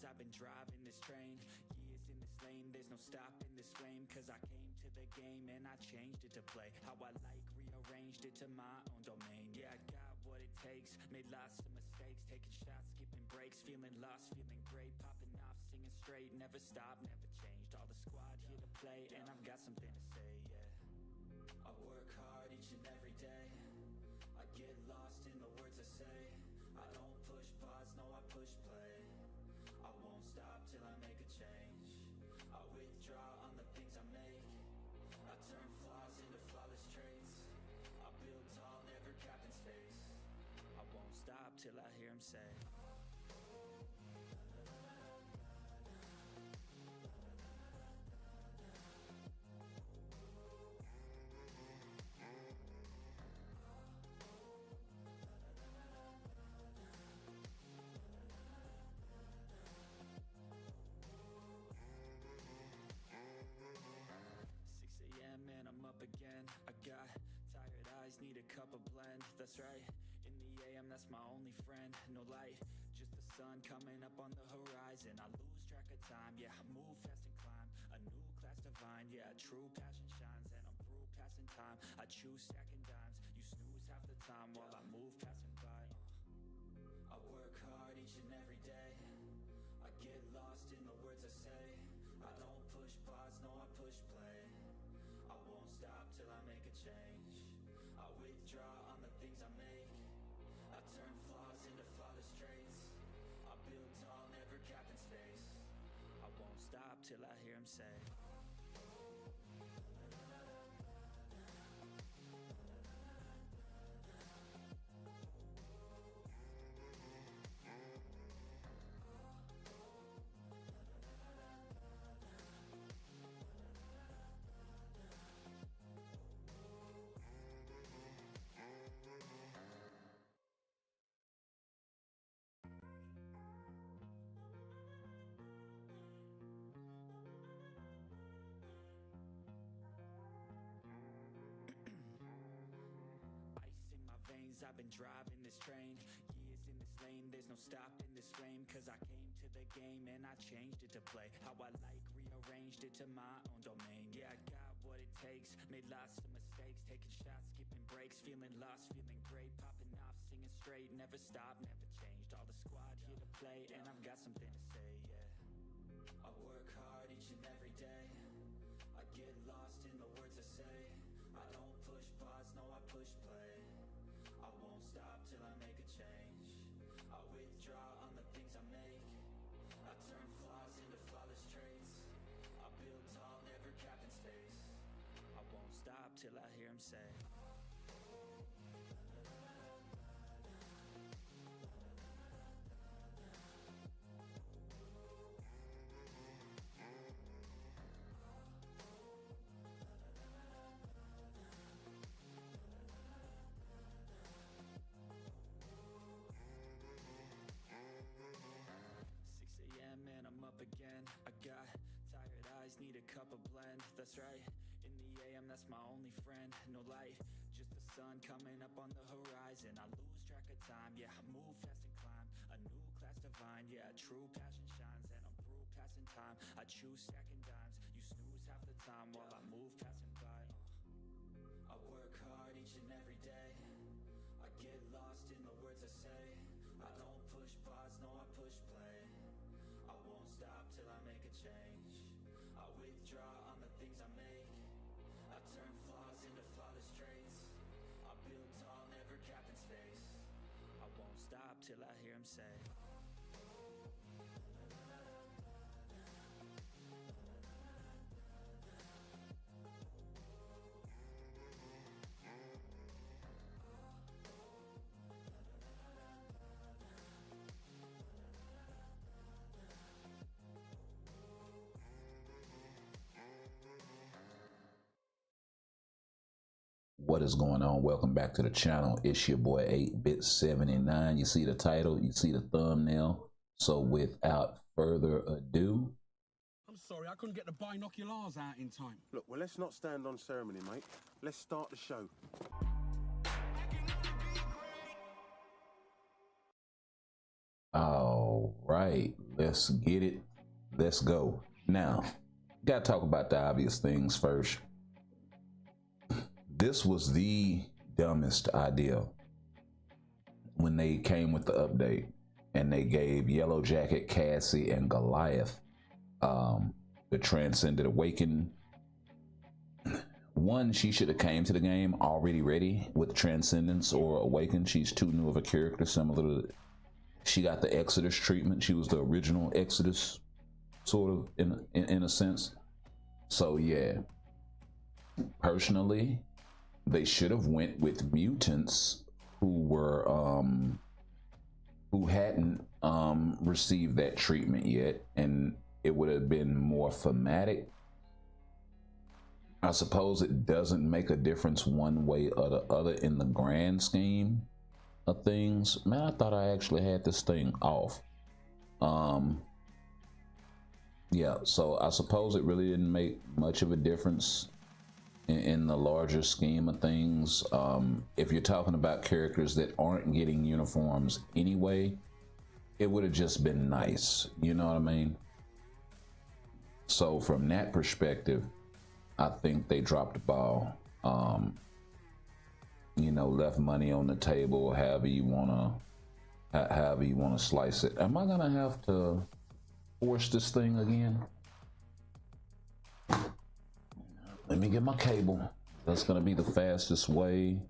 veins, I've been driving this train. Years in this lane, there's no stopping this flame. Cause I came to the game and I changed it to play how I like, rearranged it to my own domain. Yeah, I got what it takes, made lots of mistakes, taking shots, skipping breaks, feeling lost, feeling great, popping off, singing straight, never stopped, never changed. All the squad here to play, and I've got something to say, yeah. I work hard each and every day, I get lost in the words I say. I don't push pause, no I push play. I won't stop till I make a change. I withdraw on the things I make. I turn flaws into flawless traits. I build tall, never capping space. I won't stop till I hear him say 6 a.m. and I'm up again. I got tired eyes, need a cup of blend. That's right, in the AM, that's my only friend. No light, just the sun coming up on the horizon. I lose track of time, yeah, I move fast and climb a new class divine, yeah, true passion shines. And I'm through passing time, I choose stacking dimes. You snooze half the time while I move passing by. I work hard each and every day, I get lost in the words I say. I don't push pause, no I push play. I won't stop till I make a change. I withdraw on the things I make. I turn flaws into flawless traits. I build tall, never capping space. I won't stop till I hear him say 'Ice in my veins, I've been driving this train. Years in this lane, there's no stopping this flame. Cause I came to the game and I changed it to play how I like, rearranged it to my own domain. Yeah, I got what it takes, made lots of mistakes, taking shots, skipping breaks, feeling lost, feeling great, popping off, singing straight, never stopped, never changed. All the squad here to play, and I've got something to say, yeah. I work hard each and every day, I get lost in the words I say. I don't push pause, no I push play. I won't stop till I make a change. I withdraw on the things I make. I turn flaws into flawless traits. I build tall, never capping space. I won't stop till I hear him say 6 a.m. and I'm up again. I got tired eyes, need a cup of blend. That's right, in the AM, that's my only friend. No light, just the sun coming up on the horizon. I lose track of time, yeah, I move fast and climb a new class divine, yeah, true passion shines. And I'm through passing time, I choose stacking dimes. You snooze half the time while I move passing by. I work hard each and every day, I get lost in the words I say. I don't push pause, no I push play. I won't stop till I make a change. I withdraw on the things I make. I turn flaws into flawless traits. I build tall, never capping space. I won't stop till I hear him say What is going on? Welcome back to the channel. It's your boy 8bit79. You see the title, you see the thumbnail. So without further ado, I'm sorry, I couldn't get the binoculars out in time. Look, well, let's not stand on ceremony, mate. Let's start the show. all right, let's get it. Let's go. Now, gotta talk about the obvious things first. This was the dumbest idea when they came with the update and they gave Yellow Jacket, Cassie, and Goliath the Transcended Awaken. One, she should have came to the game already ready with Transcendence or Awaken. She's too new of a character, similar to, she got the Exodus treatment. She was the original Exodus, sort of, in a sense. So yeah, personally, they should have went with mutants who were who hadn't received that treatment yet, and it would have been more thematic. I suppose it doesn't make a difference one way or the other in the grand scheme of things. Man, I thought I actually had this thing off. Yeah, so I suppose it really didn't make much of a difference in the larger scheme of things. If you're talking about characters that aren't getting uniforms anyway, it would have just been nice, you know what I mean? So from that perspective, I think they dropped the ball. You know, left money on the table, however you wanna slice it. Am I gonna have to force this thing again? Let me get my cable. That's gonna be the fastest way.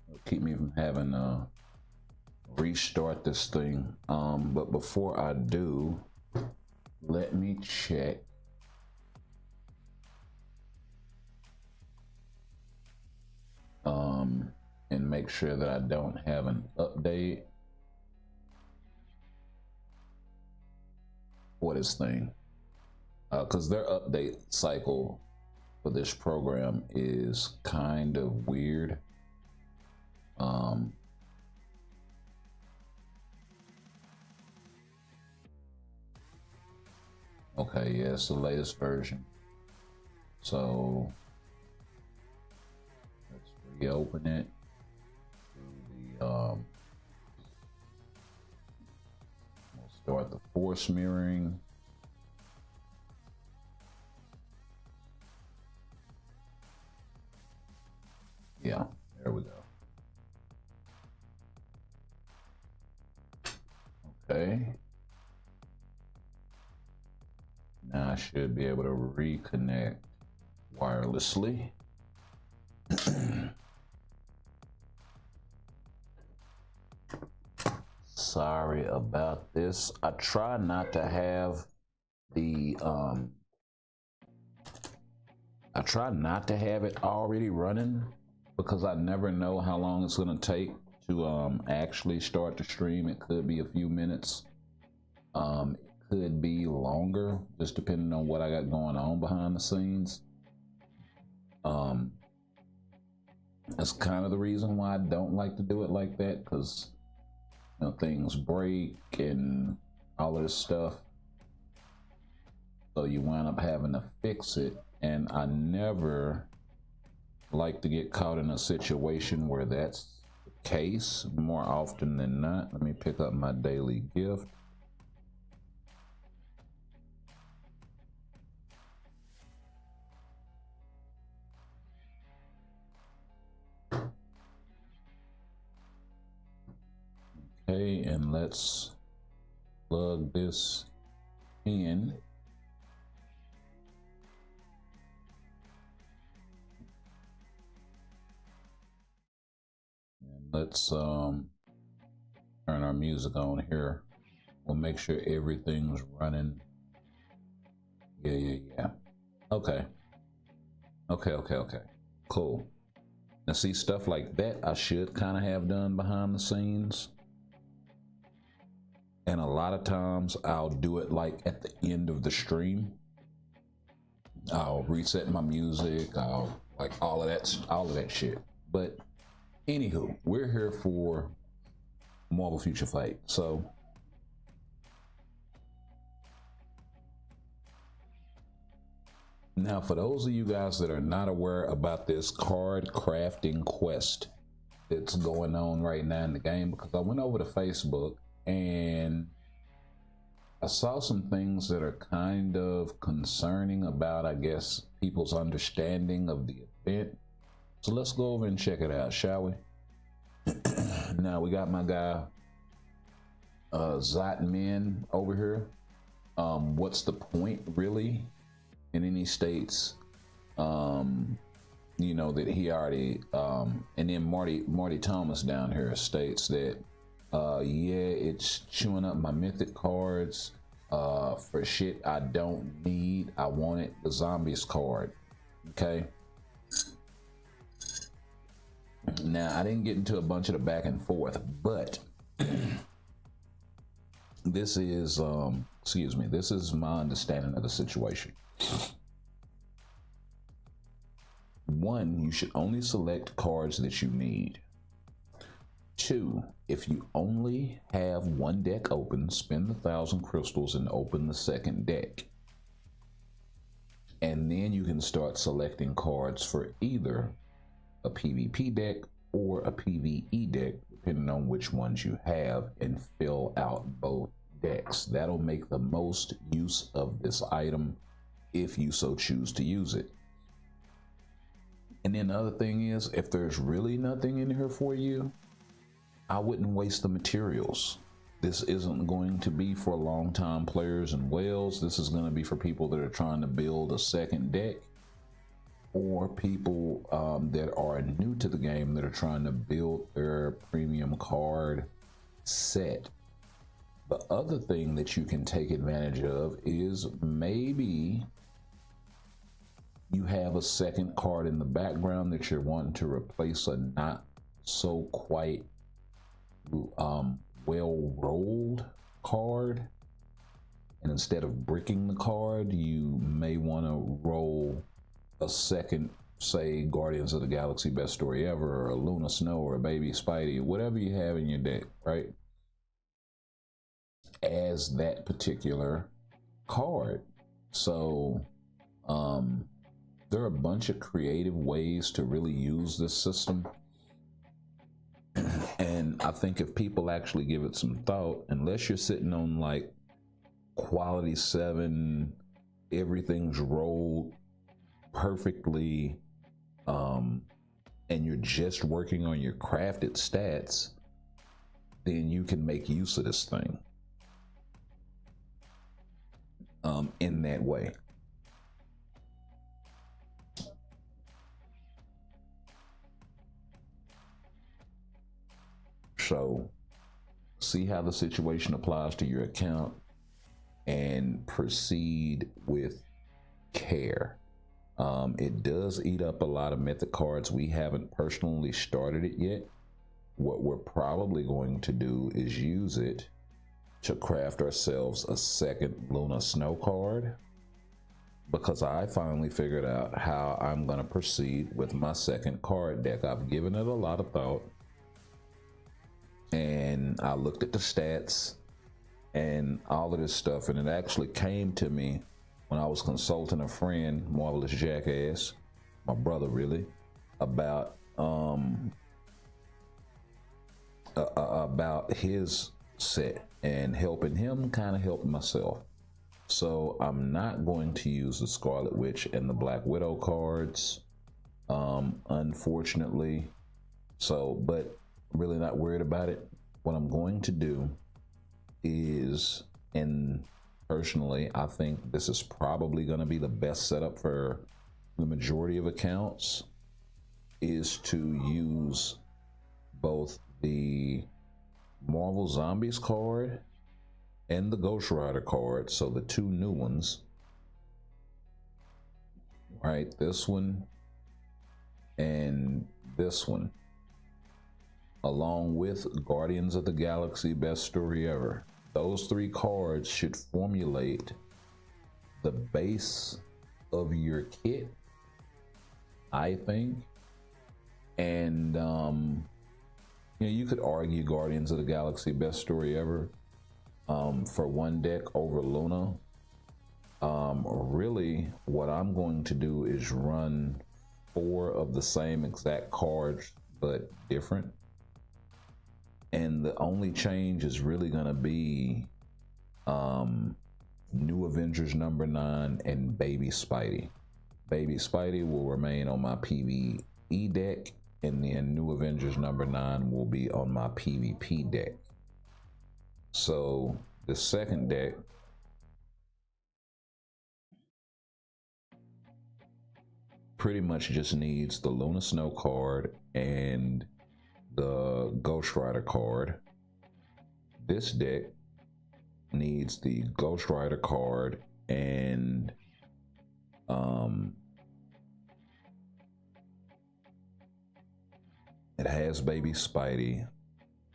It'll keep me from having to restart this thing. But before I do, let me check. And make sure that I don't have an update. For this thing, because their update cycle for this program is kind of weird. Okay, yeah, it's the latest version. So let's reopen it. We'll start the force mirroring. Yeah, there we go. Okay. Now I should be able to reconnect wirelessly. Sorry about this. I try not to have the I try not to have it already running because I never know how long it's gonna take to actually start the stream. It could be a few minutes. It could be longer, just depending on what I got going on behind the scenes. That's kind of the reason why I don't like to do it like that, because you know, things break and all of this stuff. So you wind up having to fix it. And I never like to get caught in a situation where that's the case more often than not. Let me pick up my daily gift. Okay, and let's plug this in. And let's turn our music on here. We'll make sure everything's running. Yeah. Okay. Cool. Now see, stuff like that I should kind of have done behind the scenes. And a lot of times I'll do it like at the end of the stream. I'll reset my music, I'll like all of that shit. But anywho, we're here for Marvel Future Fight. So now for those of you guys that are not aware about this card crafting quest that's going on right now in the game, because I went over to Facebook and I saw some things that are kind of concerning about, I guess, people's understanding of the event. So let's go over and check it out, shall we? Now we got my guy Zotman over here. What's the point, really? And then he states, you know, that he already, and then Marty Thomas down here states that, yeah, it's chewing up my mythic cards for shit I don't need. I wanted the zombies card. Okay. Now I didn't get into a bunch of the back and forth, but this is, excuse me, this is my understanding of the situation. One, you should only select cards that you need. Two, if you only have one deck open, spend 1,000 crystals and open the second deck. And then you can start selecting cards for either a PvP deck or a PvE deck, depending on which ones you have, and fill out both decks. That'll make the most use of this item if you so choose to use it. And then the other thing is, if there's really nothing in here for you, I wouldn't waste the materials. This isn't going to be for long-time players and whales. This is going to be for people that are trying to build a second deck, or people that are new to the game that are trying to build their premium card set. The other thing that you can take advantage of is maybe you have a second card in the background that you're wanting to replace a not so quite well rolled card, and instead of bricking the card, you may want to roll a second, say, Guardians of the Galaxy Best Story Ever, or a Luna Snow, or a Baby Spidey, whatever you have in your deck, right, as that particular card. So there are a bunch of creative ways to really use this system. And I think if people actually give it some thought, unless you're sitting on like quality 7, everything's rolled perfectly, and you're just working on your crafted stats, then you can make use of this thing in that way. So see how the situation applies to your account and proceed with care. It does eat up a lot of mythic cards. We haven't personally started it yet. What we're probably going to do is use it to craft ourselves a second Luna Snow card, because I finally figured out how I'm going to proceed with my second card deck. I've given it a lot of thought, and I looked at the stats and all of this stuff, and it actually came to me when I was consulting a friend, Marvelous Jackass, my brother really, about his set, and helping him kind of helped myself. So I'm not going to use the Scarlet Witch and the Black Widow cards, unfortunately. So, but really not worried about it. What I'm going to do is, and personally, I think this is probably going to be the best setup for the majority of accounts, is to use both the Marvel Zombies card and the Ghost Rider card. So the two new ones, right? This one and this one, along with Guardians of the Galaxy Best Story Ever. Those three cards should formulate the base of your kit, I think. And you know, you could argue Guardians of the Galaxy Best Story Ever for one deck over Luna. Really, what I'm going to do is run 4 of the same exact cards, but different. And the only change is really going to be New Avengers number 9, and Baby Spidey. Baby Spidey will remain on my PvE deck, and then New Avengers number 9 will be on my PvP deck. So the second deck pretty much just needs the Luna Snow card and the Ghost Rider card. This deck needs the Ghost Rider card and it has Baby Spidey.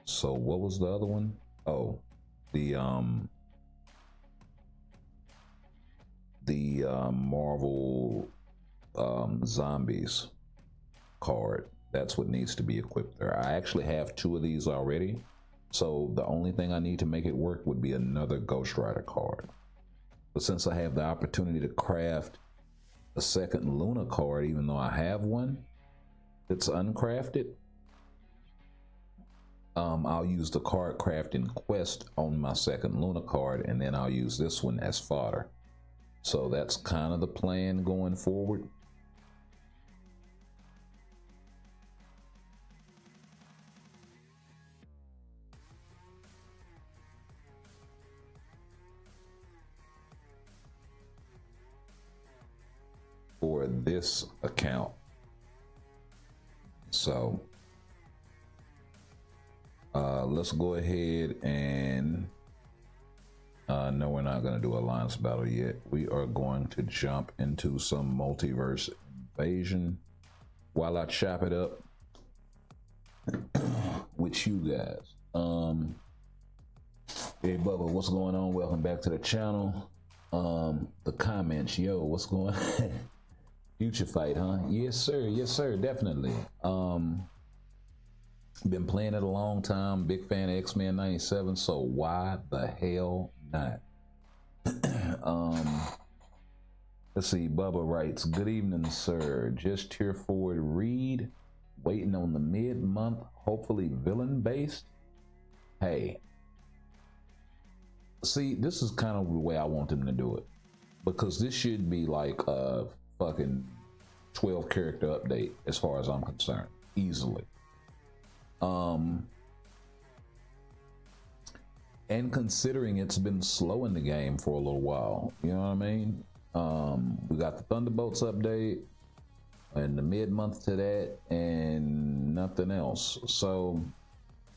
So what was the other one? Oh, the Marvel Zombies card. That's what needs to be equipped there. I actually have 2 of these already, so the only thing I need to make it work would be another Ghost Rider card. But since I have the opportunity to craft a second Luna card, even though I have one that's uncrafted, I'll use the card crafting quest on my second Luna card, and then I'll use this one as fodder. So that's kind of the plan going forward. For this account. So let's go ahead and no, we're not going to do Alliance Battle yet. We are going to jump into some Multiverse Invasion while I chop it up with you guys. Hey Bubba, what's going on? Welcome back to the channel. The comments, yo, what's going on? Future Fight, huh? Yes sir, definitely. Been playing it a long time, big fan of X-Men 97, so why the hell not? Let's see, Bubba writes, good evening, sir. Just tier forward read, waiting on the mid-month, hopefully villain-based. Hey, see, this is kind of the way I want them to do it, because this should be like a fucking 12 character update as far as I'm concerned, easily. And considering it's been slow in the game for a little while, you know what I mean? We got the Thunderbolts update and the mid-month to that and nothing else. So,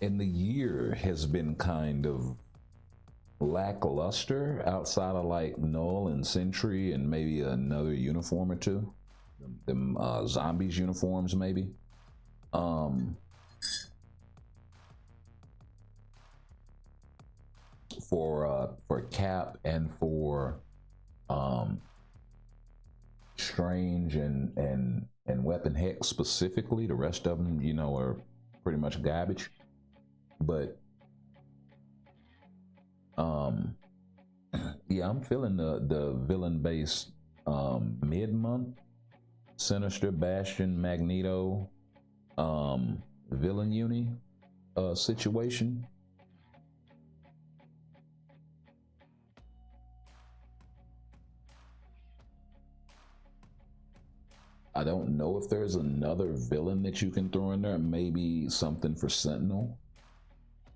and the year has been kind of lackluster outside of like Null and Sentry and maybe another uniform or two. Them zombies uniforms maybe. For Cap and for Strange and Weapon Hex specifically, the rest of them, you know, are pretty much garbage. But yeah, I'm feeling the villain based mid-month Sinister, Bastion, Magneto villain uni situation. I don't know if there's another villain that you can throw in there. Maybe something for Sentinel.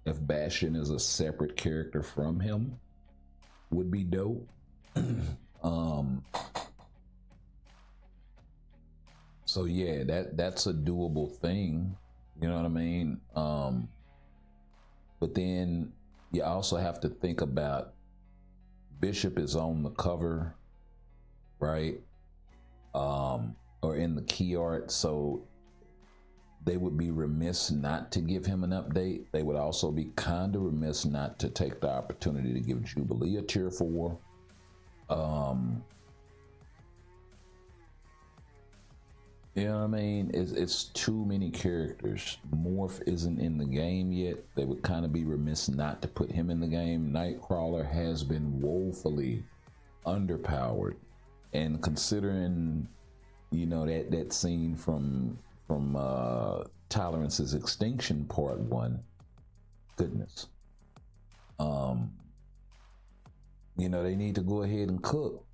If Bastion is a separate character from him, would be dope. So yeah, that's a doable thing. You know what I mean? But then you also have to think about Bishop is on the cover, right? Or in the key art, so they would be remiss not to give him an update. They would also be kind of remiss not to take the opportunity to give Jubilee a tier 4. You know what I mean? It's too many characters. Morph isn't in the game yet. They would kind of be remiss not to put him in the game. Nightcrawler has been woefully underpowered, and considering, you know, that scene from Tolerance's Extinction Part 1, goodness. You know, they need to go ahead and cook.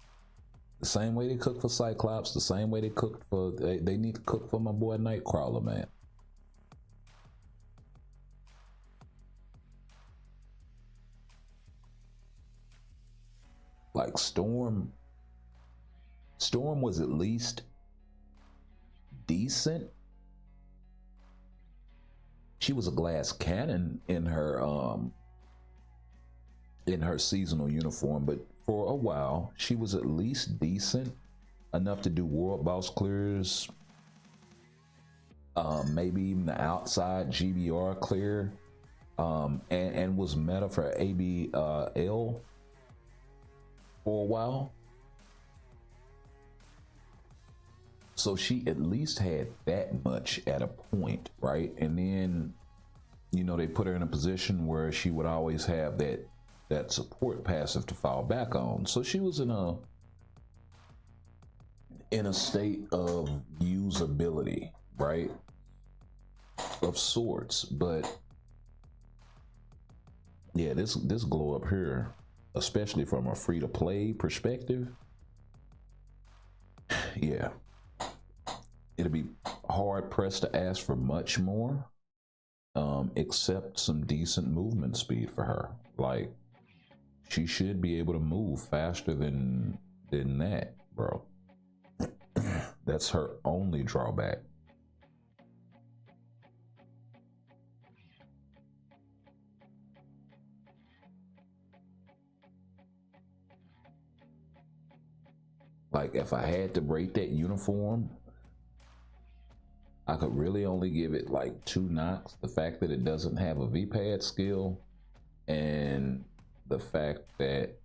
The same way they cook for Cyclops, the same way they cooked for, they need to cook for my boy Nightcrawler, man. Like Storm was at least decent. She was a glass cannon in her seasonal uniform, but for a while she was at least decent enough to do world boss clears, maybe even the outside GBR clear, and was meta for ABL for a while. So she at least had that much at a point, right? And then, you know, they put her in a position where she would always have that support passive to fall back on. So she was in a state of usability, right? Of sorts. But yeah, this glow up here, especially from a free-to-play perspective, yeah, it'll be hard pressed to ask for much more, except some decent movement speed for her. Like, she should be able to move faster than that, bro. That's her only drawback. Like, if I had to rate that uniform, I could really only give it like 2 knocks. The fact that it doesn't have a V-pad skill, and the fact that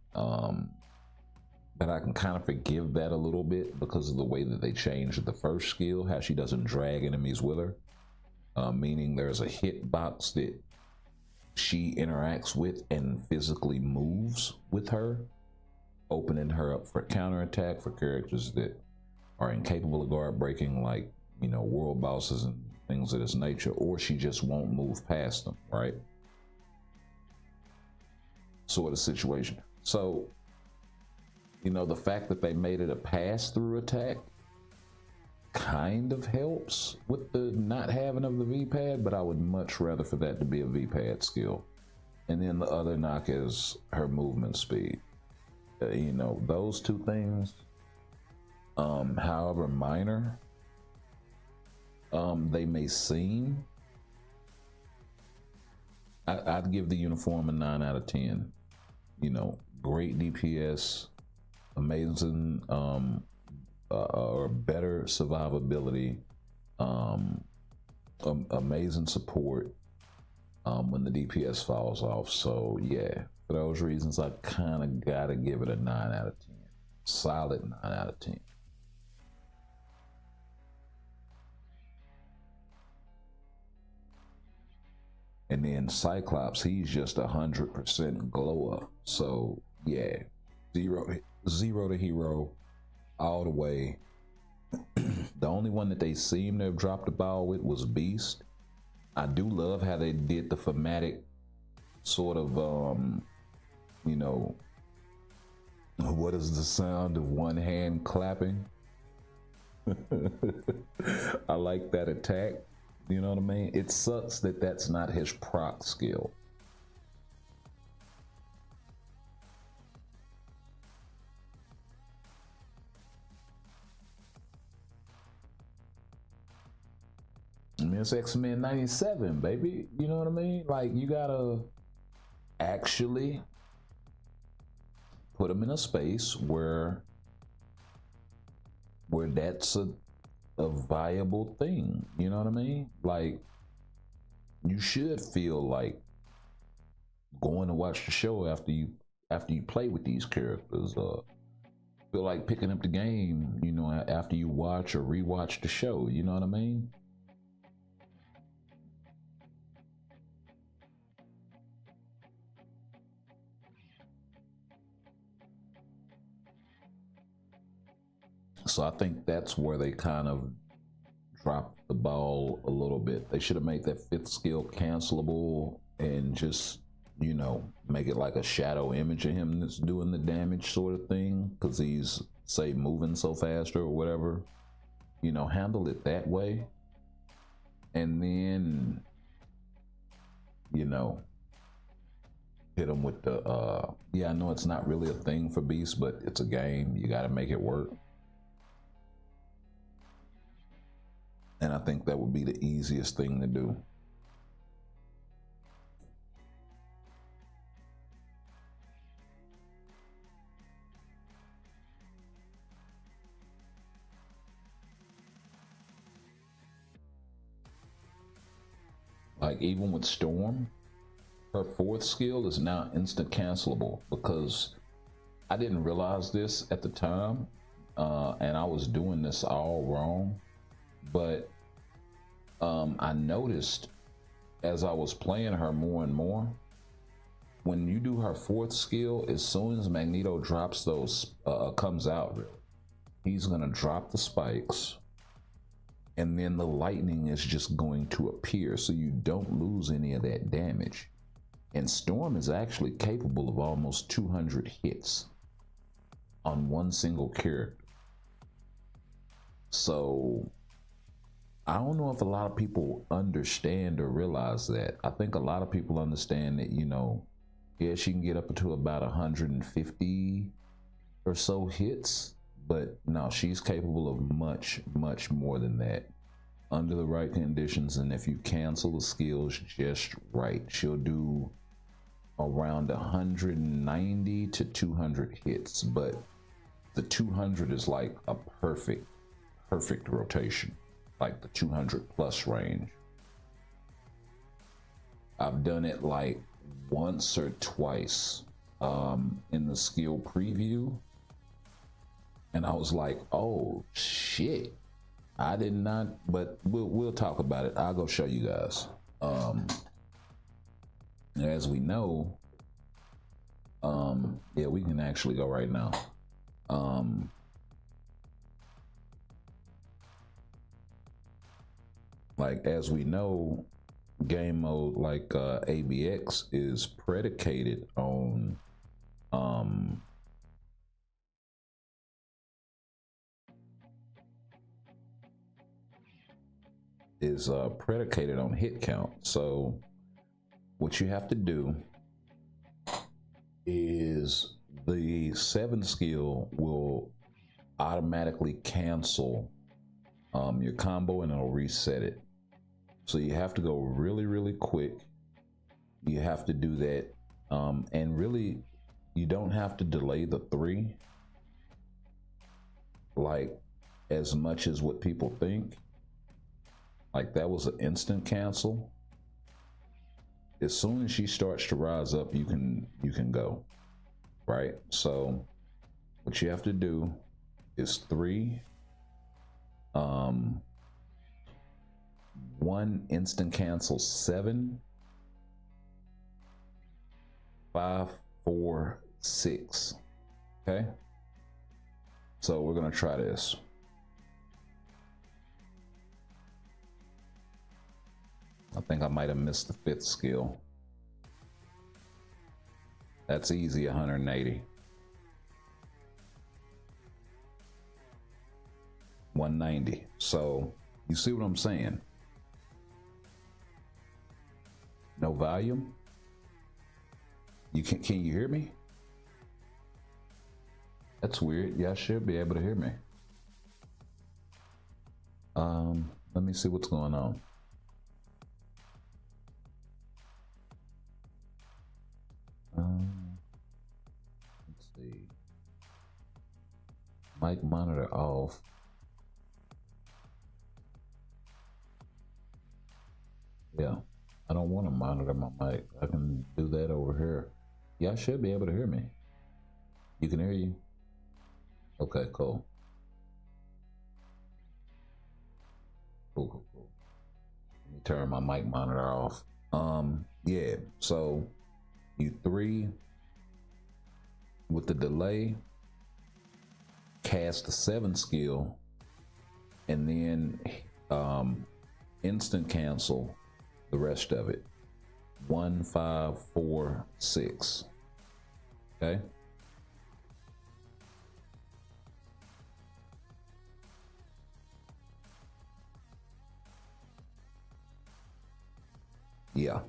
that I can kind of forgive that a little bit because of the way that they changed the first skill, how she doesn't drag enemies with her, meaning there's a hitbox that she interacts with and physically moves with her, opening her up for counterattack for characters that are incapable of guard breaking, like, you know, world bosses and things of this nature, or she just won't move past them, right? Sort of situation. So, you know, the fact that they made it a pass-through attack kind of helps with the not having of the V-pad, but I would much rather for that to be a V-pad skill. And then the other knock is her movement speed. You know, those two things, however minor they may seem, I'd give the uniform a 9 out of 10. You know, great DPS, amazing or better survivability, amazing support when the DPS falls off. So yeah, for those reasons, I kind of gotta give it a 9 out of 10. Solid 9 out of 10. And then Cyclops, he's just 100% glow up. So yeah, zero to hero all the way. The only one that they seem to have dropped the ball with was Beast. I do love how they did the thematic sort of, you know, what is the sound of one hand clapping? I like that attack. You know what I mean? It sucks that that's not his proc skill. I mean, it's X-Men 97, baby. You know what I mean? Like, you gotta actually put him in a space where that's a viable thing. You know what I mean? Like, you should feel like going to watch the show after you play with these characters. Feel like picking up the game, you know, after you watch or rewatch the show. You know what I mean? So I think that's where they kind of dropped the ball a little bit. They should have made that 5th skill cancelable and just you know, make it like a shadow image of him that's doing the damage sort of thing, because he's, say, moving so fast or whatever. You know, handle it that way. And then, you know, hit him with the, yeah, I know it's not really a thing for Beast, but it's a game. You got to make it work. And I think that would be the easiest thing to do. Like, even with Storm, her 4th skill is now instant cancelable, because I didn't realize this at the time, and I was doing this all wrong. But I noticed as I was playing her more and more, when you do her 4th skill, as soon as Magneto drops those, comes out, he's gonna drop the spikes, and then the lightning is just going to appear, so you don't lose any of that damage. And Storm is actually capable of almost 200 hits on one single character. So I don't know if a lot of people understand or realize that. I think a lot of people understand that, you know, yeah, she can get up to about 150 or so hits, but no, she's capable of much, much more than that under the right conditions. And if you cancel the skills just right, she'll do around 190 to 200 hits, but the 200 is like a perfect rotation, like the 200 plus range. I've done it like once or twice in the skill preview, and I was like, oh shit, I did not, but we'll talk about it. I'll go show you guys. As we know, yeah, we can actually go right now. Like, as we know, game mode like ABX is predicated on predicated on hit count. So what you have to do is the 7 skill will automatically cancel your combo, and it'll reset it. So you have to go really, really quick. You have to do that. And really, you don't have to delay the 3 like as much as what people think. Like, that was an instant cancel. As soon as she starts to rise up, you can go, right? So what you have to do is 3, 1 instant cancel 7, 5, 4, 6. Okay, so we're gonna try this. I think I might have missed the 5th skill. That's easy, 180. 190. So you see what I'm saying? No volume. Can you hear me? That's weird. Y'all should be able to hear me. Let me see what's going on. Let's see. Mic monitor off. Yeah, I don't want to monitor my mic. I can do that over here. Y'all should be able to hear me. You can hear you? Okay, cool. Cool. Let me turn my mic monitor off. Yeah, so you 3 with the delay, cast the 7 skill, and then instant cancel the rest of it. 1, 5, 4, 6. Okay. Yeah.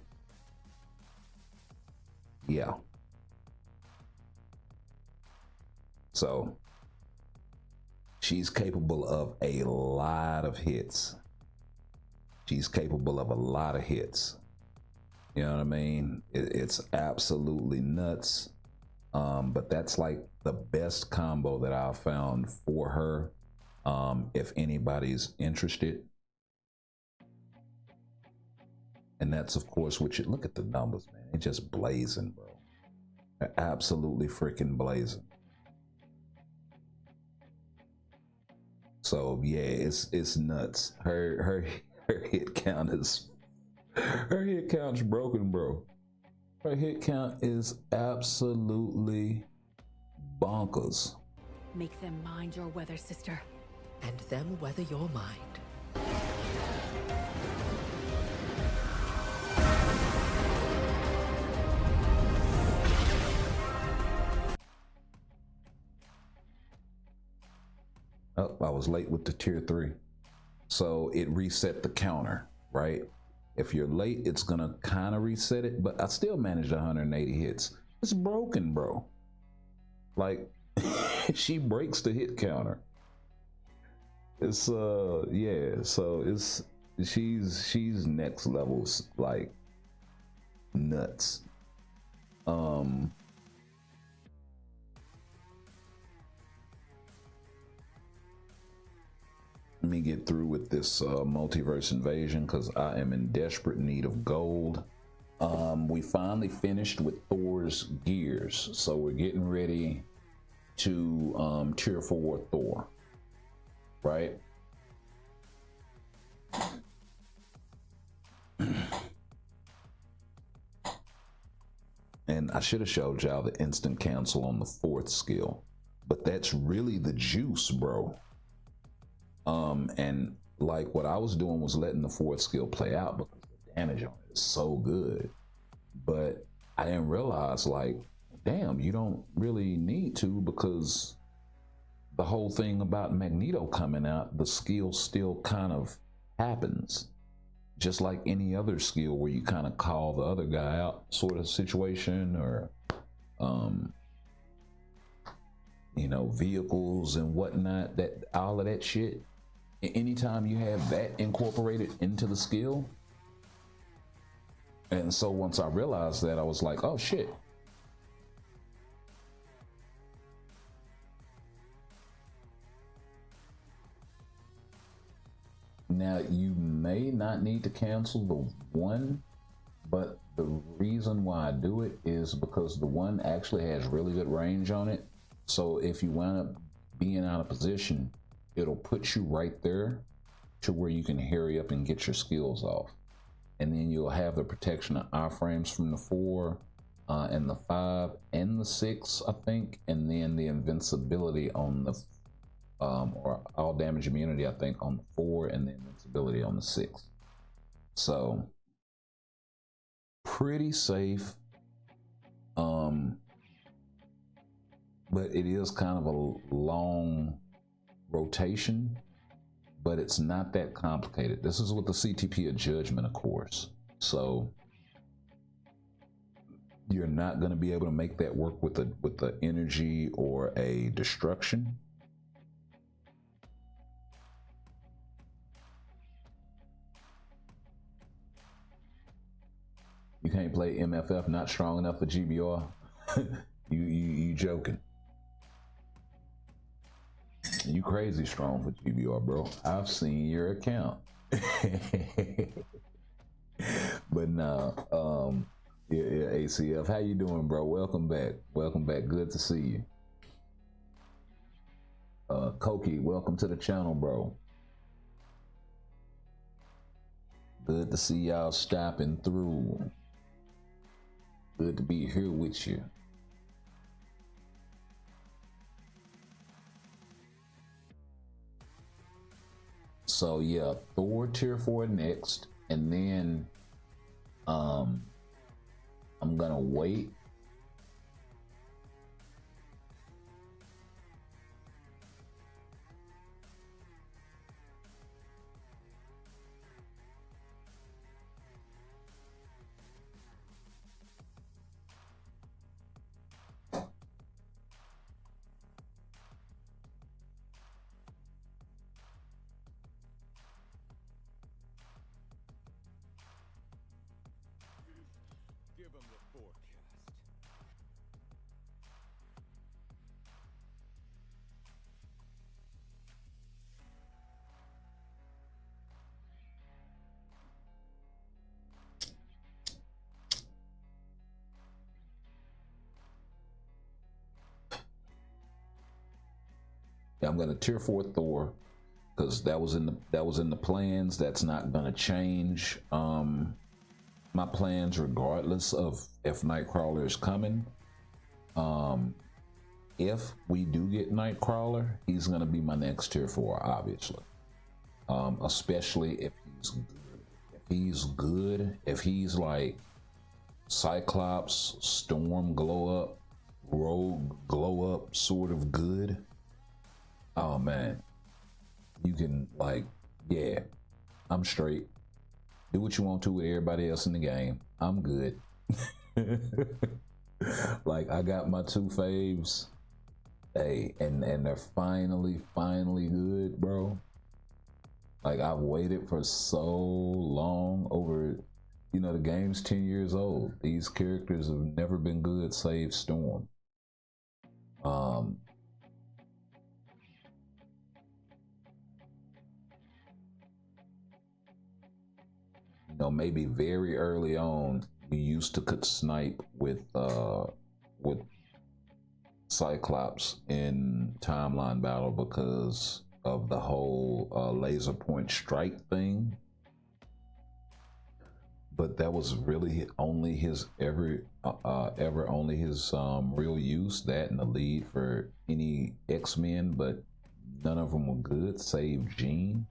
Yeah. So she's capable of a lot of hits. She's capable of a lot of hits. You know what I mean? It's absolutely nuts. But that's like the best combo that I've found for her. If anybody's interested. And that's, of course, what you look at the numbers, man. They're just blazing, bro. They're absolutely freaking blazing. So yeah, it's nuts. Her hit count's broken, bro. Her hit count is absolutely bonkers. Make them mind your weather, sister. And them weather your mind. Oh, I was late with the tier 3. So it reset the counter, right? If you're late, it's gonna kind of reset it, but I still managed 180 hits. It's broken, bro. Like, she breaks the hit counter. It's yeah, so she's next levels, like nuts. Let me get through with this multiverse invasion because I am in desperate need of gold. We finally finished with Thor's gears, so we're getting ready to tier 4 Thor, right? And I should have showed y'all the instant cancel on the 4th skill, but that's really the juice, bro. And like what I was doing was letting the 4th skill play out because the damage on it is so good. But I didn't realize, like, damn, you don't really need to, because the whole thing about Magneto coming out, the skill still kind of happens. Just like any other skill where you kind of call the other guy out sort of situation, or, you know, vehicles and whatnot, that all of that shit. Anytime you have that incorporated into the skill. And so once I realized that, I was like, oh shit. Now you may not need to cancel the 1, but the reason why I do it is because the 1 actually has really good range on it. So if you wind up being out of position, it'll put you right there to where you can hurry up and get your skills off. And then you'll have the protection of iframes from the 4 and the 5 and the 6, I think. And then the invincibility on the, or all damage immunity, I think, on the 4, and the invincibility on the 6. So, pretty safe. But it is kind of a long rotation, but it's not that complicated. This is with the CTP of Judgment, of course. So you're not going to be able to make that work with the energy or a destruction. You can't play MFF, not strong enough for GBR. you joking. You crazy strong for GBR, bro. I've seen your account. But nah, yeah, ACF, how you doing, bro? Welcome back. Welcome back. Good to see you. Koki, welcome to the channel, bro. Good to see y'all stopping through. Good to be here with you. So yeah, Thor tier 4 next, and then I'm gonna wait. Give him the forecast. Yeah, I'm gonna tier 4 Thor because that was in the plans. That's not gonna change my plans regardless of if Nightcrawler is coming. If we do get Nightcrawler, he's gonna be my next tier 4, obviously. Especially if he's good. If he's like Cyclops, Storm, Glow Up, Rogue, Glow Up, sort of good. Oh man, you can like, yeah, I'm straight. Do what you want to with everybody else in the game. I'm good. Like I got my 2 faves. Hey, and they're finally good, bro. Like I've waited for so long over, you know, the game's 10 years old. These characters have never been good save Storm. You know, maybe very early on, we used to could snipe with Cyclops in timeline battle because of the whole laser point strike thing. But that was really only his ever only his real use, that and the lead for any X-Men, but none of them were good save Jean.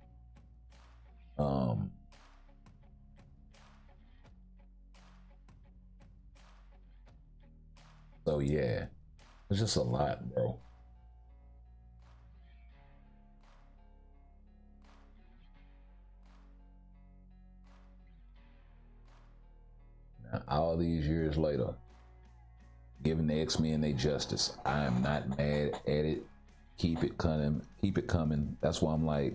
So yeah, it's just a lot, bro. Now, all these years later, giving the X-Men their justice, I am not mad at it. Keep it coming. Keep it coming. That's why I'm like,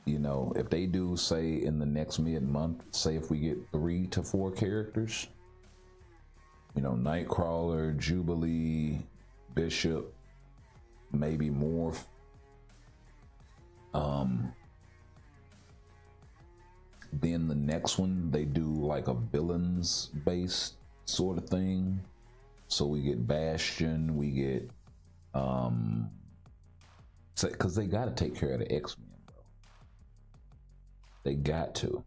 you know, if they do say in the next mid-month, say if we get 3 to 4 characters, you know, Nightcrawler, Jubilee, Bishop, maybe Morph. Then the next one, they do like a villains based sort of thing. So we get Bastion, we get, because they got to take care of the X-Men, bro. They got to.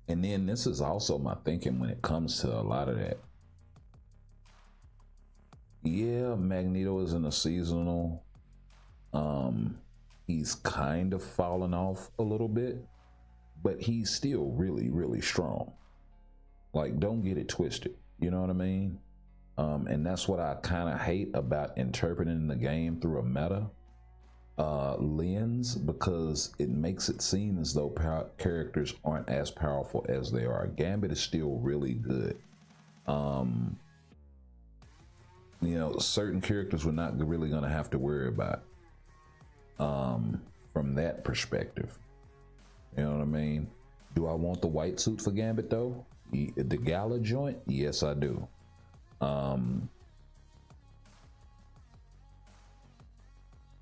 And then this is also my thinking when it comes to a lot of that. Yeah, Magneto is in a seasonal. He's kind of fallen off a little bit, but he's still really strong. Like, don't get it twisted. You know what I mean? And that's what I kind of hate about interpreting the game through a meta lens, because it makes it seem as though characters aren't as powerful as they are. Gambit is still really good. You know, certain characters we're not really going to have to worry about from that perspective. You know what I mean? Do I want the white suit for Gambit though? The gala joint? Yes, I do.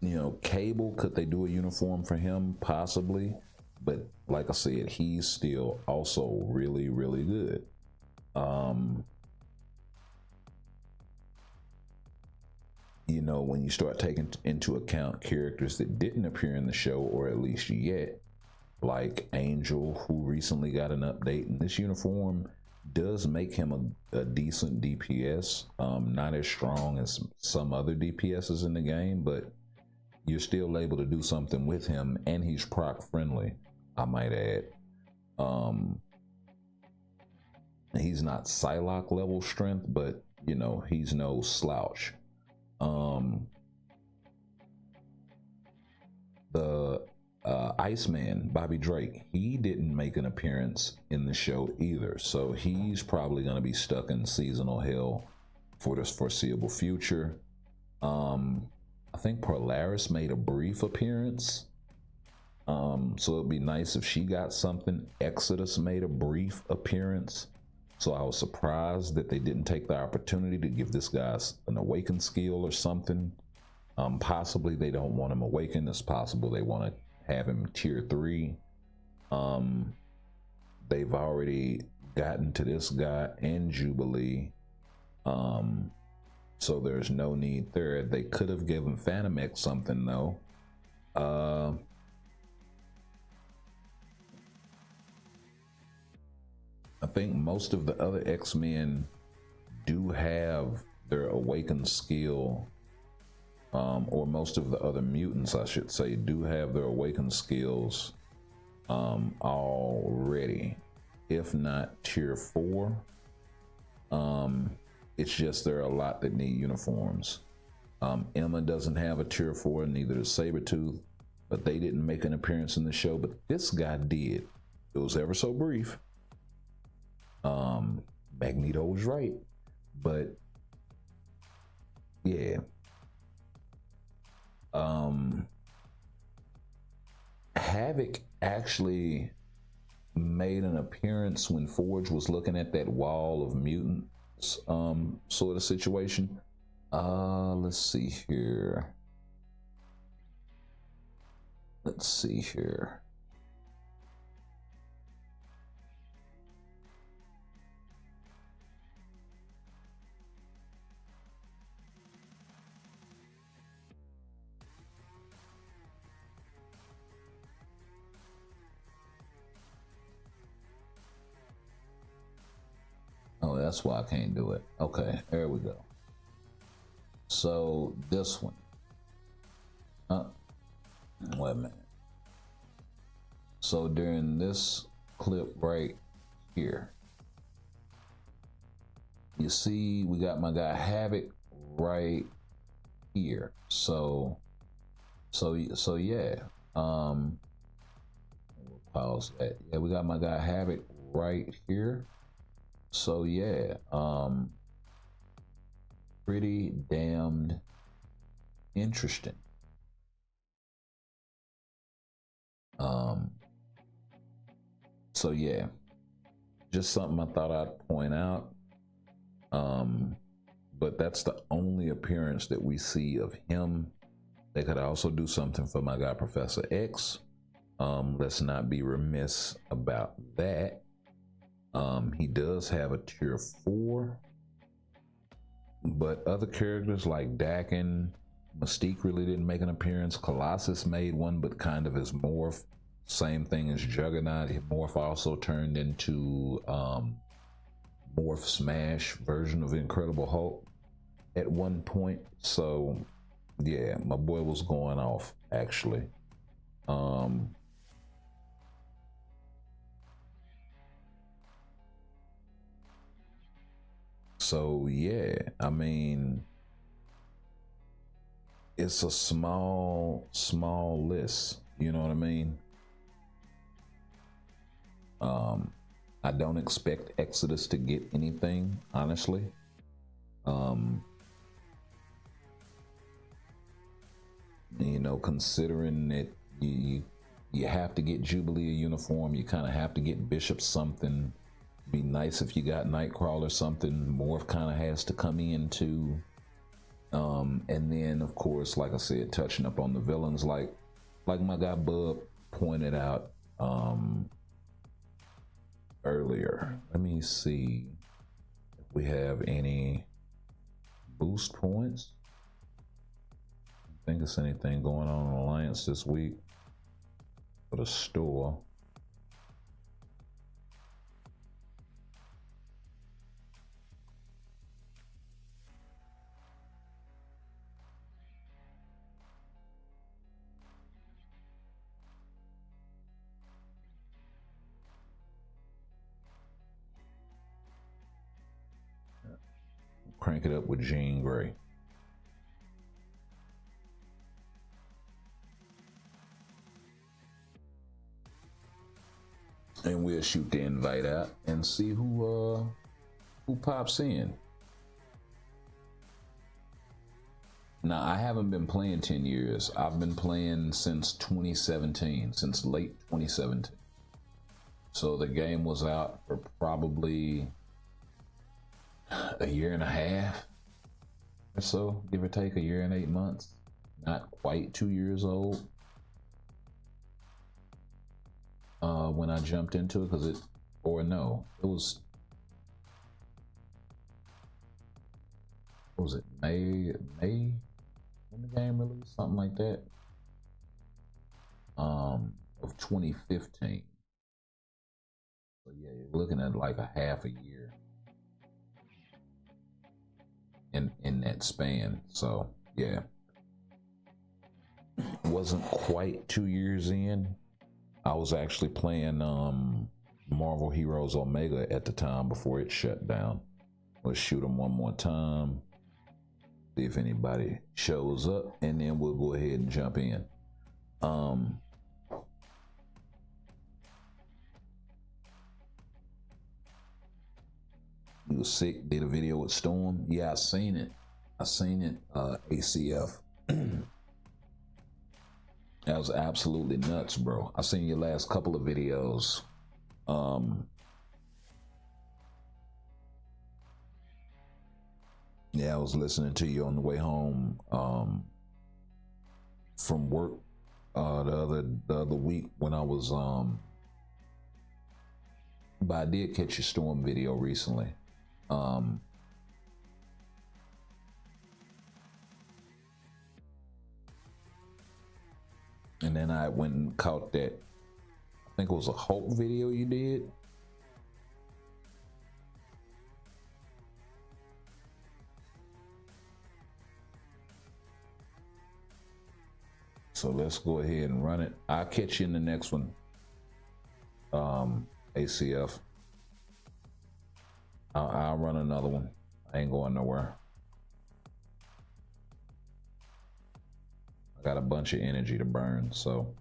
You know, Cable, could they do a uniform for him? Possibly. But like I said, he's still also really good. You know, when you start taking into account characters that didn't appear in the show, or at least yet, like Angel, who recently got an update, and this uniform does make him a decent DPS. Not as strong as some other DPSs in the game, but you're still able to do something with him, and he's proc friendly, I might add. He's not Psylocke level strength, but you know, he's no slouch. The Iceman, Bobby Drake, he didn't make an appearance in the show either, so he's probably going to be stuck in seasonal hell for this foreseeable future. I think Polaris made a brief appearance, so it'd be nice if she got something. Exodus made a brief appearance, so I was surprised that they didn't take the opportunity to give this guy an awakened skill or something. Possibly they don't want him awakened. It's possible they want to have him tier 3. They've already gotten to this guy and Jubilee, so there's no need there. They could have given Phantom X something though. I think most of the other X-Men do have their awakened skill, or most of the other mutants, I should say, do have their awakened skills already, if not tier 4. It's just there are a lot that need uniforms. Emma doesn't have a tier 4, neither does Sabretooth, but they didn't make an appearance in the show, but this guy did. It was ever so brief. Magneto was right, but yeah. Havoc actually made an appearance when Forge was looking at that wall of mutants, sort of situation. Let's see here. Oh, that's why I can't do it. Okay, there we go. So this one. Wait a minute. So during this clip right here, you see we got my guy Havoc right here. So yeah. We'll pause that. Yeah, we got my guy Havoc right here. So yeah, pretty damned interesting. So yeah, just something I thought I'd point out. But that's the only appearance that we see of him. They could also do something for my guy Professor X. Let's not be remiss about that. He does have a tier 4, but other characters like Daken, Mystique really didn't make an appearance. Colossus made one, but kind of as Morph. Same thing as Juggernaut. Morph also turned into Morph Smash version of Incredible Hulk at one point. So yeah, my boy was going off actually. So yeah, I mean, it's a small list, you know what I mean? I don't expect Exodus to get anything, honestly. You know, considering that you have to get Jubilee a uniform, you kind of have to get Bishop something. Be nice if you got Nightcrawler something. Morph kind of has to come in too. And then of course, like I said, touching up on the villains, like my guy Bub pointed out earlier. Let me see if we have any boost points. I think it's anything going on in Alliance this week for the store. Crank It Up with Jean Grey. And we'll shoot the invite out and see who pops in. Now, I haven't been playing 10 years. I've been playing since 2017, since late 2017. So the game was out for probably a year and a half or so, give or take, a year and 8 months. Not quite 2 years old when I jumped into it, because it was, what was it, May when the game released, something like that, of 2015. So yeah, you're looking at like a half a year in that span. So yeah, wasn't quite 2 years in. I was actually playing Marvel Heroes Omega at the time before it shut down. Let's shoot them one more time, see if anybody shows up, and then we'll go ahead and jump in. He was sick, did a video with Storm. Yeah, I seen it, ACF. That was absolutely nuts, bro. I seen your last couple of videos. Yeah, I was listening to you on the way home from work the other week when I was but I did catch your Storm video recently. And then I went and caught that, I think it was a Hulk video you did. So let's go ahead and run it. I'll catch you in the next one, ACF. I'll run another one. I ain't going nowhere. I got a bunch of energy to burn, so.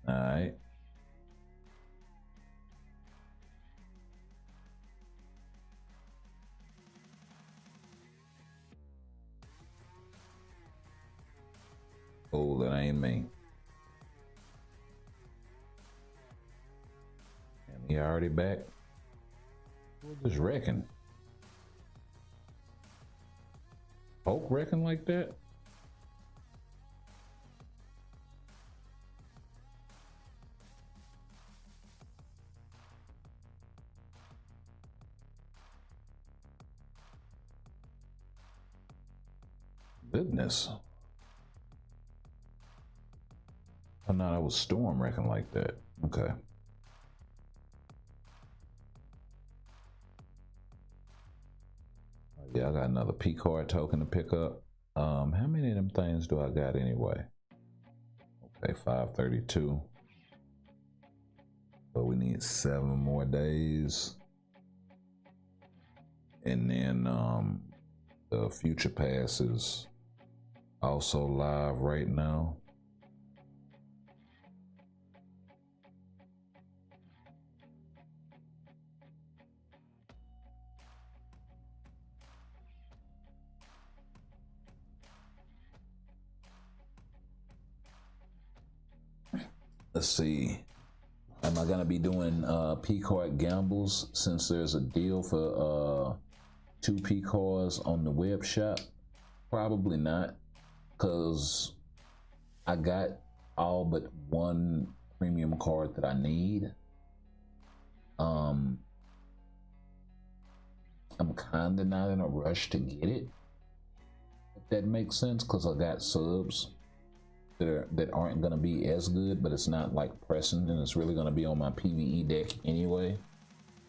All right. Oh, that ain't me. And he already back? Who's this wrecking? Hulk wrecking like that? Goodness. Oh no, that was Storm wrecking like that. Okay. Yeah, I got another P card token to pick up. How many of them things do I got anyway? Okay, 532. So we need 7 more days. And then the Future Pass is also live right now. Let's see. Am I gonna be doing P card gambles since there's a deal for 2 P cards on the web shop? Probably not, because I got all but 1 premium card that I need. I'm kind of not in a rush to get it, if that makes sense, because I got subs that aren't going to be as good, but it's not like pressing, and it's really going to be on my PvE deck anyway.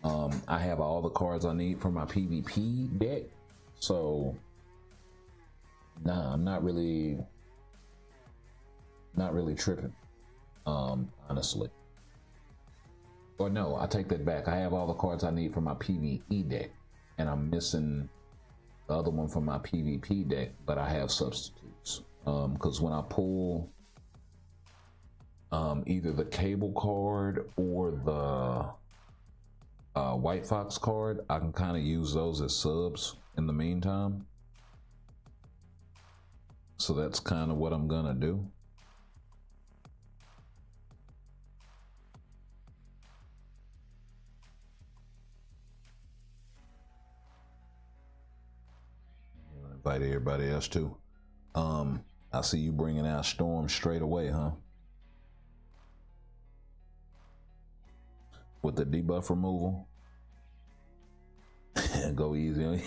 I have all the cards I need for my PvP deck, so nah, I'm not really tripping, honestly. Or no, I take that back. I have all the cards I need for my PvE deck, and I'm missing the other one for my PvP deck, but I have substitutes. Because when I pull either the Cable card or the White Fox card, I can kind of use those as subs in the meantime. So that's kind of what I'm gonna do. Invite everybody else too. I see you bringing out Storm straight away, huh? With the debuff removal. Go easy on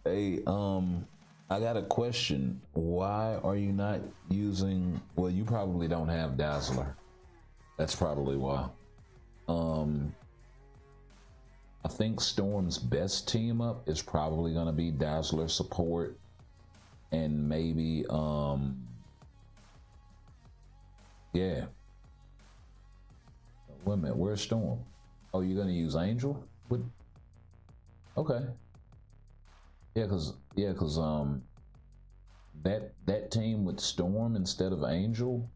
Hey, I got a question. Why are you not using, well, you probably don't have Dazzler. That's probably why. I think Storm's best team up is probably gonna be Dazzler support and maybe yeah. Wait a minute, where's Storm? Oh, you're gonna use Angel? What? Okay. Yeah, cause that team with Storm instead of Angel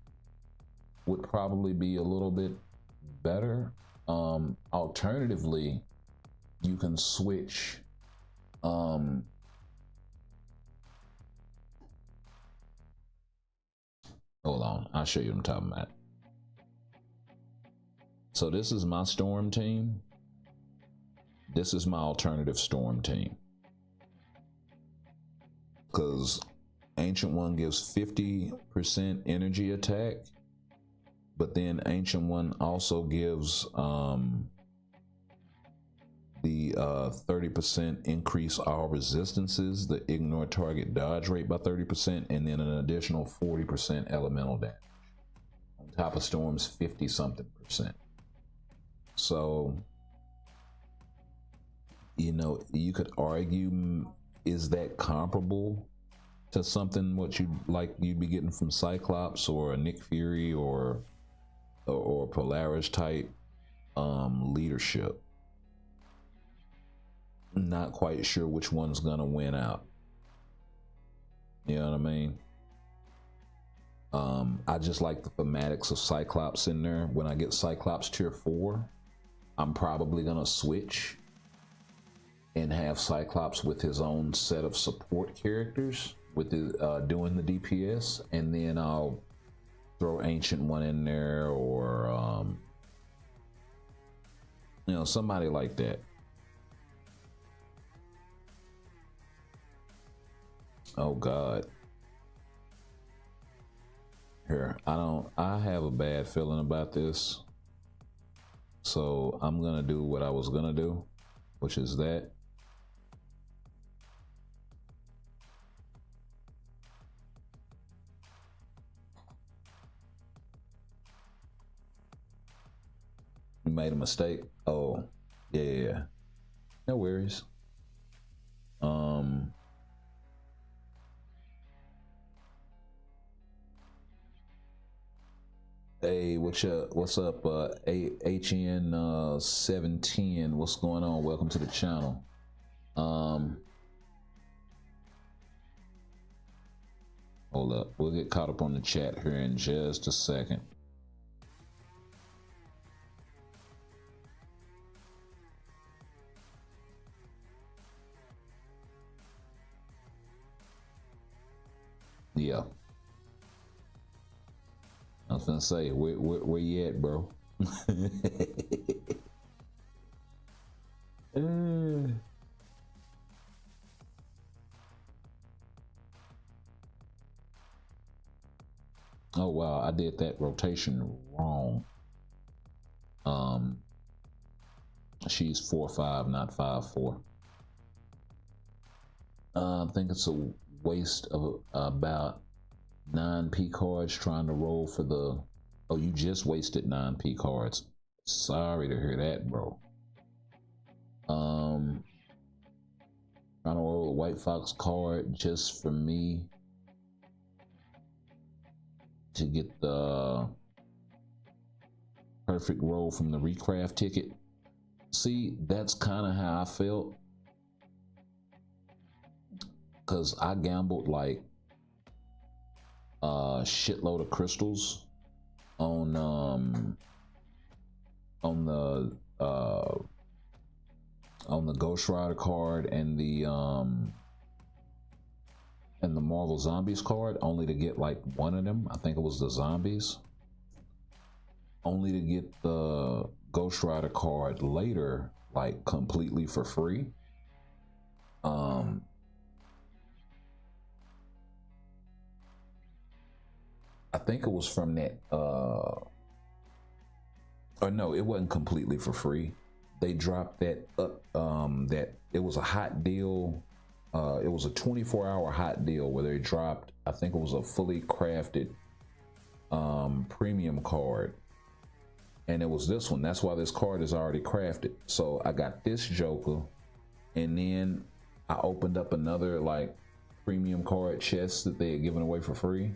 would probably be a little bit better. Alternatively, you can switch hold on, I'll show you what I'm talking about. So this is my Storm team. This is my alternative Storm team. Because Ancient One gives 50% energy attack, but then Ancient One also gives the 30% increase all resistances, the ignore target dodge rate by 30%, and then an additional 40% elemental damage on top of Storm's 50 something percent. So, you know, you could argue, is that comparable to something what you'd be getting from Cyclops or a Nick Fury or Polaris type leadership? Not quite sure which one's gonna win out. You know what I mean? I just like the thematics of Cyclops in there. When I get Cyclops tier 4, I'm probably gonna switch and have Cyclops with his own set of support characters with the doing the DPS, and then I'll throw Ancient One in there, or you know, somebody like that. Oh God. Here, I have a bad feeling about this. So I'm gonna do what I was gonna do, which is that. You made a mistake. Oh, yeah. No worries. Hey, what's up, HN 710? What's going on? Welcome to the channel. Hold up, we'll get caught up on the chat here in just a second. Yeah. I was gonna say, where you at, bro? Oh wow, I did that rotation wrong. She's 4/5, not 5/4. I think it's a waste of about 9p cards trying to roll for the. Oh, you just wasted 9p cards. Sorry to hear that, bro. Trying to roll a White Fox card just for me to get the perfect roll from the recraft ticket. See, that's kind of how I felt, because I gambled like a shitload of crystals on the Ghost Rider card and the Marvel Zombies card, only to get like one of them. I think it was the Zombies. Only to get the Ghost Rider card later, like completely for free. I think it was from that or no, it wasn't completely for free. They dropped that up, that it was a hot deal. It was a 24-hour hot deal where they dropped, I think it was a fully crafted premium card, and it was this one. That's why this card is already crafted. So I got this Joker, and then I opened up another like premium card chest that they had given away for free,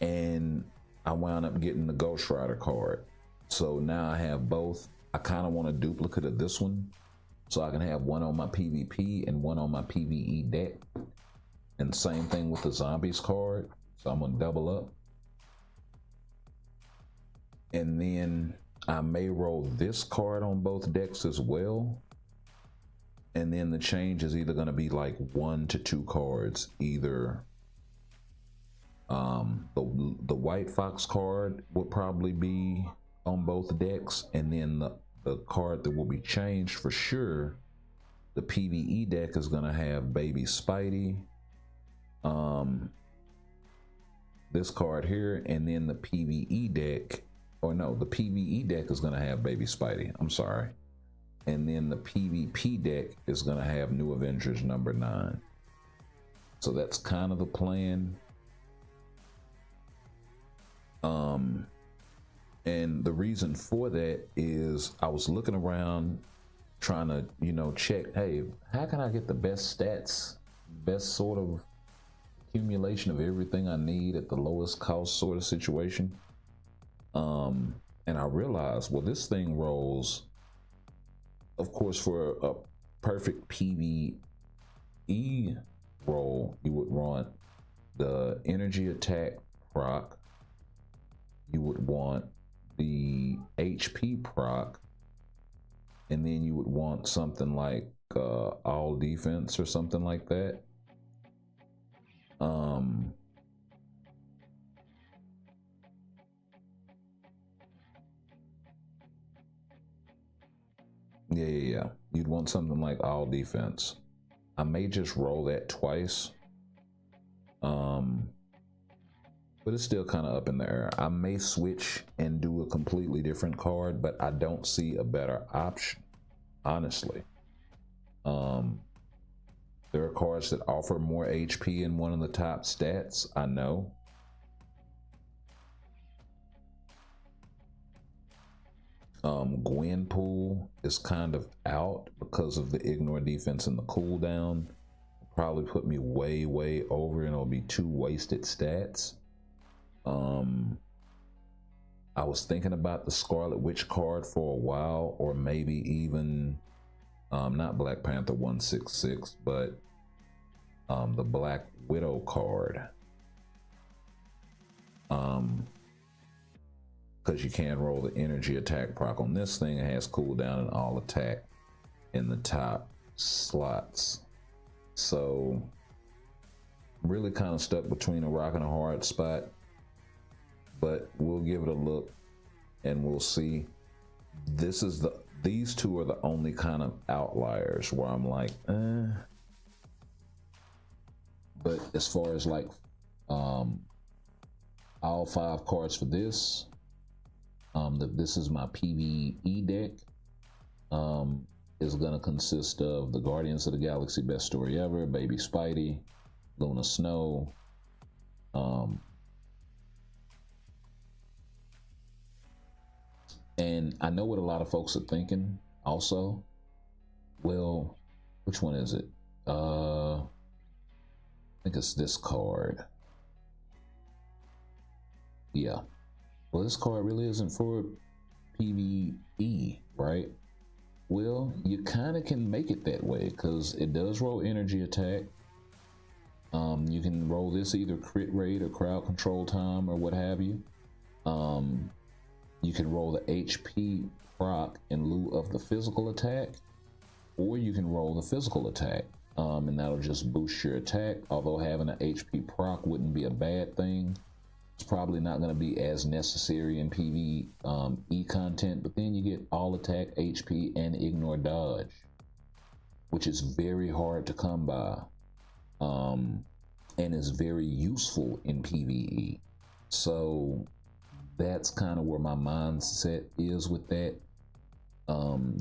and I wound up getting the Ghost Rider card. So now I have both. I kind of want a duplicate of this one, so I can have one on my PvP and one on my PvE deck. And same thing with the Zombies card. So I'm gonna double up. And then I may roll this card on both decks as well. And then the change is either gonna be like 1 to 2 cards. Either the White Fox card would probably be on both decks, and then the card that will be changed for sure, the PvE deck is gonna have Baby Spidey, this card here, and then the PvE deck, or no, the PvE deck is gonna have Baby Spidey, I'm sorry, and then the PvP deck is gonna have New Avengers number 9. So that's kind of the plan. And the reason for that is I was looking around trying to, you know, check, hey, how can I get the best stats, best sort of accumulation of everything I need at the lowest cost sort of situation. And I realized, well, this thing rolls, of course, for a perfect PvE roll, you would want the energy attack proc, you would want the HP proc, and then you would want something like all defense or something like that. Yeah. You'd want something like all defense. I may just roll that twice. But it's still kind of up in the air. I may switch and do a completely different card, but I don't see a better option, honestly. There are cards that offer more HP in one of the top stats, I know. Gwenpool is kind of out because of the ignore defense and the cooldown. Probably put me way over, and it'll be 2 wasted stats. I was thinking about the Scarlet Witch card for a while, or maybe even not Black Panther 166, but the Black Widow card, because you can roll the energy attack proc on this thing. It has cooldown and all attack in the top slots, so I'm really kind of stuck between a rock and a hard spot. But we'll give it a look and we'll see. These two are the only kind of outliers where I'm like, But as far as like all 5 cards for this, this is my PvE deck, is gonna consist of the Guardians of the Galaxy Best Story Ever, Baby Spidey, Luna Snow. And I know what a lot of folks are thinking also. Well, which one is it? I think it's this card. Yeah. Well, this card really isn't for PvE, right? Well, you kind of can make it that way because it does roll energy attack. You can roll this either crit rate or crowd control time or what have you. You can roll the HP proc in lieu of the physical attack, or you can roll the physical attack, and that'll just boost your attack. Although having an HP proc wouldn't be a bad thing. It's probably not going to be as necessary in PvE content, but then you get all attack, HP, and ignore dodge, which is very hard to come by, and is very useful in PvE. So that's kind of where my mindset is with that.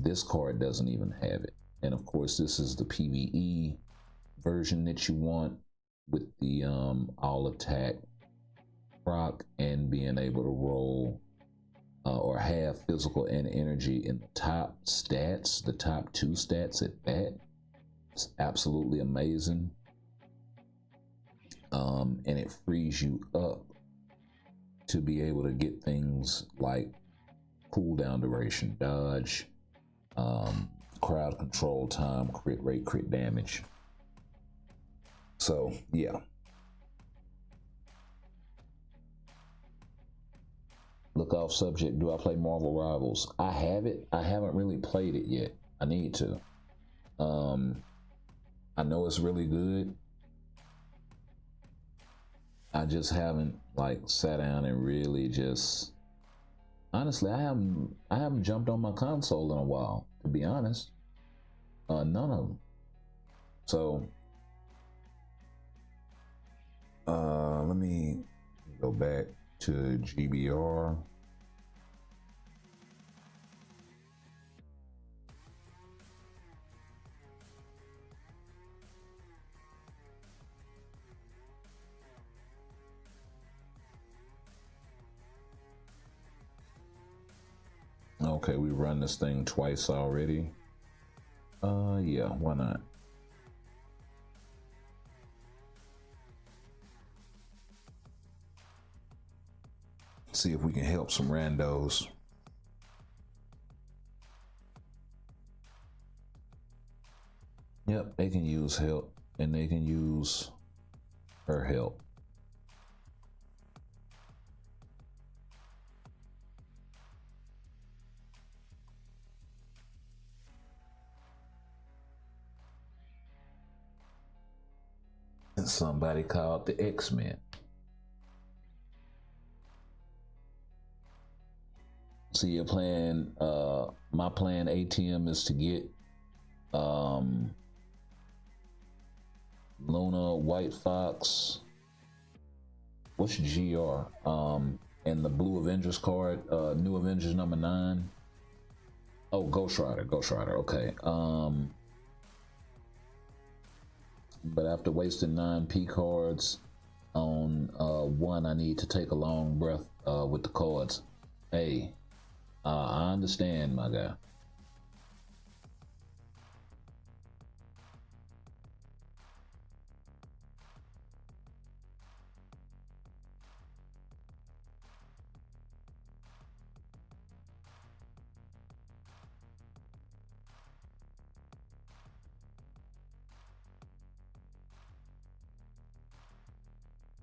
This card doesn't even have it, and of course this is the PvE version that you want with the all attack proc and being able to roll or have physical and energy in the top stats, the top 2 stats at that. It's absolutely amazing. And it frees you up to be able to get things like cooldown duration, dodge, crowd control time, crit rate, crit damage. So yeah. Look off subject. Do I play Marvel Rivals? I have it. I haven't really played it yet. I need to. I know it's really good. I just haven't like sat down and really just. Honestly, I haven't jumped on my console in a while. To be honest, none of them. So, let me go back to GBR. Okay, we run this thing twice already. Yeah, why not? See if we can help some randos. Yep, they can use help, and they can use her help. And somebody called the X-Men. So your plan, my plan ATM is to get Luna, White Fox, what's GR? And the Blue Avengers card, New Avengers number 9. Oh, Ghost Rider, okay. But after wasting 9 P cards on 1, I need to take a long breath with the cards. Hey, I understand, my guy.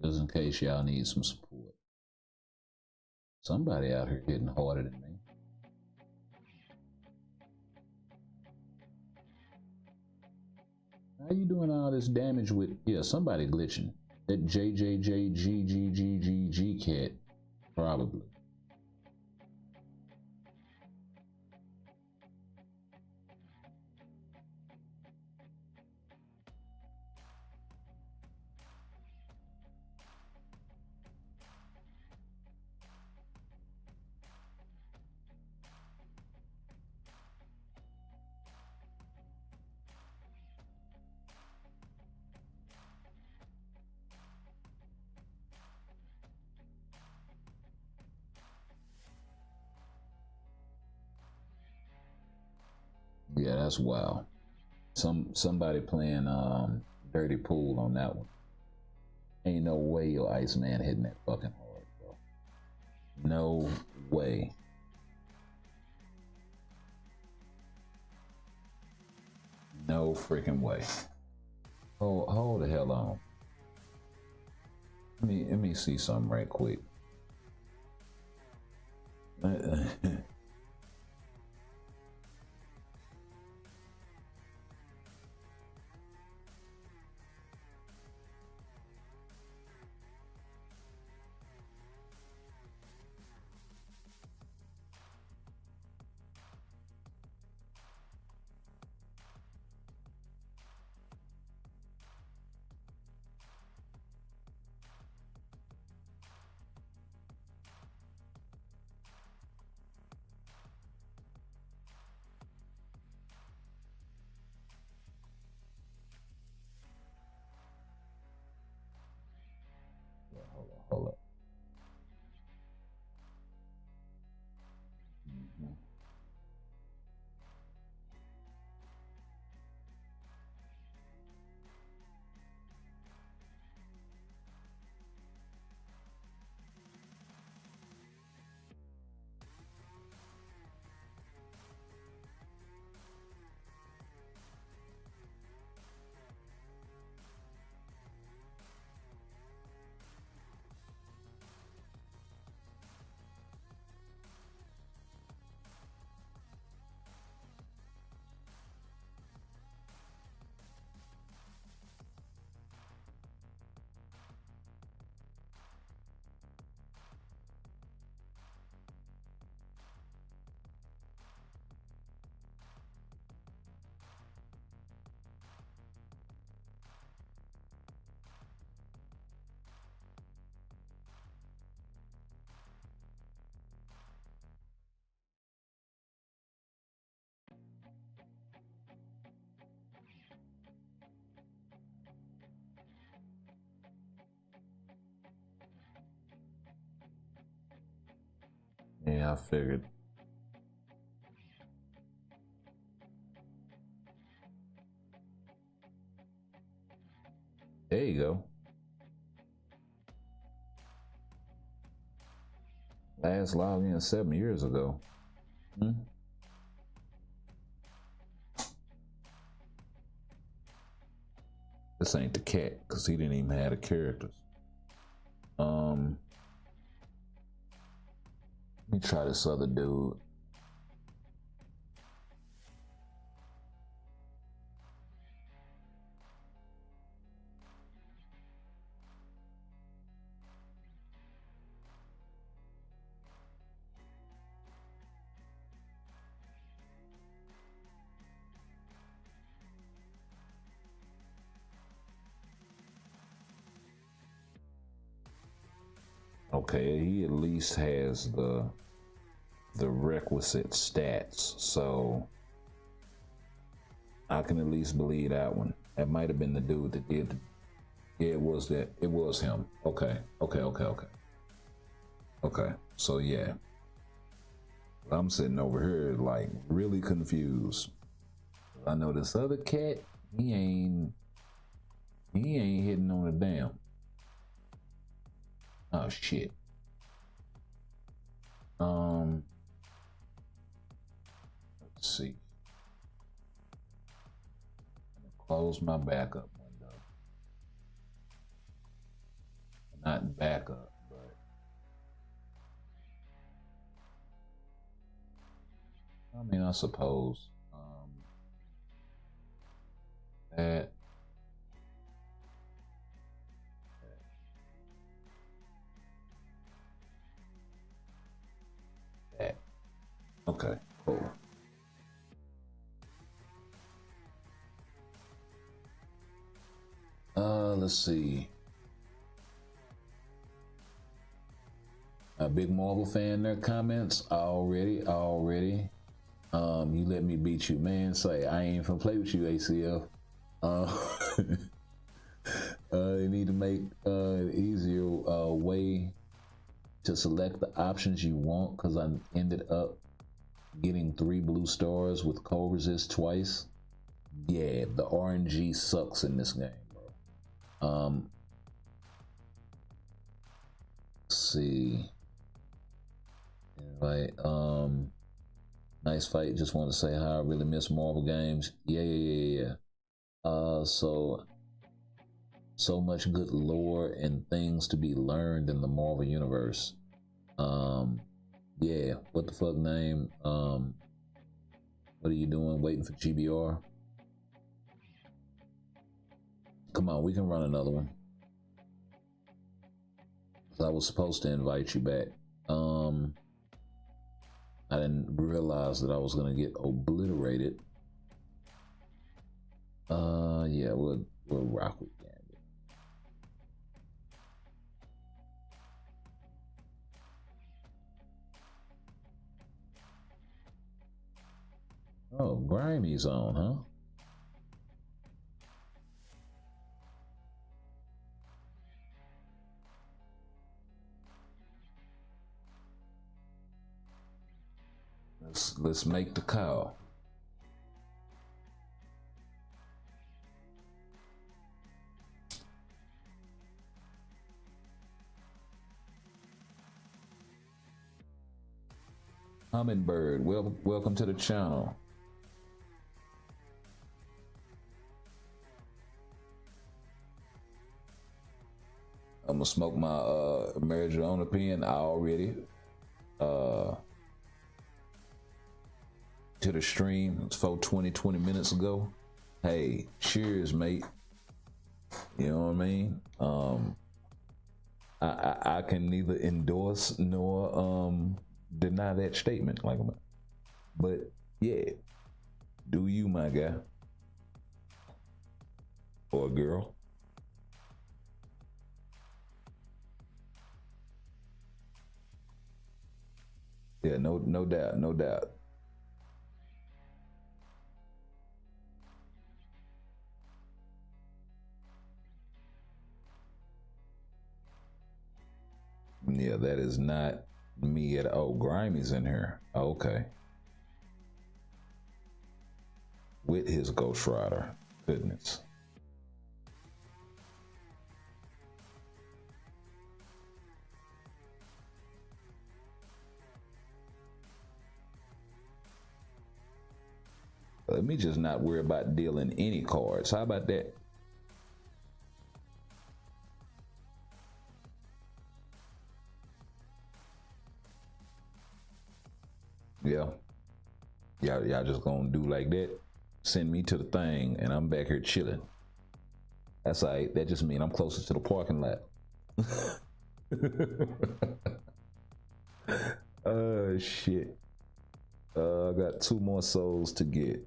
Just in case y'all need some support. Somebody out here hitting harder than me. How you doing all this damage with, yeah, somebody glitching. That JJJGGGGG cat, probably. That's wild. Somebody playing dirty pool on that one. Ain't no way your Iceman hitting that fucking hard, bro. No way. No freaking way. Hold the hell on. Let me see something right quick. Hold up. Yeah, I figured. There you go. Last logged in 7 years ago. This ain't the cat, because he didn't even have the characters. Let me try this other dude. Okay, he at least has the requisite stats, so I can at least believe that one. That might have been the dude that did. Yeah, it was that. It was him. Okay. So yeah, I'm sitting over here like really confused. I know this other cat. He ain't hitting on a damn. Oh shit. Let's see. Close my backup window. Not backup, but I mean, I suppose that. Okay, cool. Let's see. A big Marvel fan, their comments already. You let me beat you, man. Say I ain't finna play with you, ACF. You need to make easier way to select the options you want, because I ended up getting 3 blue stars with cold resist twice. Yeah, the RNG sucks in this game, bro. Let's see. Invite, nice fight. Just want to say how I really miss Marvel games. Yeah. So much good lore and things to be learned in the Marvel universe. Yeah, what the fuck name? What are you doing? Waiting for GBR? Come on, we can run another one. I was supposed to invite you back. I didn't realize that I was gonna get obliterated. Yeah, we'll rock with Gambit. Oh, Grimey's on, huh? Let's make the call. Hummingbird, welcome to the channel. I'm gonna smoke my marijuana pen already. To the stream. It's 4:20, 20 minutes ago. Hey, cheers, mate. You know what I mean? I can neither endorse nor deny that statement, but yeah, do you, my guy or girl? Yeah, no doubt. Yeah, that is not me at all. Grimey's in here. Okay. With his Ghost Rider. Goodness. Let me just not worry about dealing any cards. How about that? Yeah. Y'all just gonna do like that? Send me to the thing and I'm back here chilling. That's all right. That just means I'm closer to the parking lot. Oh shit. I got 2 more souls to get.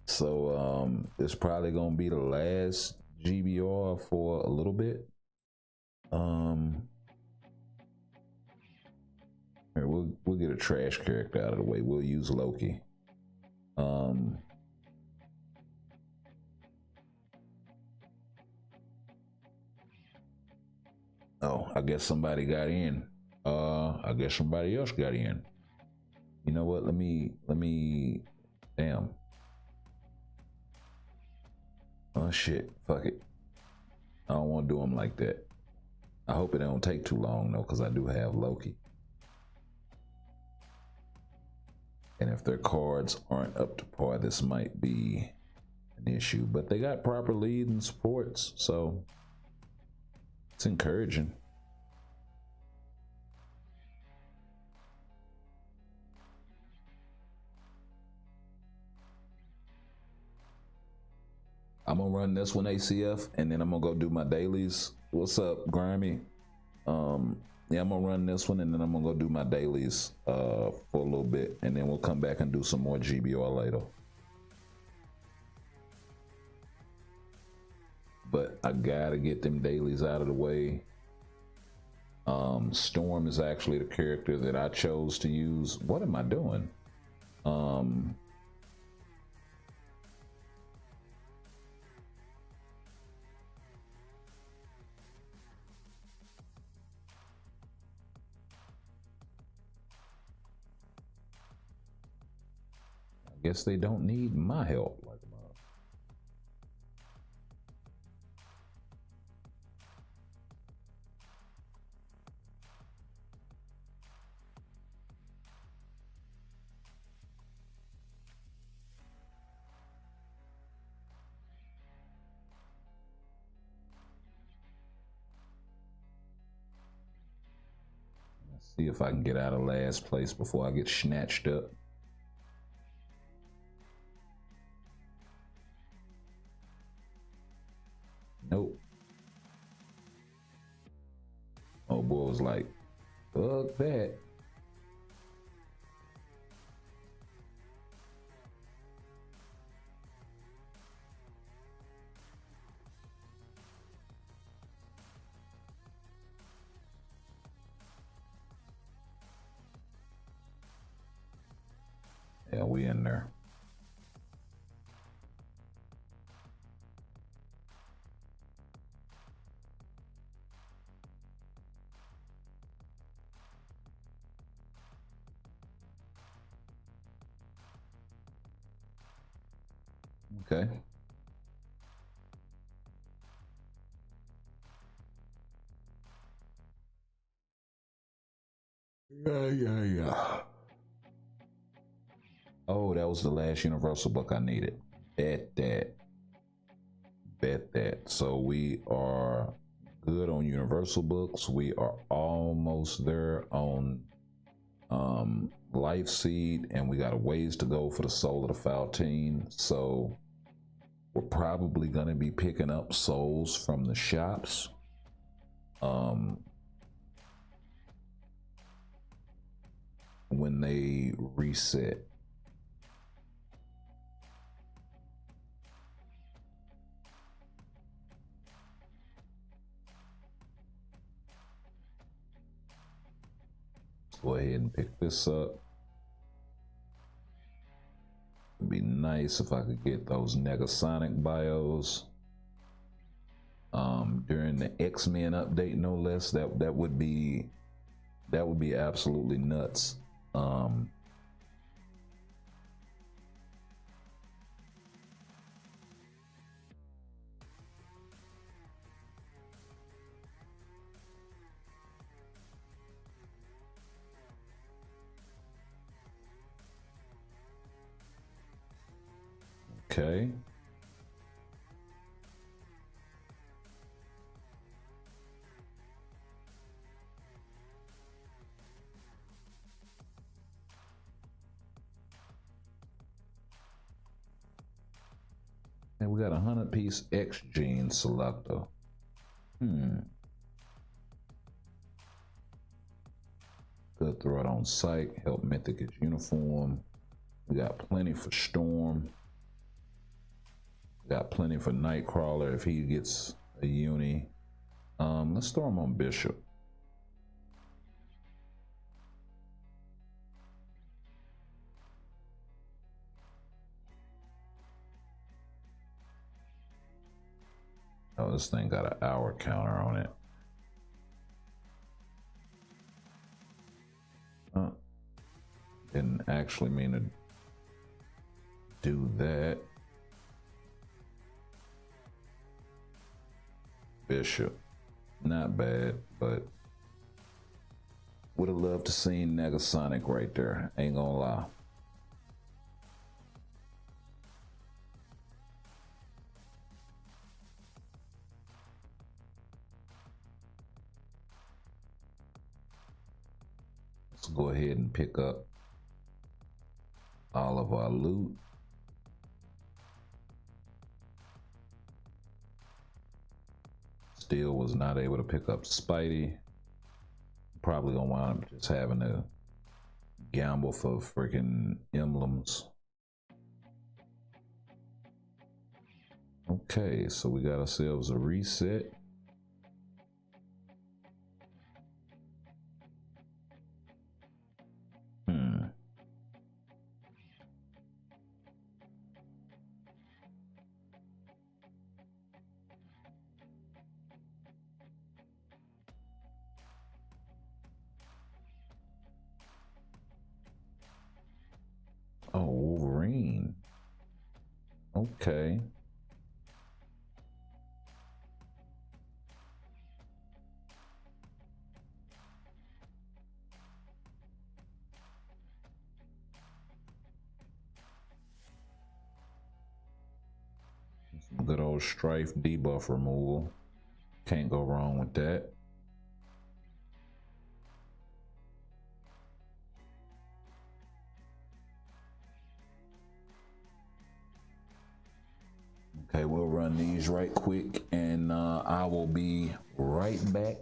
So it's probably gonna be the last GBR for a little bit. Here, we'll get a trash character out of the way. We'll use Loki. Oh, I guess somebody got in. I guess somebody else got in. You know what? Let me damn. Oh shit, fuck it. I don't want to do them like that. I hope it don't take too long though, because I do have Loki. And if their cards aren't up to par, this might be an issue. But they got proper lead and supports, so it's encouraging. I'm gonna run this one ACF, and then I'm gonna go do my dailies. What's up, Grimy? Yeah, I'm gonna run this one, and then I'm gonna go do my dailies for a little bit, and then we'll come back and do some more GBR later. But I gotta get them dailies out of the way. Storm is actually the character that I chose to use. What am I doing? Guess they don't need my help. Like, see if I can get out of last place before I get snatched up. Nope. Oh boy was like, fuck that. Yeah, we in there. Okay. Yeah. Oh, that was the last Universal book I needed. Bet that. Bet that. So we are good on Universal books. We are almost there on Life Seed, and we got a ways to go for the Soul of the Faltine. So we're probably going to be picking up souls from the shops. When they reset. Go ahead and pick this up. It'd be nice if I could get those Negasonic bios during the X-Men update, no less. That would be absolutely nuts. Okay. And we got a 100-piece X gene selector. Good threat on sight. Help Mythic get uniform. We got plenty for Storm. Got plenty for Nightcrawler if he gets a uni. Let's throw him on Bishop. Oh, this thing got an hour counter on it. Didn't actually mean to do that. Bishop, not bad, but would have loved to seen Negasonic right there. Ain't gonna lie. Let's go ahead and pick up all of our loot. Still was not able to pick up Spidey. Probably gonna wind up just having to gamble for freaking emblems. Okay, so we got ourselves a reset. Oh, Wolverine. Okay. Some good old strife debuff removal. Can't go wrong with that. Okay, we'll run these right quick, and I will be right back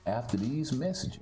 after these messages.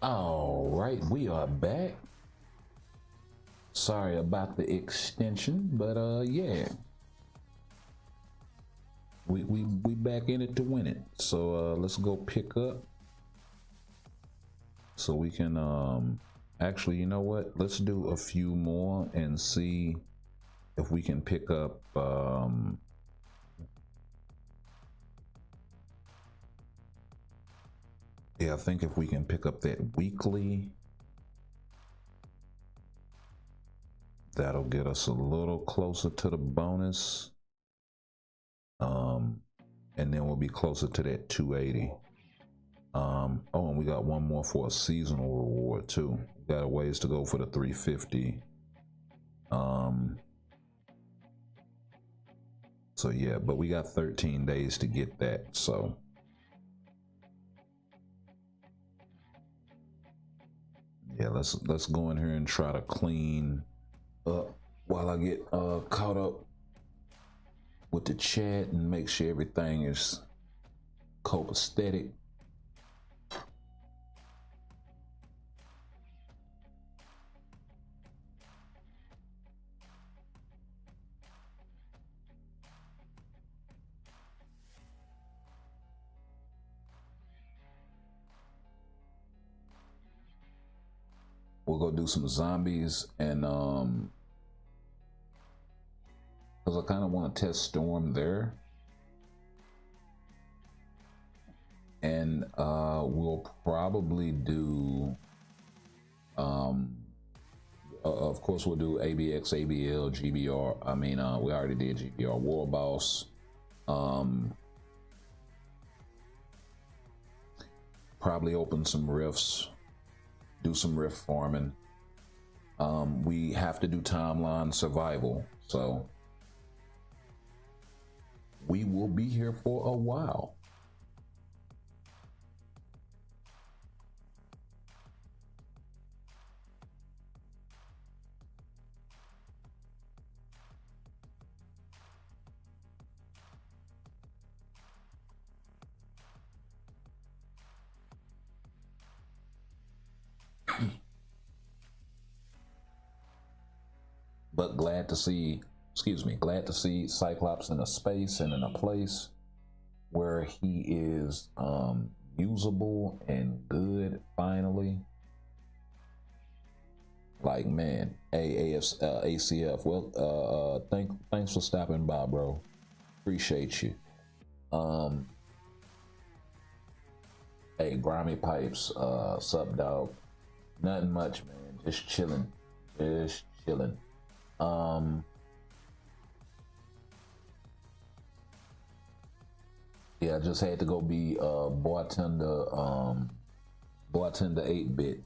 All right, we are back. Sorry about the extension, but yeah, we back in it to win it. So let's go pick up, so we can actually, you know what? Let's do a few more and see if we can pick up. Yeah, I think if we can pick up that weekly, that'll get us a little closer to the bonus. And then we'll be closer to that 280. Oh, and we got one more for a seasonal reward too. Got a ways to go for the 350. So yeah, but we got 13 days to get that. So yeah, let's go in here and try to clean up while I get caught up with the chat and make sure everything is copacetic. We'll go do some zombies, and because I kind of want to test Storm there, and we'll probably do of course we'll do ABX, ABL, GBR. I mean we already did GBR, War Boss. Probably open some rifts, do some rift farming. We have to do timeline survival, so we will be here for a while. But glad to see Cyclops in a space and in a place where he is usable and good finally. Like, man, ACF. Well, thanks for stopping by, bro. Appreciate you. Hey, Grimy Pipes, sup, dog? Nothing much, man. Just chilling. Just chilling. Yeah, I just had to go be bartender 8-bit.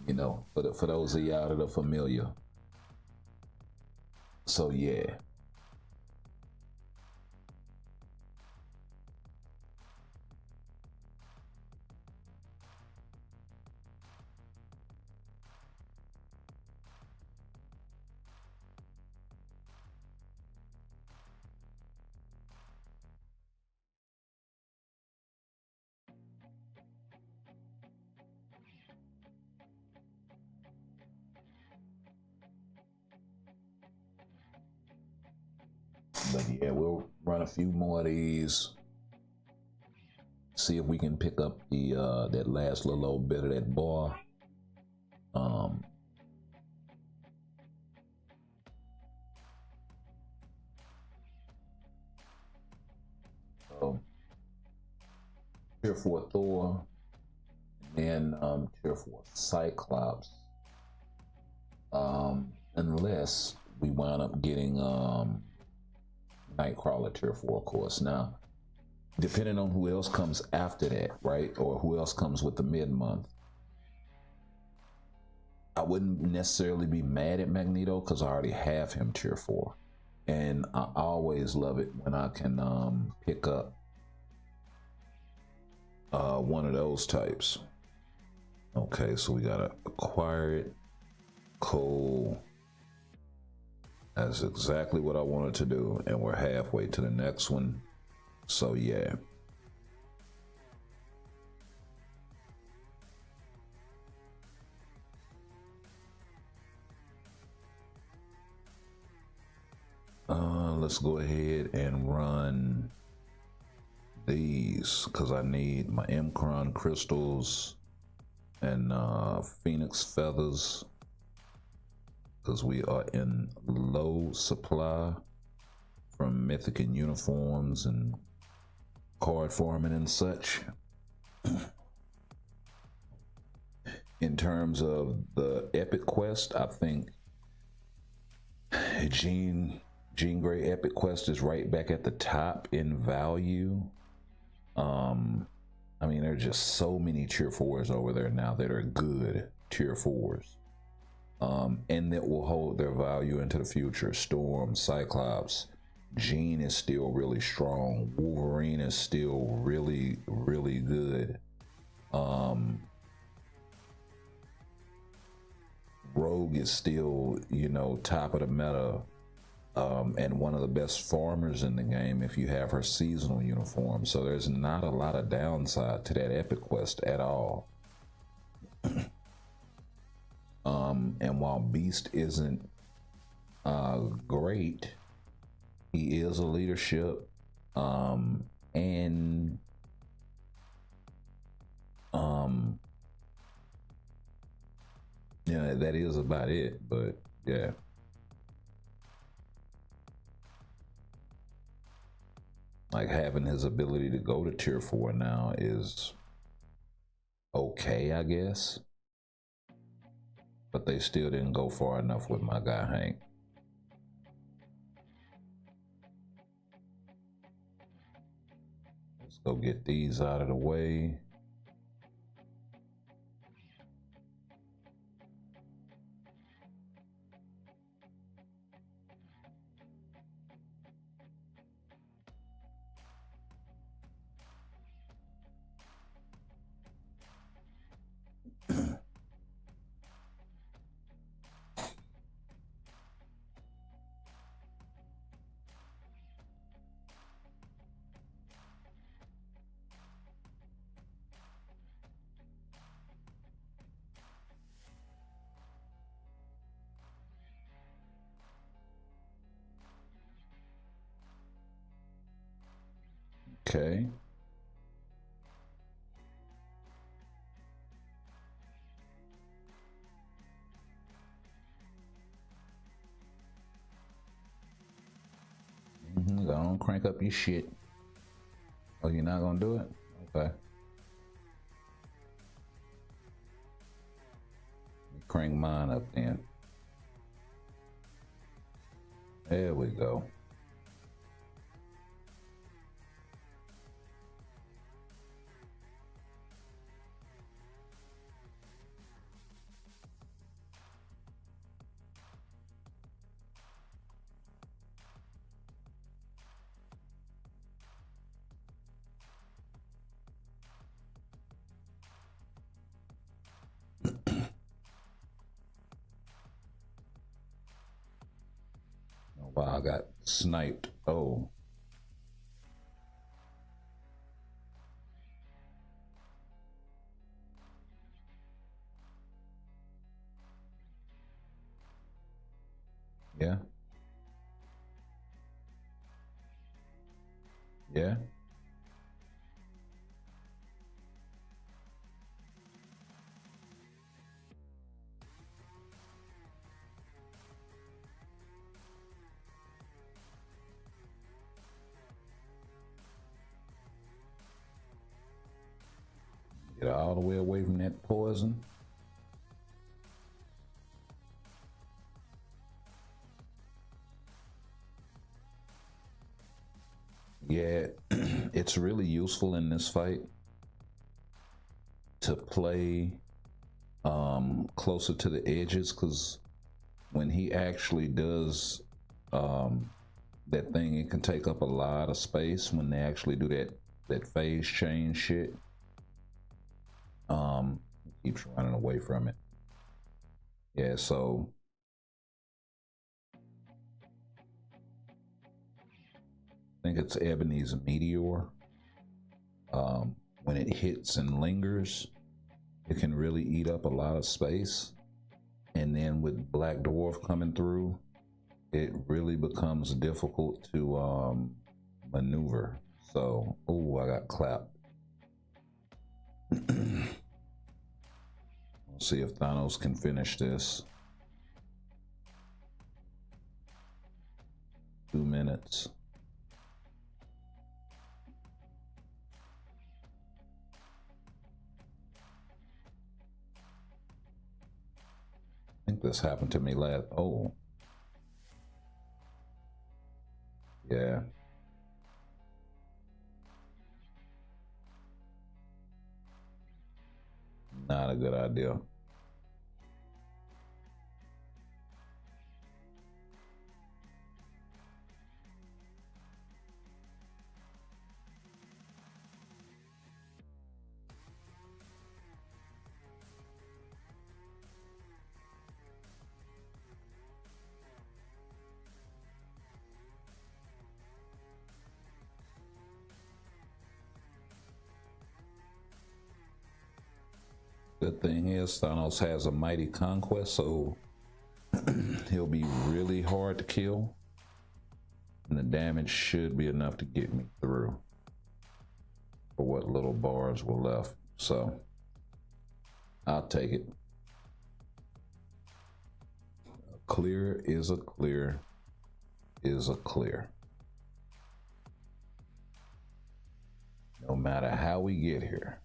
You know, for those of y'all that are familiar. So yeah. But yeah, we'll run a few more of these. See if we can pick up the that last little old bit of that bar. So Tier 4 Thor, and Tier 4 Cyclops. Unless we wind up getting Nightcrawler Tier 4, of course. Now, depending on who else comes after that, right? Or who else comes with the mid-month. I wouldn't necessarily be mad at Magneto because I already have him Tier 4. And I always love it when I can pick up one of those types. Okay, so we gotta acquire it. Cool. That's exactly what I wanted to do, and we're halfway to the next one. So yeah. Let's go ahead and run these because I need my Mcron crystals and Phoenix feathers because we are in low supply from mythic and uniforms and card farming and such. In terms of the epic quest, I think Jean Grey epic quest is right back at the top in value. I mean, there are just so many tier 4s over there now that are good tier 4s. And that will hold their value into the future. Storm, Cyclops, Jean is still really strong. Wolverine is still really, really good. Rogue is still, you know, top of the meta, and one of the best farmers in the game if you have her seasonal uniform. So there's not a lot of downside to that epic quest at all. And while Beast isn't great, he is a leadership, and yeah, that is about it. But yeah, like having his ability to go to tier 4 now is okay, I guess. But they still didn't go far enough with my guy Hank. Let's go get these out of the way. Okay. Go on, crank up your shit. Oh, you're not gonna do it? Okay. Crank mine up then. There we go. Wow, I got sniped. Oh. Yeah. Yeah. Get all the way away from that poison. Yeah, it's really useful in this fight to play closer to the edges, because when he actually does that thing, it can take up a lot of space when they actually do that phase change shit. Keeps running away from it. Yeah, so I think it's Ebony's meteor. When it hits and lingers, it can really eat up a lot of space. And then with Black Dwarf coming through, it really becomes difficult to maneuver. So, oh, I got clapped. Let's see if Thanos can finish this. 2 minutes. I think this happened to me last. Oh. Yeah. Not a good idea. Good thing is Thanos has a mighty conquest, so he'll be really hard to kill. And the damage should be enough to get me through for what little bars were left. So I'll take it. A clear is a clear is a clear. No matter how we get here.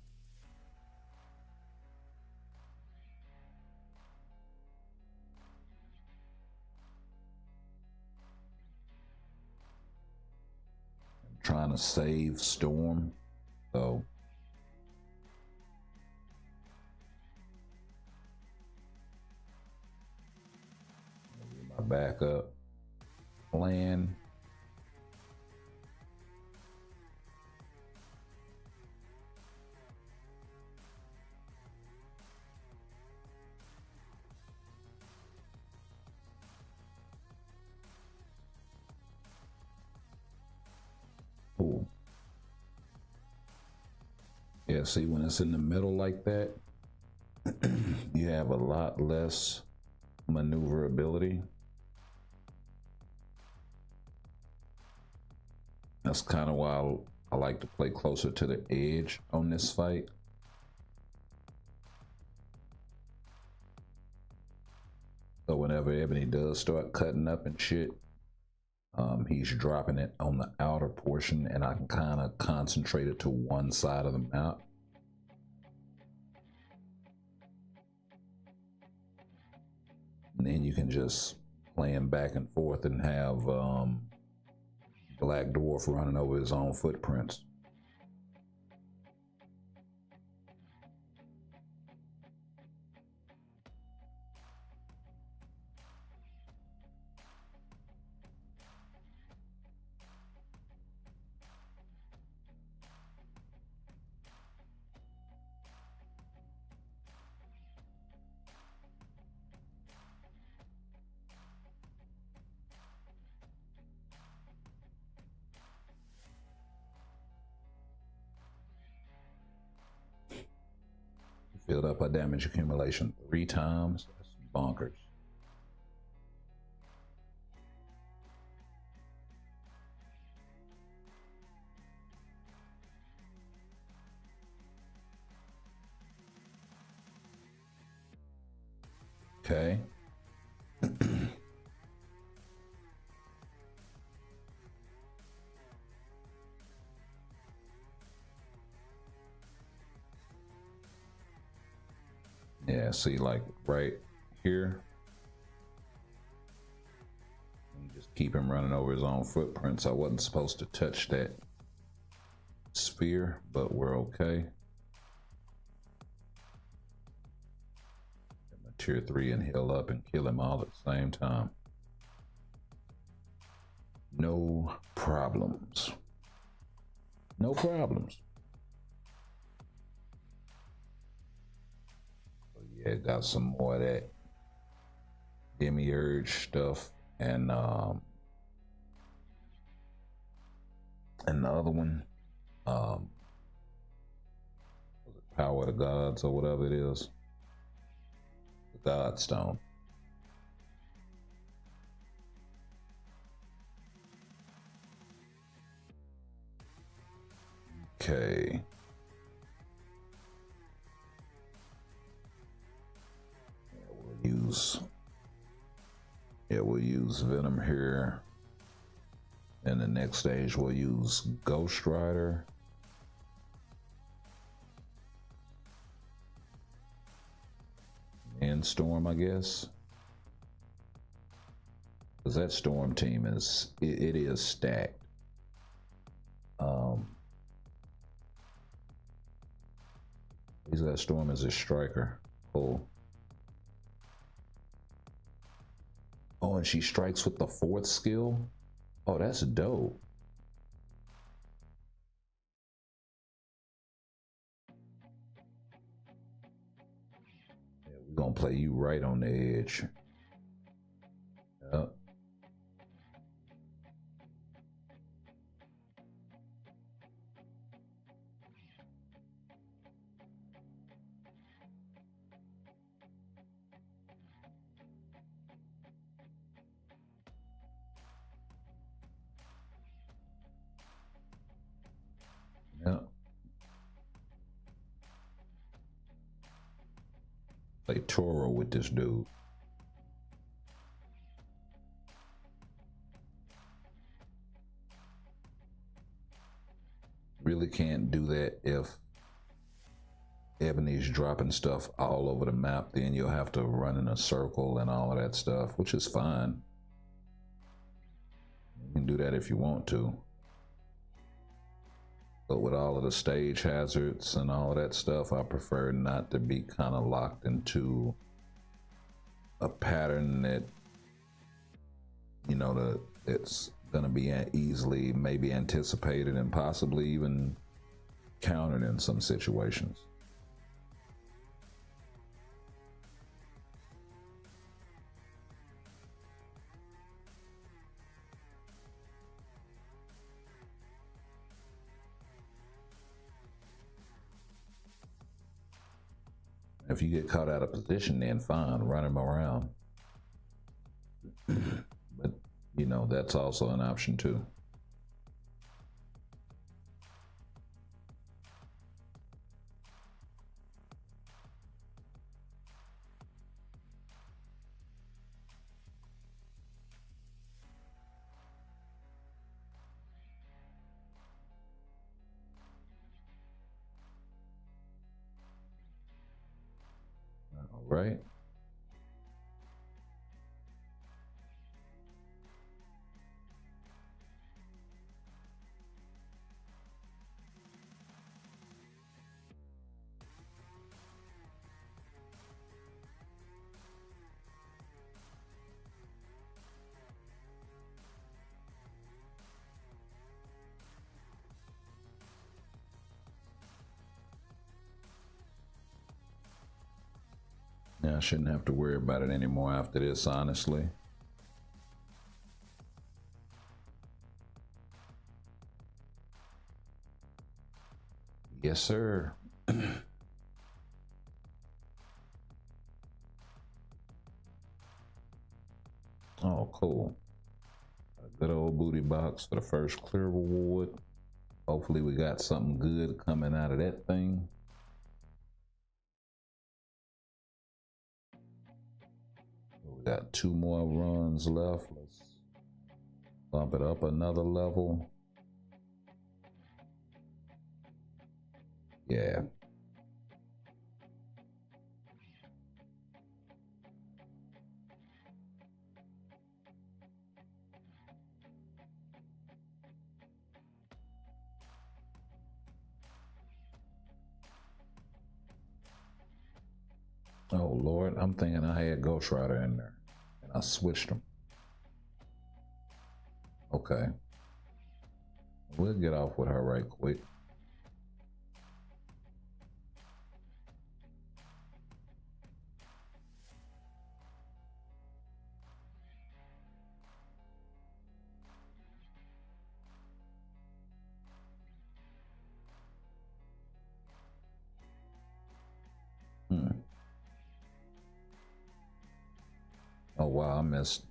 Trying to save Storm, so my backup plan. Ooh. Yeah, see, when it's in the middle like that, you have a lot less maneuverability. That's kind of why I like to play closer to the edge on this fight. So whenever Ebony does start cutting up and shit, he's dropping it on the outer portion, and I can kind of concentrate it to one side of the map. And then you can just play him back and forth and have Black Dwarf running over his own footprints. Filled up our damage accumulation 3 times. That's bonkers. Okay. Yeah, see, like right here, and just keep him running over his own footprints. I wasn't supposed to touch that sphere, but we're okay. Get my tier 3 and heal up and kill him all at the same time. No problems. No problems. Yeah, got some more of that demiurge stuff, and the other one, Power of the Gods or whatever it is, the God Stone. Okay. We'll use Venom here. And the next stage we'll use Ghost Rider. And Storm, I guess. Because that Storm team is, it is stacked. He's got Storm as a striker. Cool. Oh, and she strikes with the 4th skill? Oh, that's dope. Yeah, we're gonna play you right on the edge. Yep. Yep. Play Toro with this dude. Really can't do that if Ebony's dropping stuff all over the map. Then you'll have to run in a circle and all of that stuff, which is fine. You can do that if you want to. But with all of the stage hazards and all of that stuff, I prefer not to be kind of locked into a pattern that, you know, it's going to be easily maybe anticipated and possibly even countered in some situations. If you get caught out of position, then fine, run him around. But, you know, that's also an option too. All right. Yeah, I shouldn't have to worry about it anymore after this, honestly. Yes, sir. Oh, cool. A good old booty box for the first clear reward. Hopefully we got something good coming out of that thing. We got 2 more runs left. Let's bump it up another level. Yeah. Oh Lord, I'm thinking I had Ghost Rider in there and I switched them. Okay. We'll get off with her right quick. Oh wow, I missed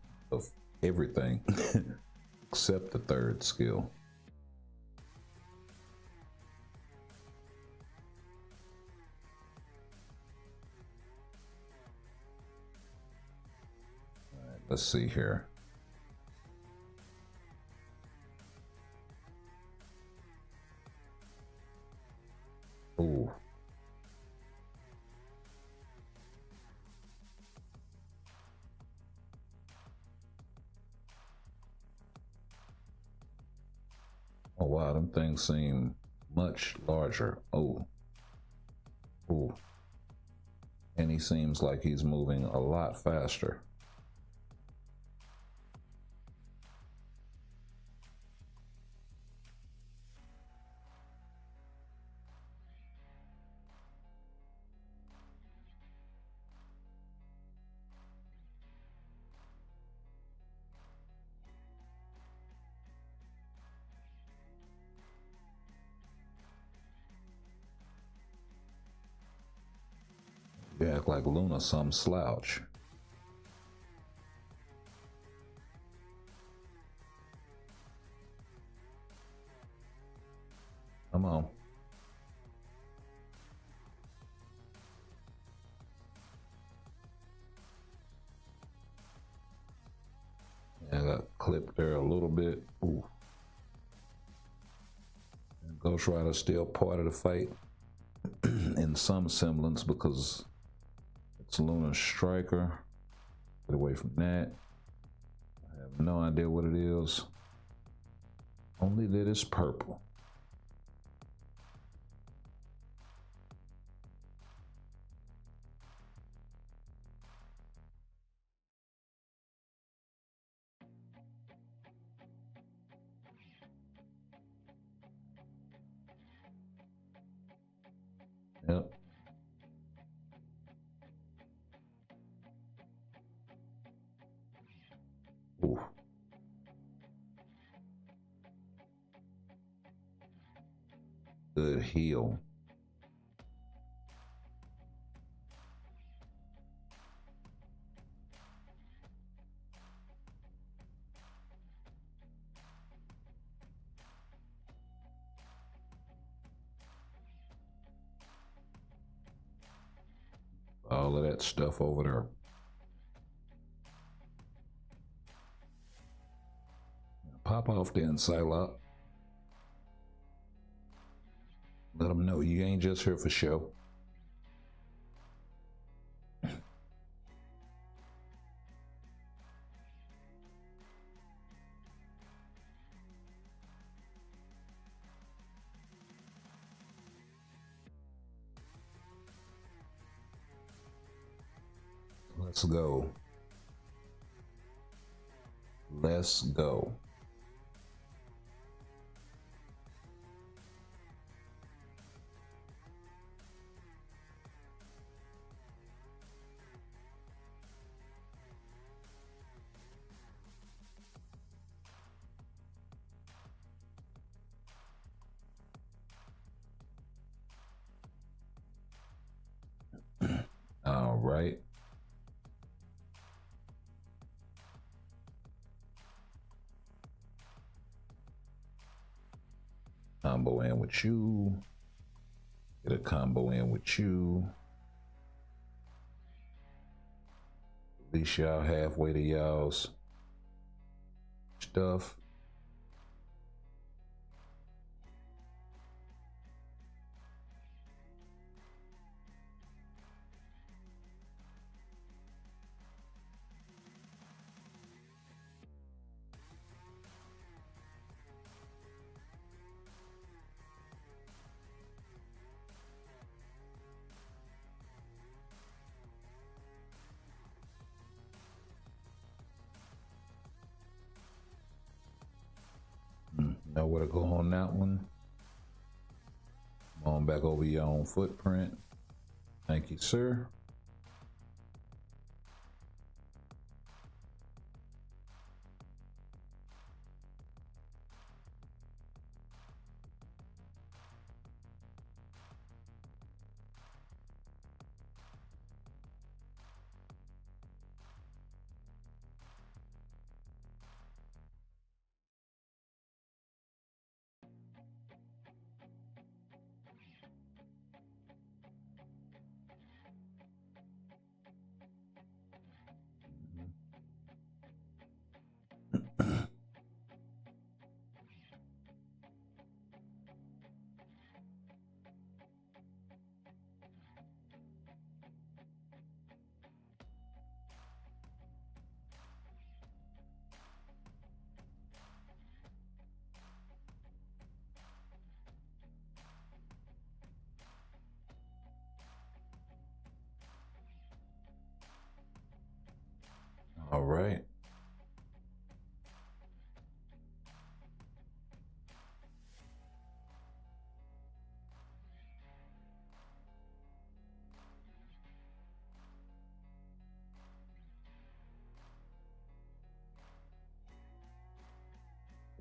everything except the 3rd skill. Let's see here. Ooh. Oh wow, them things seem much larger. Oh. Ooh. And he seems like he's moving a lot faster. You act like Luna some slouch. Come on. Yeah, I got clipped there a little bit. Ooh. Ghost Rider's still part of the fight in some semblance because it's Luna's striker. Get away from that. I have no idea what it is. Only that it's purple. Yep. Ooh. Good heal. All of that stuff over there. Pop off then, Psylocke. Let them know you ain't just here for show. Let's go. Let's go. All right. Combo in with you. Get a combo in with you. At least y'all halfway to y'all's stuff. Know where to go on that one. Come on back over your own footprint. Thank you, sir.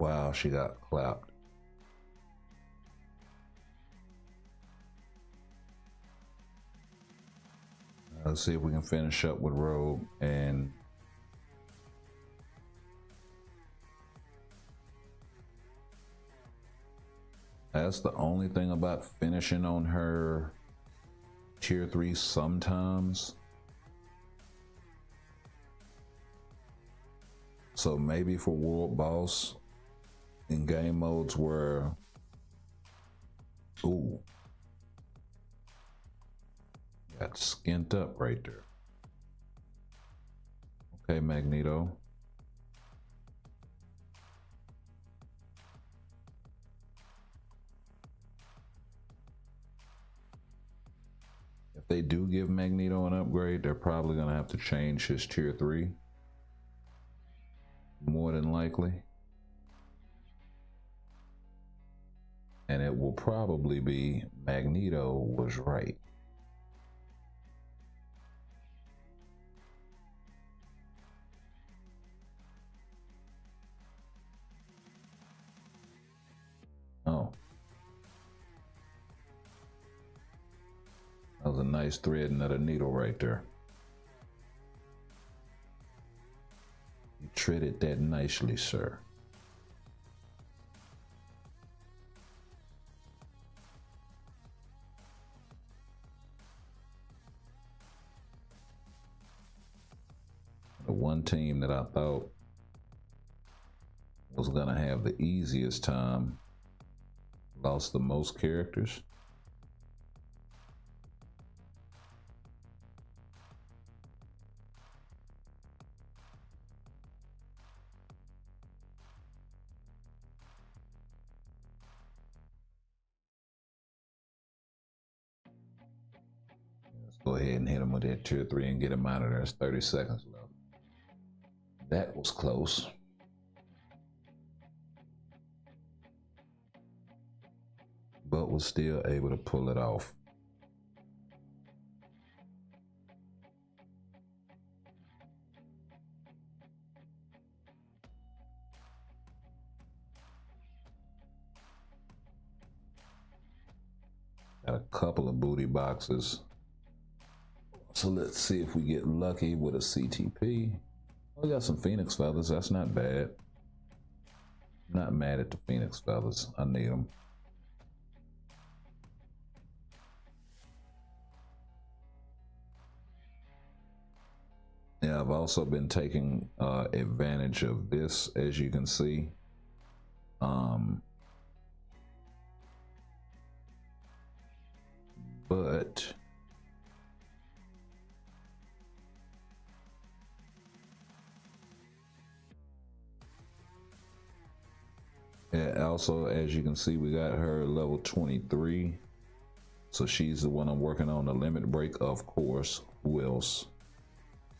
Wow, she got clapped. Let's see if we can finish up with Rogue, and that's the only thing about finishing on her tier 3 sometimes. So maybe for World Boss in game modes where, ooh, got skint up right there. Okay, Magneto. If they do give Magneto an upgrade, they're probably gonna have to change his tier 3. More than likely. And it will probably be Magneto was right. Oh. That was a nice thread and a needle right there. You treated that nicely, sir. The one team that I thought was gonna have the easiest time lost the most characters. Let's go ahead and hit him with that tier 3 and get him out of there. It's 30 seconds left. That was close. But was still able to pull it off. Got a couple of booty boxes. So let's see if we get lucky with a CTP. We got some Phoenix feathers. That's not bad. Not mad at the Phoenix feathers. I need them. Yeah, I've also been taking advantage of this, as you can see. But yeah, also, as you can see, we got her level 23. So she's the one I'm working on, the limit break, of course. Who else?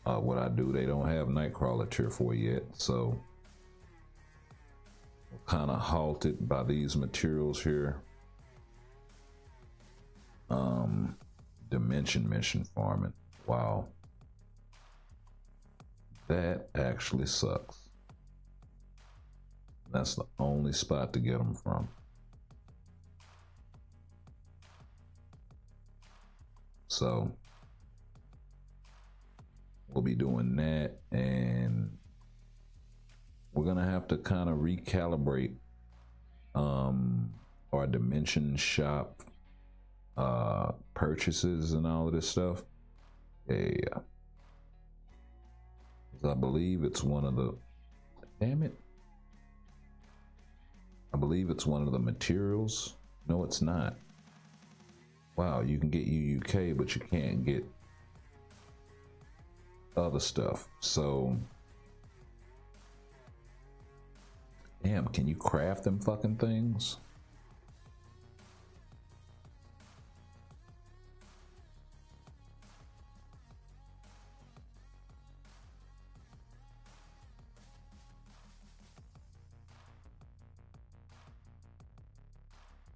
What I do, they don't have Nightcrawler tier 4 yet, so kind of halted by these materials here. Dimension mission farming. Wow. That actually sucks. That's the only spot to get them from. So we'll be doing that, and we're gonna have to kind of recalibrate our dimension shop purchases and all of this stuff. Yeah, I believe it's one of the, damn it, I believe it's one of the materials. No, it's not. Wow, you can get UUK, but you can't get other stuff. So damn, can you craft them fucking things?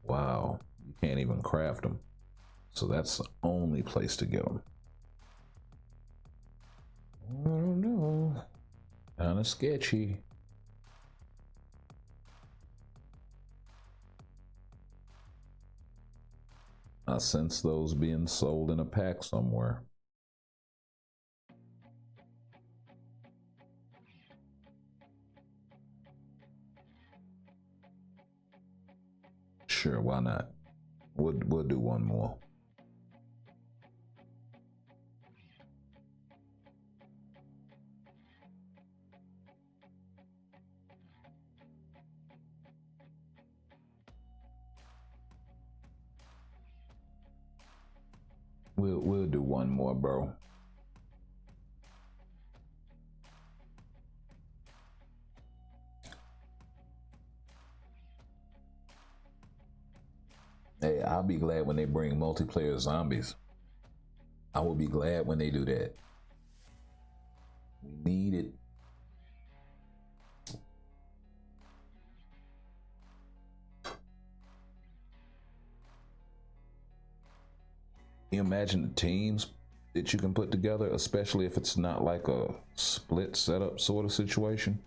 Wow, you can't even craft them. So that's the only place to get them. I don't know. Kind of sketchy. I sense those being sold in a pack somewhere. Sure, why not? We'll do one more. We'll do one more, bro. Hey, I'll be glad when they bring multiplayer zombies. I will be glad when they do that. We need it. Can you imagine the teams that you can put together, especially if it's not like a split setup sort of situation?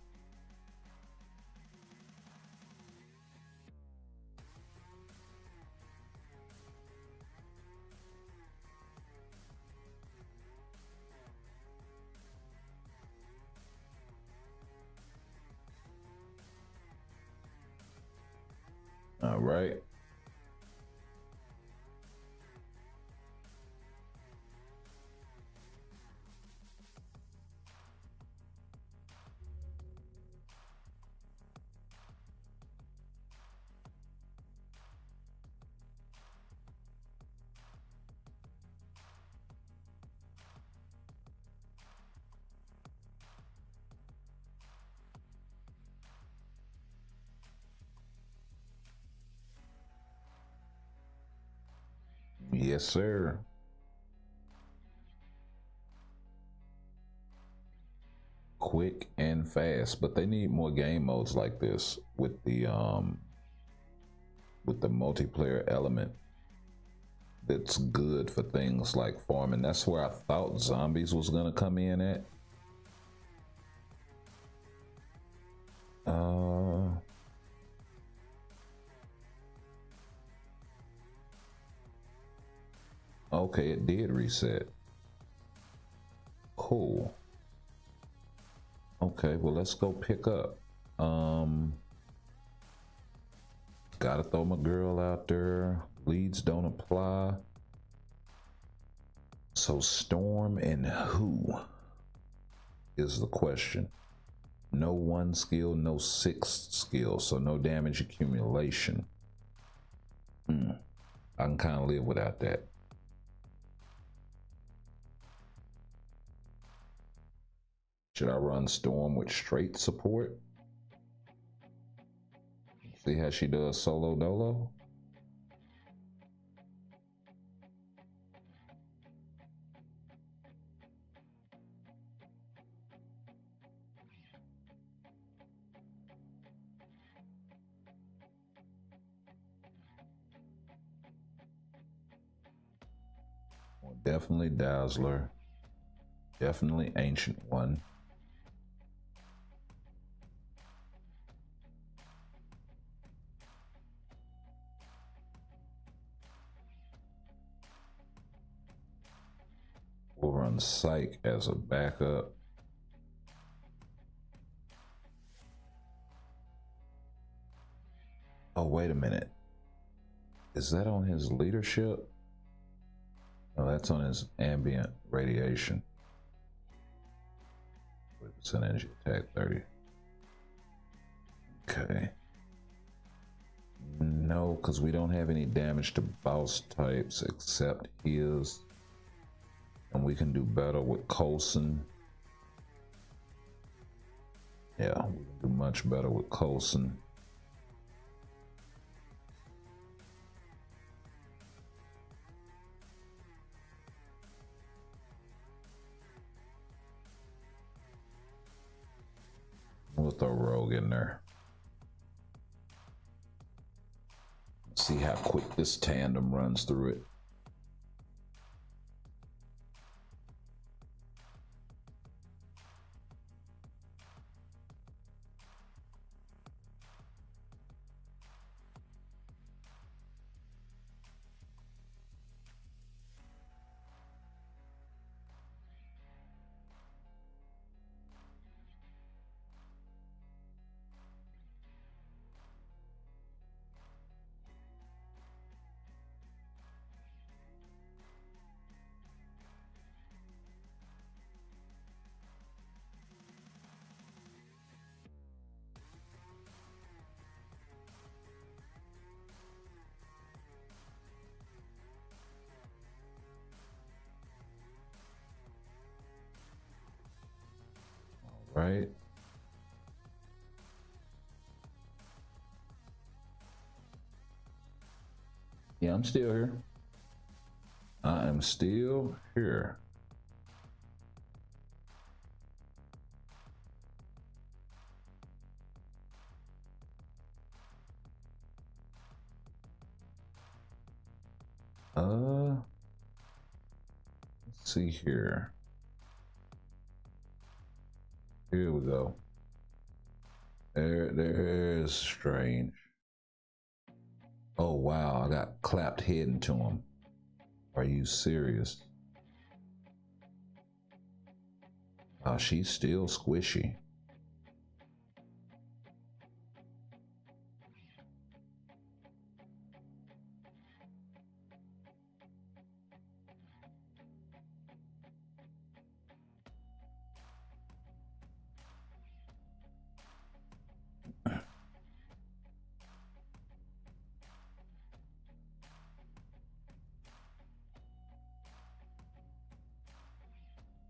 All right. Yes, sir. Quick and fast, but they need more game modes like this with the multiplayer element that's good for things like farming. That's where I thought zombies was gonna come in at. Okay, it did reset. Cool. Okay, well, let's go pick up. Gotta throw my girl out there. Leads don't apply. So Storm and who is the question. No 1 skill, no 6 skill, so no damage accumulation. I can kind of live without that. Should I run Storm with straight support? See how she does solo dolo? Well, definitely Dazzler. Definitely Ancient One. We'll run Psych as a backup. Oh, wait a minute. Is that on his leadership? No, that's on his ambient radiation. 40% energy attack 30. Okay. No, because we don't have any damage to boss types except his. And we can do better with Coulson. Yeah, we can do much better with Coulson. We'll throw Rogue in there. See how quick this tandem runs through it. right. Yeah, I'm still here. I am still here. Let's see here. Here we go. There's Strange. Oh wow, I got clapped head into him. Are you serious? Oh, she's still squishy.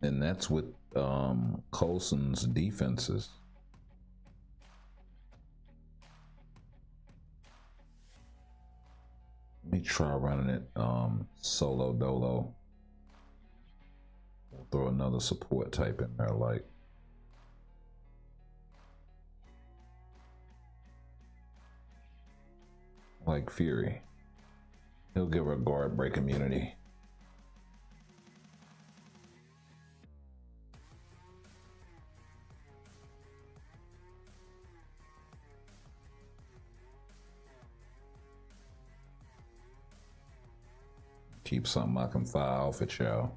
And that's with Coulson's defenses. Let me try running it solo dolo. We'll throw another support type in there like Fury. He'll give her guard break immunity. Keep something I can fire off at y'all.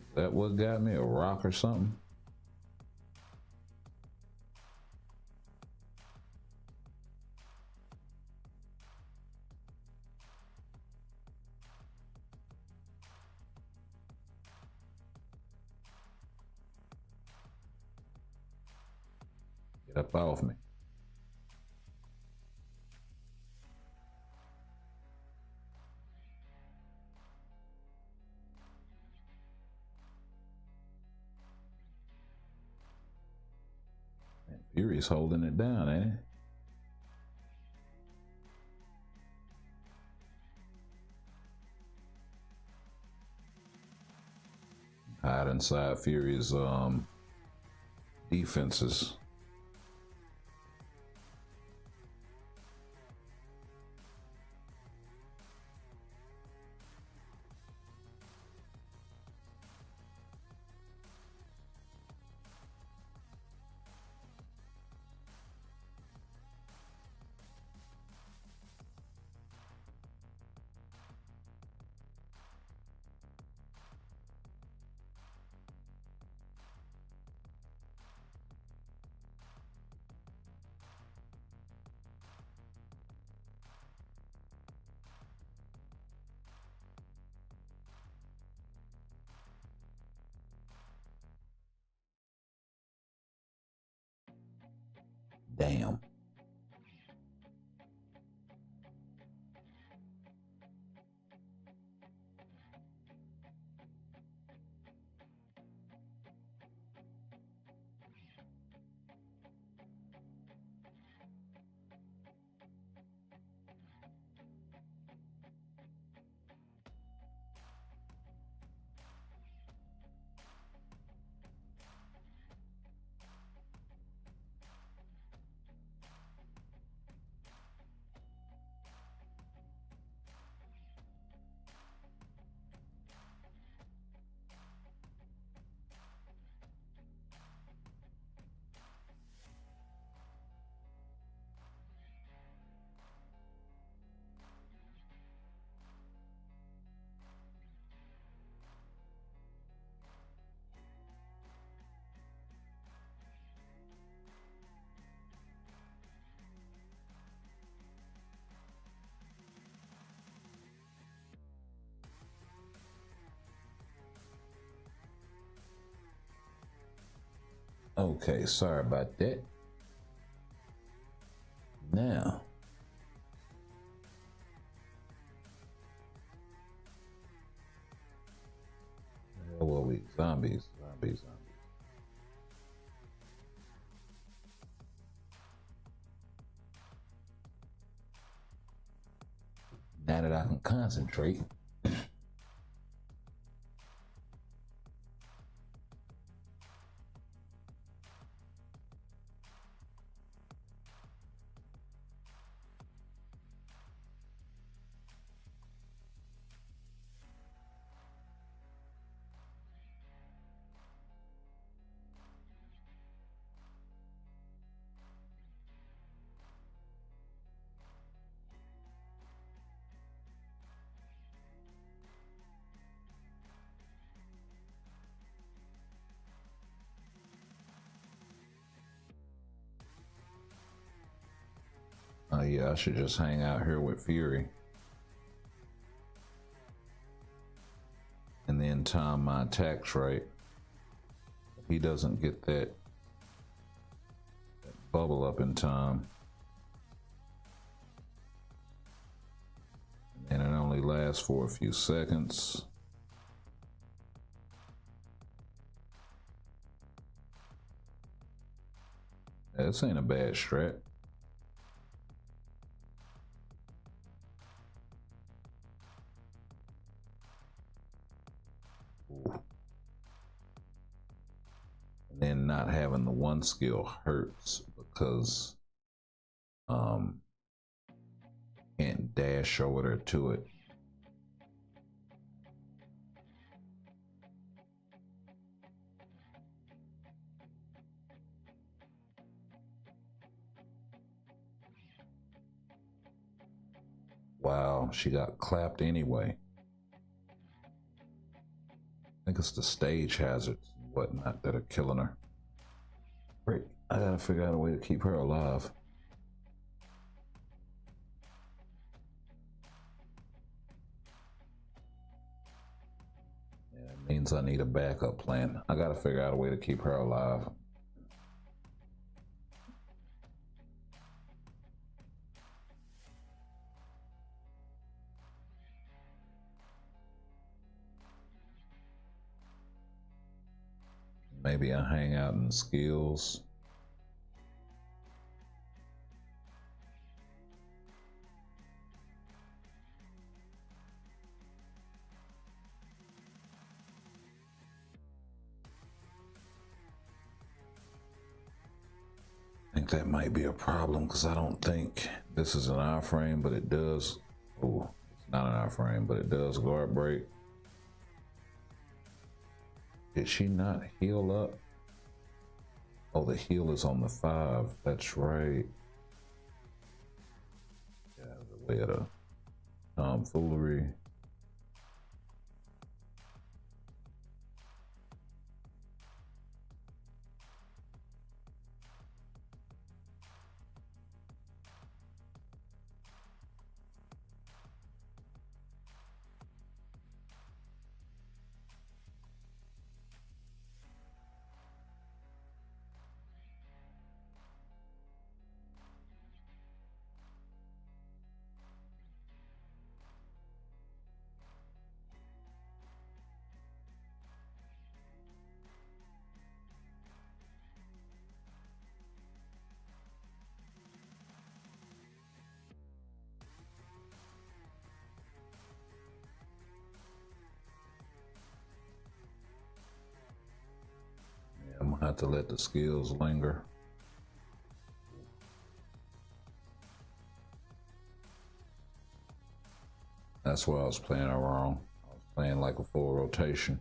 Is that what got me? A rock or something? Get up off me. Man, Fury's holding it down, ain't it? Hide inside Fury's defenses. Damn. Okay, sorry about that. Now, Zombies. Now that I can concentrate. Oh yeah, I should just hang out here with Fury. And then time my attacks right. He doesn't get that bubble up in time. And it only lasts for a few seconds. This ain't a bad strat. And then not having the one skill hurts because can't dash over there to it. Wow, she got clapped anyway. I think it's the stage hazards and whatnot that are killing her. Great, I gotta figure out a way to keep her alive. Yeah, that means I need a backup plan. I gotta figure out a way to keep her alive. Maybe I hang out in skills. I think that might be a problem because I don't think this is an iframe, but it does. Oh, it's not an iframe, but it does guard break. Did she not heal up? Oh, the heal is on the 5. That's right. Yeah, the way of the tomfoolery. I'm gonna have to let the skills linger. That's why I was playing it wrong. I was playing like a full rotation.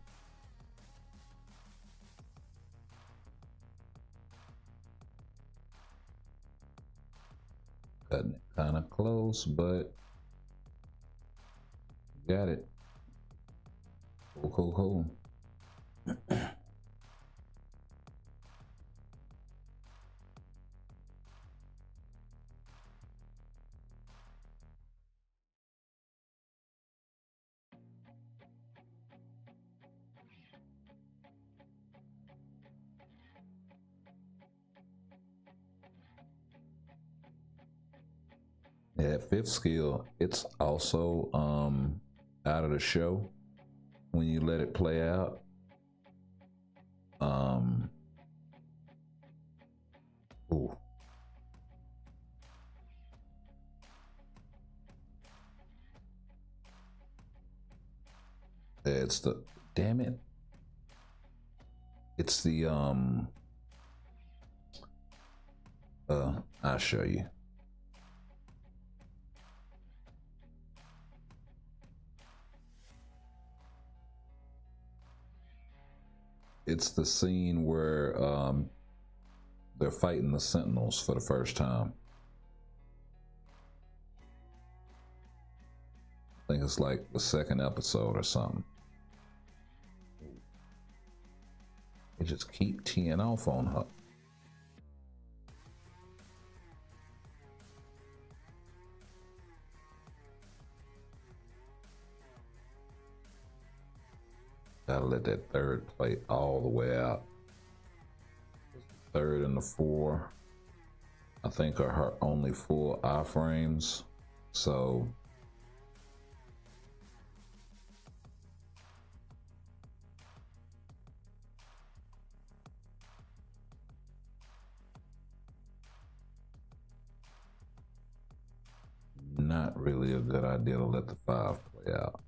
Cutting it kind of close, but got it. Cool. Yeah, that 5th skill, it's also out of the show when you let it play out. Um, ooh. It's the, damn it. It's the, I'll show you. It's the scene where, they're fighting the Sentinels for the first time. I think it's like the second episode or something. They just keep teeing off on her. Gotta let that third play all the way out. Third and the four, I think, are her only full iframes. So not really a good idea to let the five play out.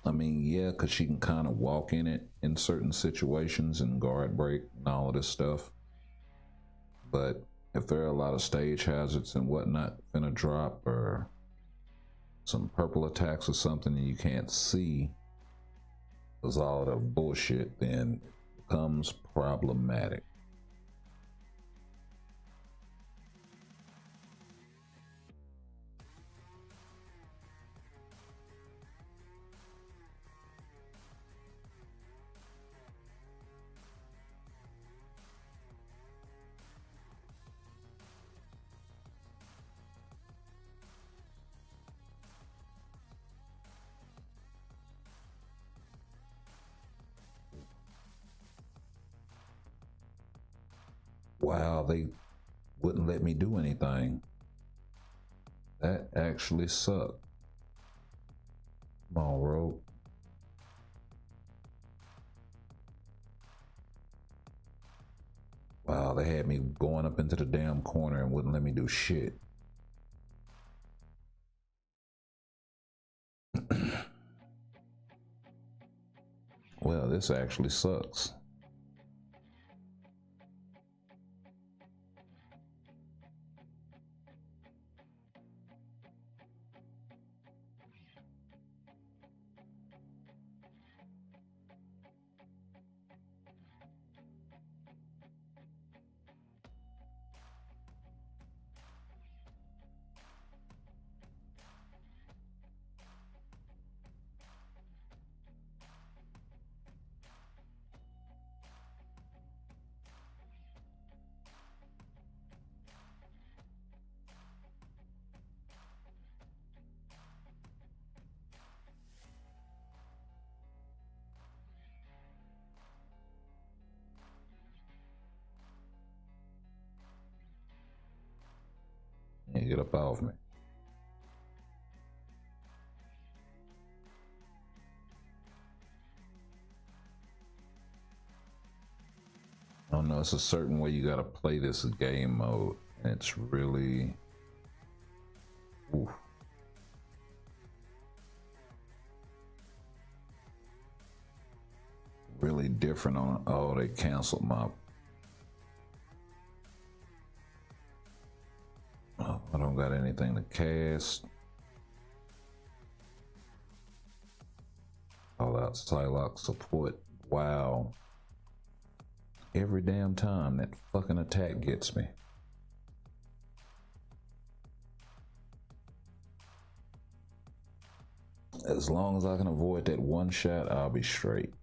I mean, yeah, because she can kind of walk in it in certain situations and guard break and all of this stuff. But if there are a lot of stage hazards and whatnot finna drop, or some purple attacks or something and you can't see because all the bullshit, then it becomes problematic. Wow, they wouldn't let me do anything. That actually sucked. Come on, Rogue. Wow, they had me going up into the damn corner and wouldn't let me do shit. Well, this actually sucks. Yeah, get up off me. I don't know, it's a certain way you gotta play this game mode, and it's really, oof. Really different on, oh, they canceled my, oh, I don't got anything to cast. All out Psylocke support, wow. Every damn time that fucking attack gets me. As long as I can avoid that one shot, I'll be straight.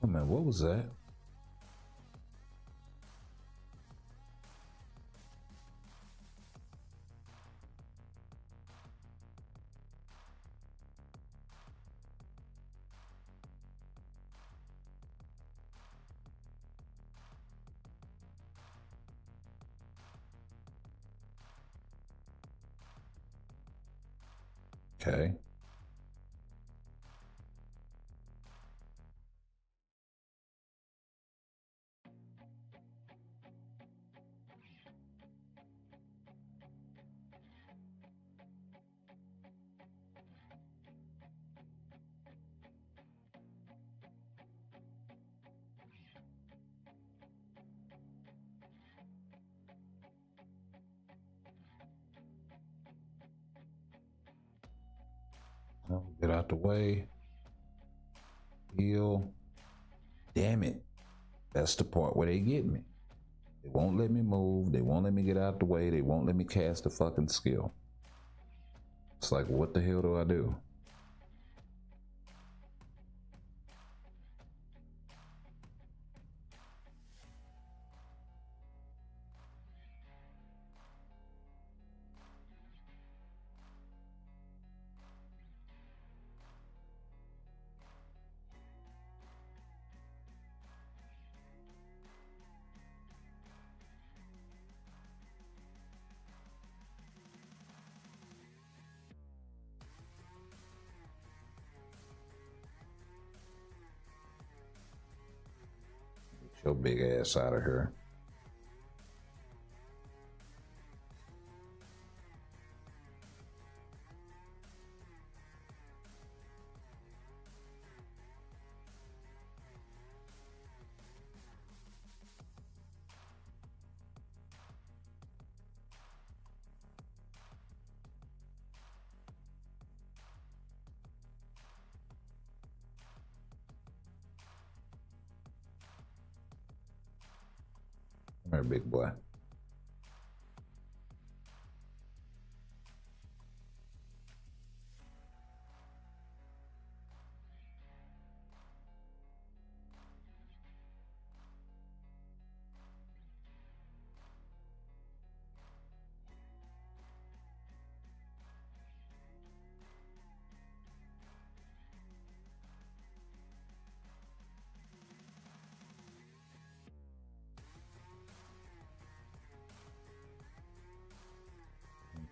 Oh man, what was that? Okay. Get out the way. Heal. Damn it. That's the part where they get me. They won't let me move. They won't let me get out the way. They won't let me cast a fucking skill. It's like, what the hell do I do? Get your big ass out of here. Come here, big boy.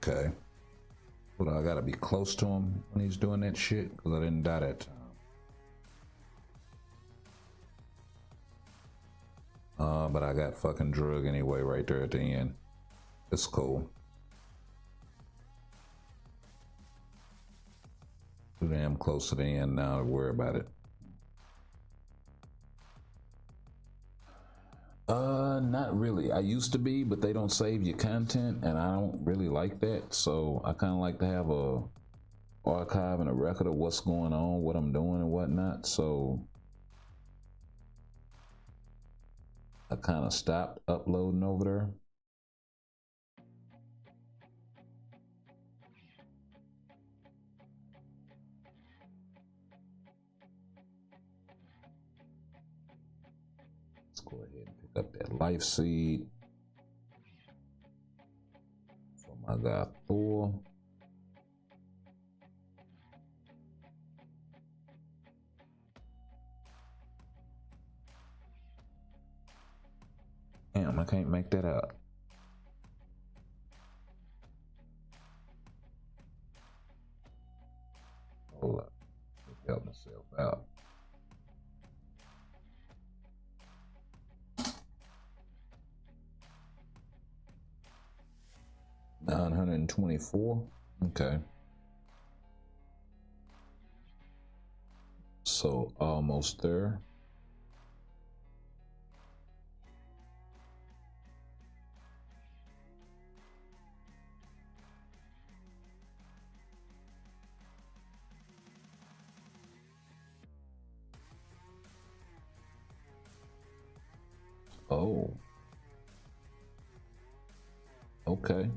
Okay. Well, I gotta be close to him when he's doing that shit, because I didn't die that time. But I got fucking drug anyway right there at the end. It's cool. Too damn close to the end now to worry about it. Not really. I used to be, but they don't save your content, and I don't really like that. So I kind of like to have a archive and a record of what's going on, what I'm doing, and whatnot. So I kind of stopped uploading over there. Let's go ahead and pick up that life seed for my guy Thor. Damn, I can't make that out. Hold up. Help myself out. $924. Okay. So almost there. Oh. Okay.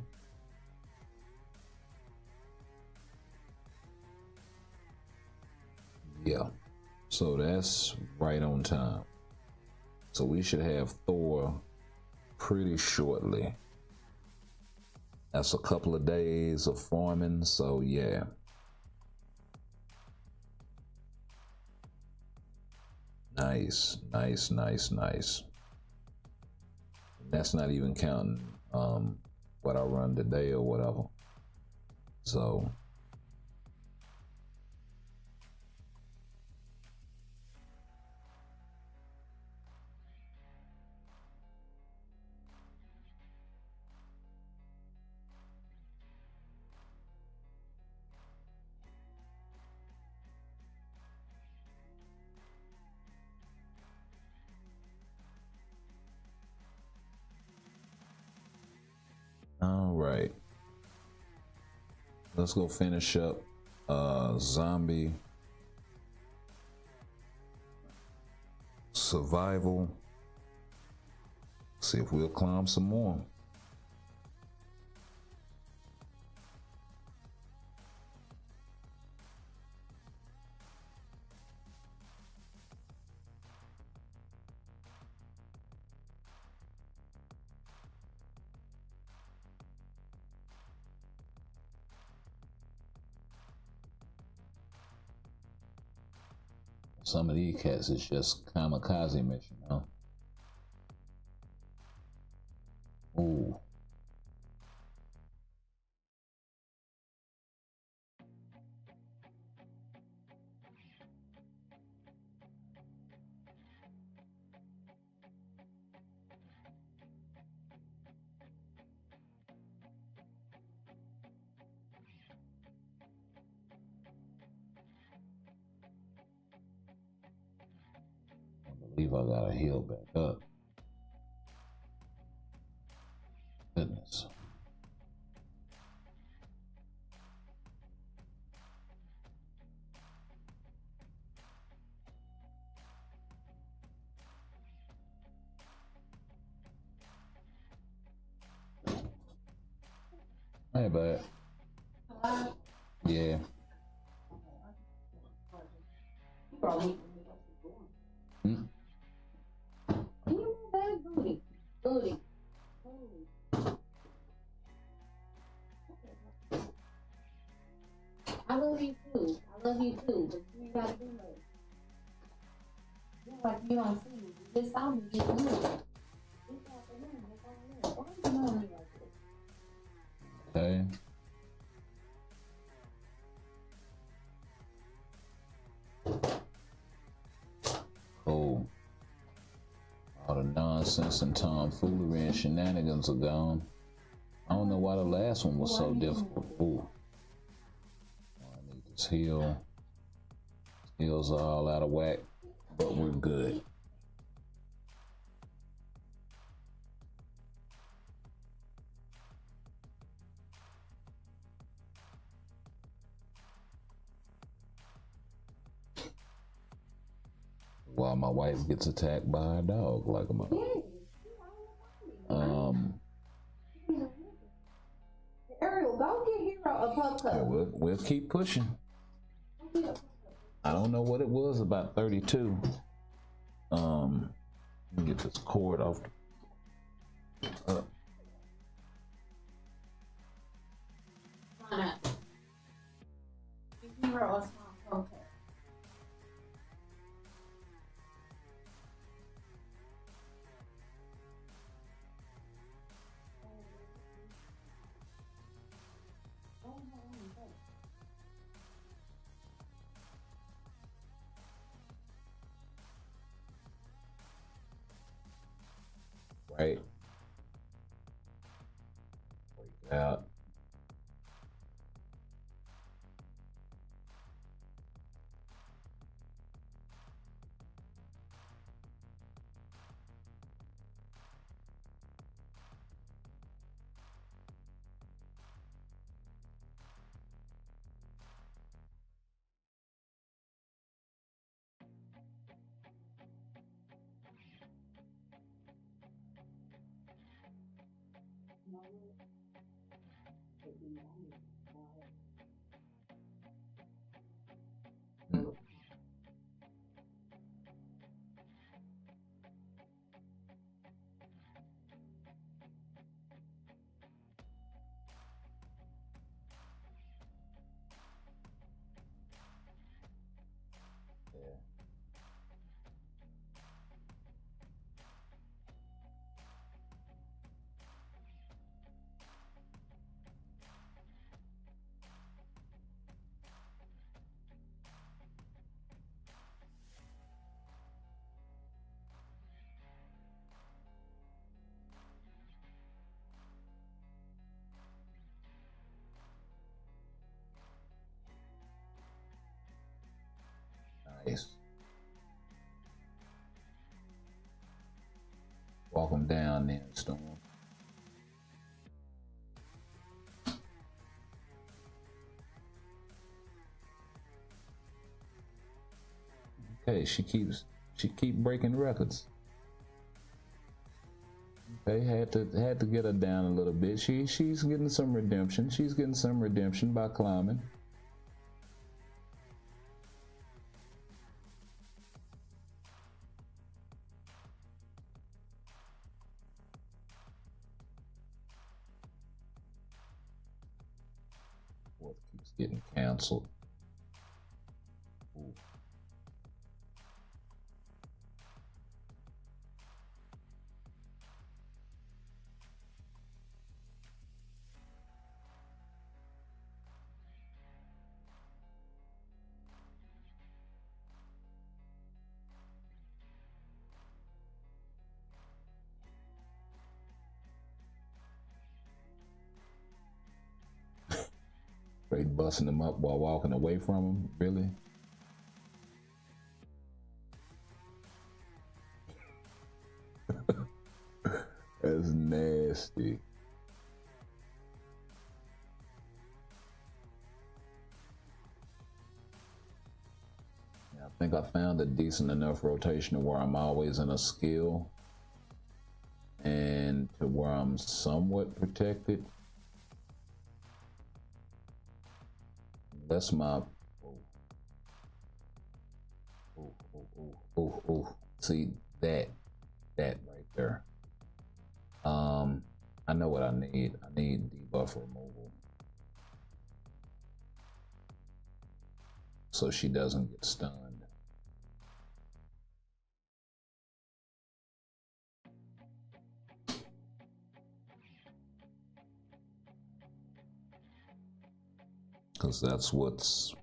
Yeah. So that's right on time. So we should have Thor pretty shortly. That's a couple of days of farming, so yeah. Nice, nice, nice, nice. That's not even counting what I run today or whatever. So all right, let's go finish up zombie survival. See if we'll climb some more. Some of these cats is just kamikaze mission, huh? Ooh. I believe I gotta heal back up. Goodness. Hey, bud. Yeah. Hmm? I love you too. I love you too. But you ain't gotta do nothing. Just like you don't see me. You just saw me get moved. It's not for him. It's on him. Why are you doing me like this? Okay. Cool. All the nonsense and tomfoolery and shenanigans are gone. I don't know why the last one was so difficult. Ooh. I need this heal. Heals are all out of whack, but we're good. While my wife gets attacked by a dog like a mother. Ariel, go get Hero a pup cup. Yeah, we'll keep pushing. I don't know what it was about 32. Let me get this cord off. Come on up. Give Hero a small pup cup. Right. Break out. Nice. Walk them down then, Storm. Okay, she keep breaking records. Okay, had to get her down a little bit. She's getting some redemption. She's getting some redemption by climbing. What keeps getting canceled? Ooh. Straight busting them up while walking away from them, really? That's nasty. Yeah, I think I found a decent enough rotation to where I'm always in a skill and to where I'm somewhat protected. That's my see that right there. I know what I need. I need debuff removal so she doesn't get stunned. Because that's what's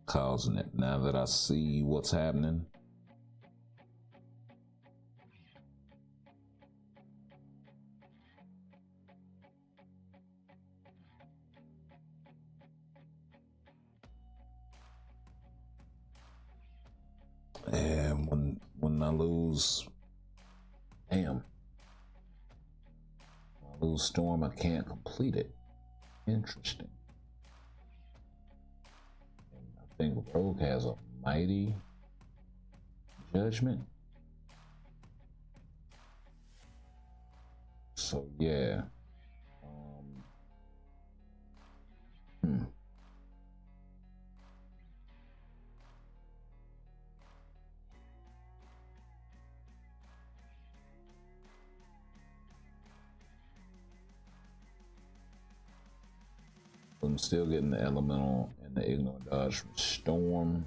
causing it. Now that I see what's happening, and when I lose, damn, when I lose Storm, I can't complete it. Interesting. I think Rogue has a mighty judgment. So yeah. I'm still getting the elemental and the ignorant dodge from Storm.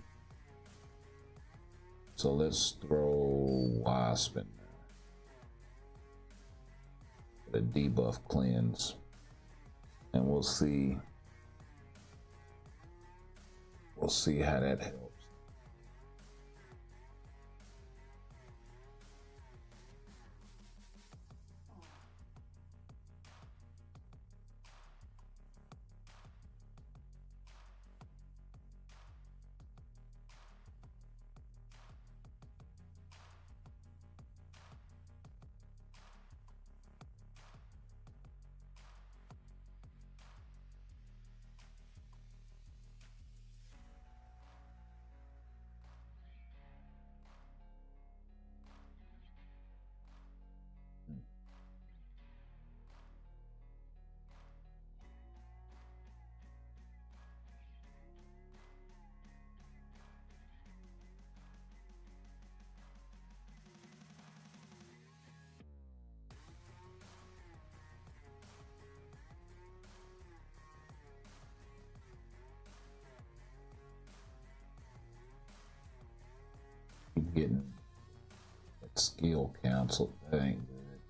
So let's throw Wasp in there. The debuff cleanse. And we'll see. We'll see how that helps. Getting that skill canceled. That ain't good.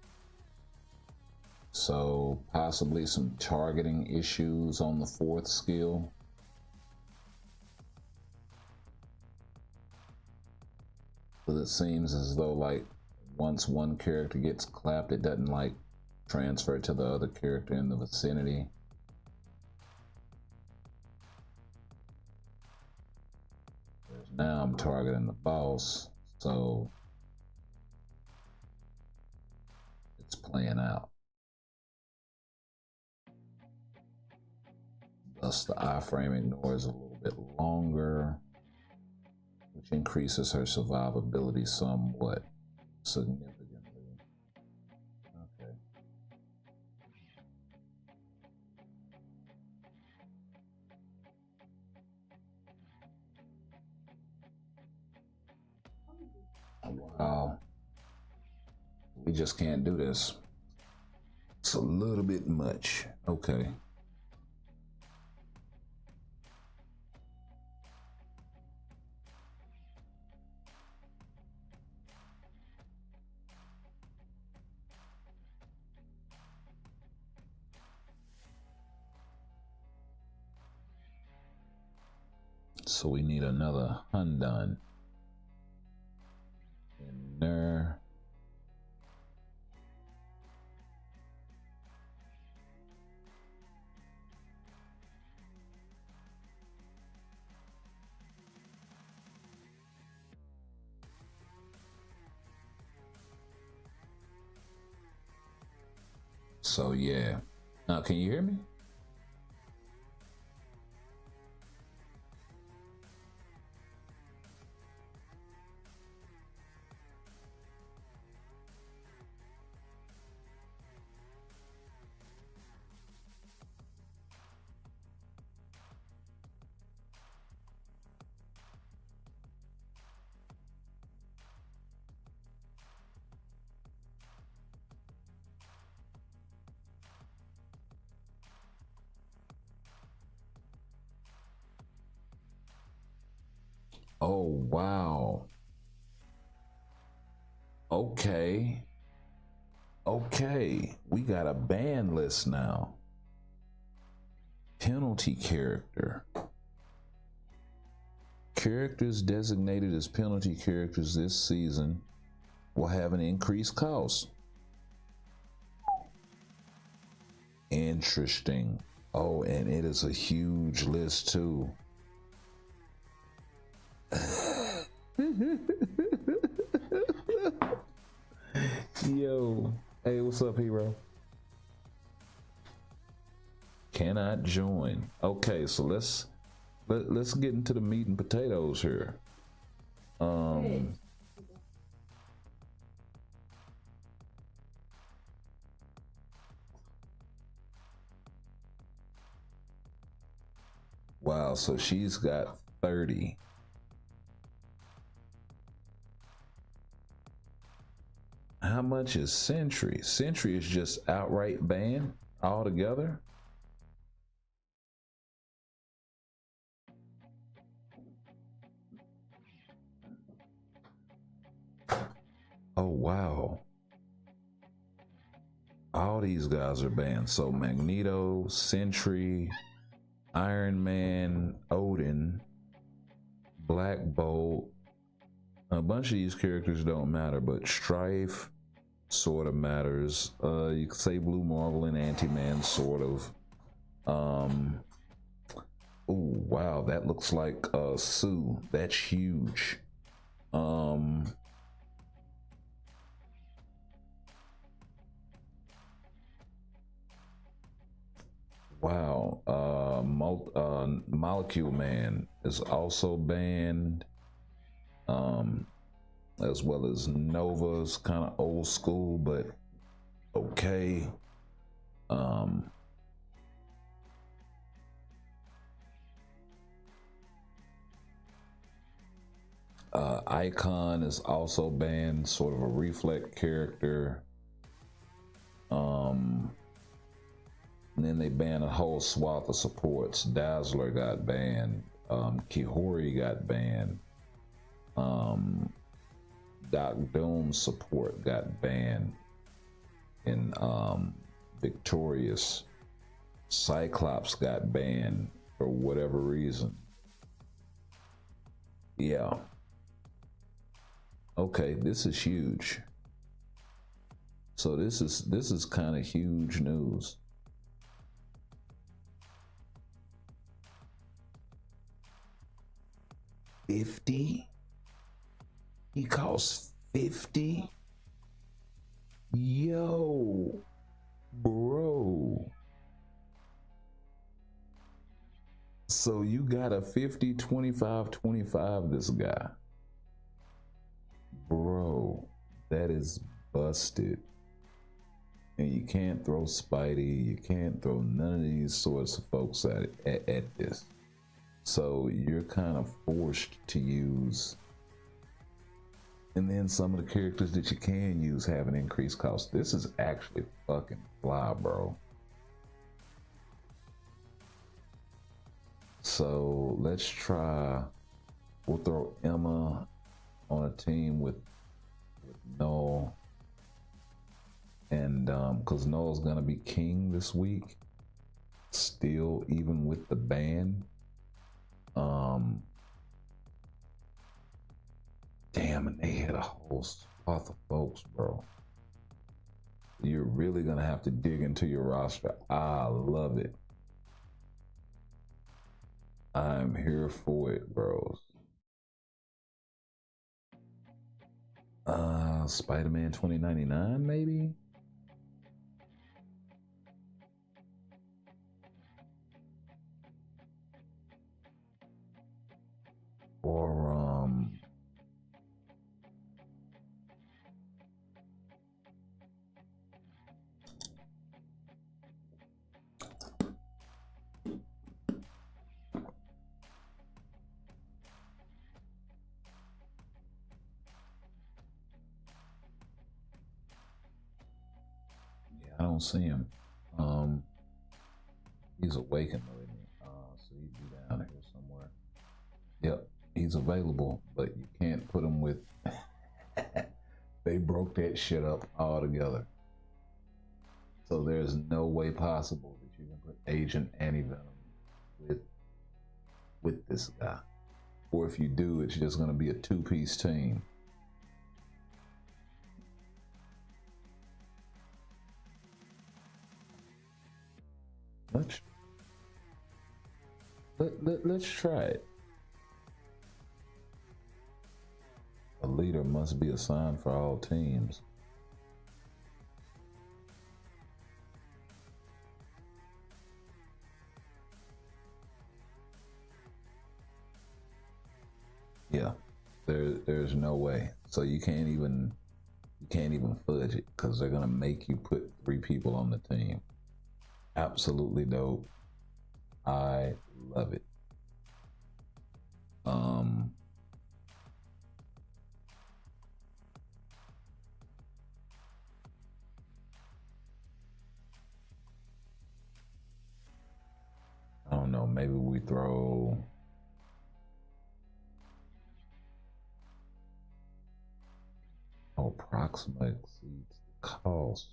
So possibly some targeting issues on the 4th skill. But it seems as though like once one character gets clapped, it doesn't like transfer to the other character in the vicinity. There's Now I'm targeting the boss, so it's playing out. Thus, the iframe ignores a little bit longer, which increases her survivability somewhat significantly. Okay. Wow. We just can't do this. It's a little bit much. Okay. So we need another Hundun in there. So yeah. Now, can you hear me? Oh, wow. Okay. Okay. We got a ban list now. Penalty character. Characters designated as penalty characters this season will have an increased cost. Interesting. Oh, and it is a huge list too. Yo, hey, what's up, hero? Cannot join. Okay, so let's get into the meat and potatoes here. Wow, so she's got 30. How much is Sentry? Sentry is just outright banned altogether. Oh, wow. All these guys are banned. So Magneto, Sentry, Iron Man, Odin, Black Bolt. A bunch of these characters don't matter, but Strife sort of matters. You could say Blue Marvel and Anti-Man sort of. Oh, wow, that looks like Sue. That's huge. Wow, Molecule Man is also banned, as well as Nova's kind of old school, but okay. Icon is also banned, sort of a reflect character. And then they banned a whole swath of supports. Dazzler got banned. Kihori got banned. Doc Doom's support got banned. And Victorious. Cyclops got banned for whatever reason. Yeah. Okay, this is huge. So this is kind of huge news. $50? He costs 50. Yo, bro. So you got a 50, 25, 25 this guy. Bro, that is busted. And you can't throw Spidey, you can't throw none of these sorts of folks at this. So you're kind of forced to use, and then some of the characters that you can use have an increased cost. This is actually fucking fly, bro. So let's try, we'll throw Emma on a team with Noel. And because Noel's gonna be king this week, still, even with the ban. Damn, and they hit a whole swath of folks, bro. You're really gonna have to dig into your roster. I love it. I'm here for it, bros. Spider-Man 2099, maybe? Or I don't see him. He's awakened with me. So he'd be down here somewhere. Yep, he's available, but you can't put him with. They broke that shit up altogether. So there's no way possible that you can put Agent Anti-Venom with this guy. Or if you do, it's just gonna be a two-piece team. Let's try it. A leader must be assigned for all teams. Yeah, there's no way. So you can't even fudge it because they're gonna make you put 3 people on the team. Absolutely dope. I love it. I don't know, maybe we throw approximate exceeds the cost.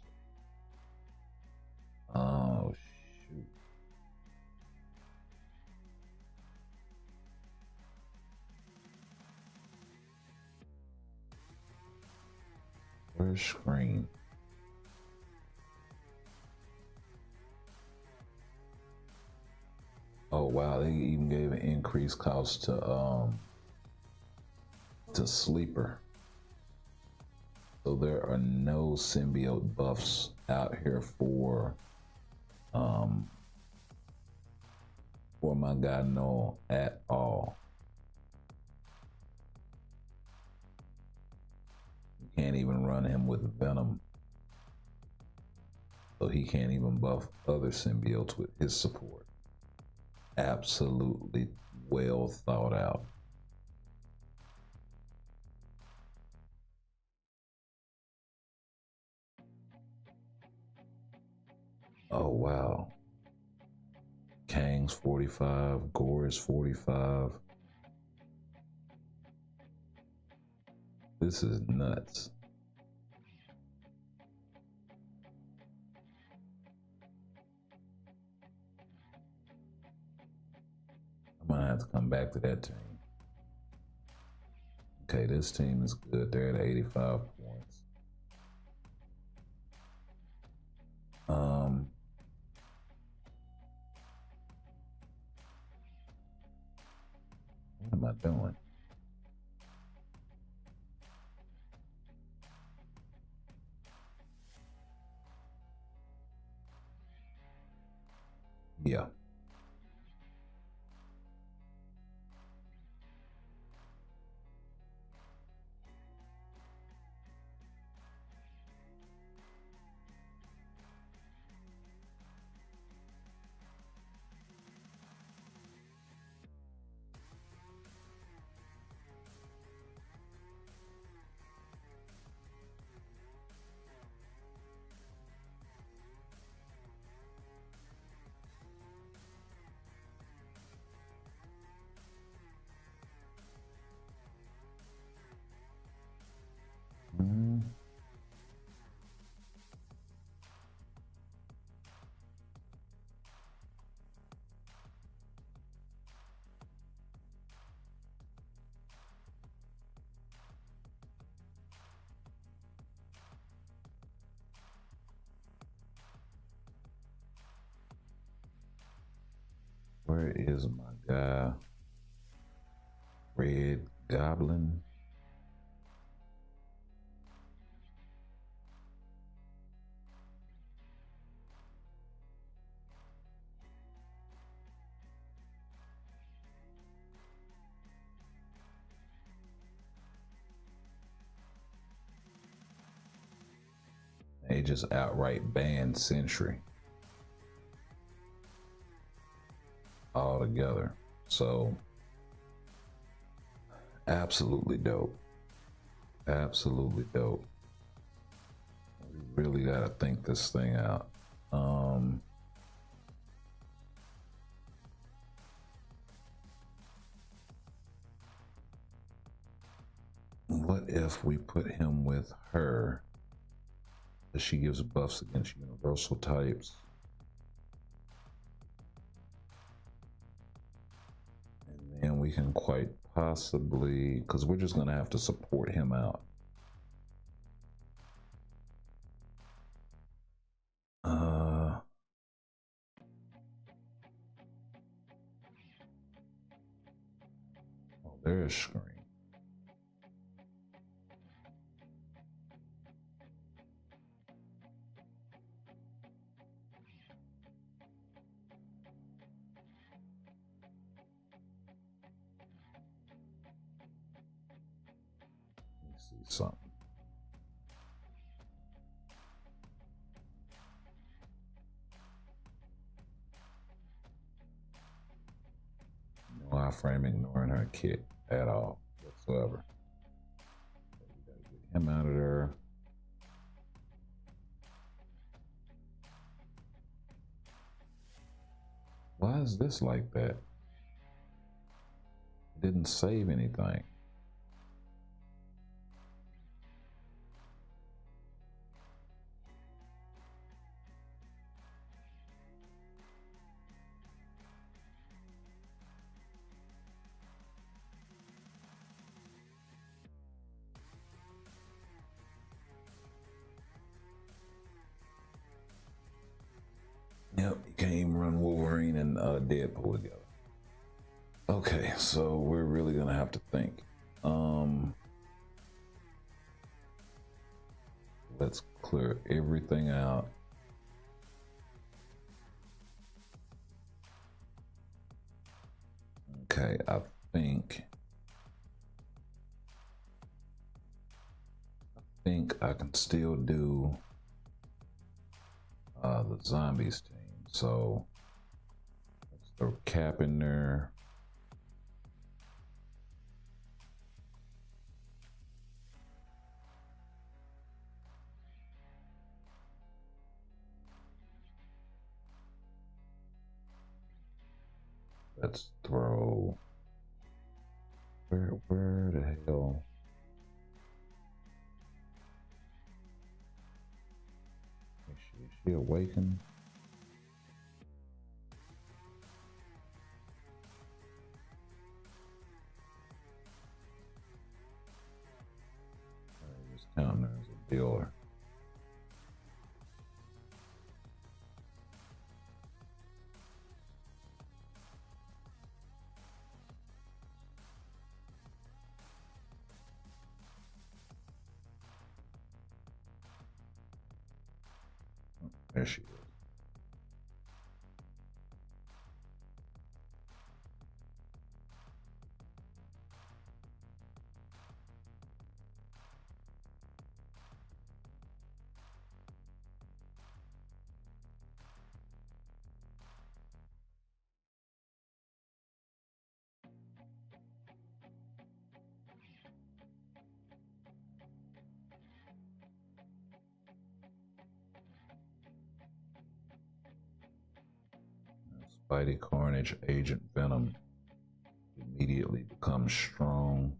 Oh shoot. First screen. Oh wow, they even gave an increased cost to Sleeper. So there are no symbiote buffs out here for my guy Noel at all. You can't even run him with Venom. So he can't even buff other symbiotes with his support. Absolutely well thought out. Oh wow. Kang's 45, Gore is 45. This is nuts. I might have to come back to that team. Okay, this team is good. They're at 85 points. What am I doing? Yeah. Mm. Where is my guy? Red Goblin. They just outright banned Sentry altogether. So absolutely dope. Absolutely dope. We really gotta think this thing out. What if we put him with her? She gives buffs against universal types. And then we can quite possibly, because we're just going to have to support him out. Oh, there's Scream. Something. No iframe ignoring her kit at all whatsoever. So we gotta get him out of there. Why is this like that? It didn't save anything. Yep, you can't even run Wolverine and Deadpool together. Okay, so we're really gonna have to think. Let's clear everything out. Okay, I think I can still do the zombies team. So let's throw Cap in there. Let's throw where the hell? Is she awakened? Just counting her as a dealer. There she is. Spidey, Carnage, Agent Venom immediately becomes strong.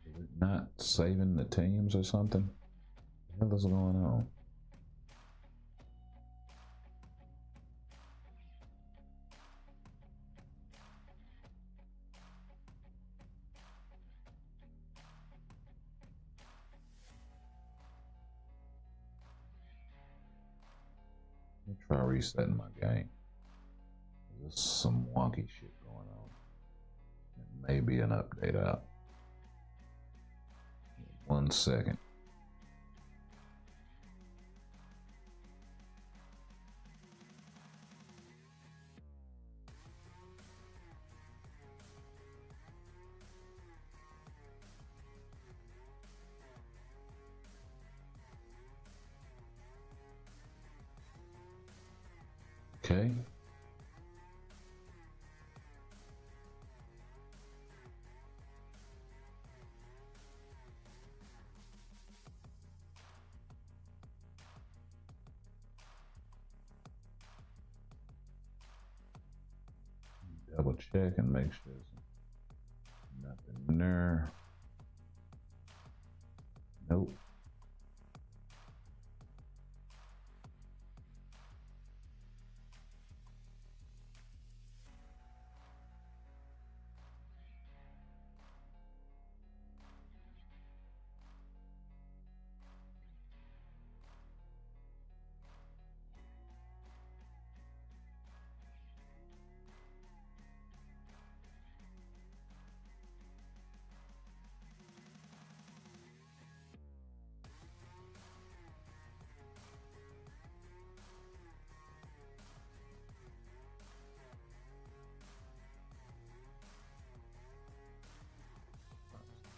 Is it not saving the teams or something? What the hell is going on? Let me try resetting my game. There's some wonky shit going on. It may be an update out. 1 second. Okay. Double check and make sure there's nothing there. Nope.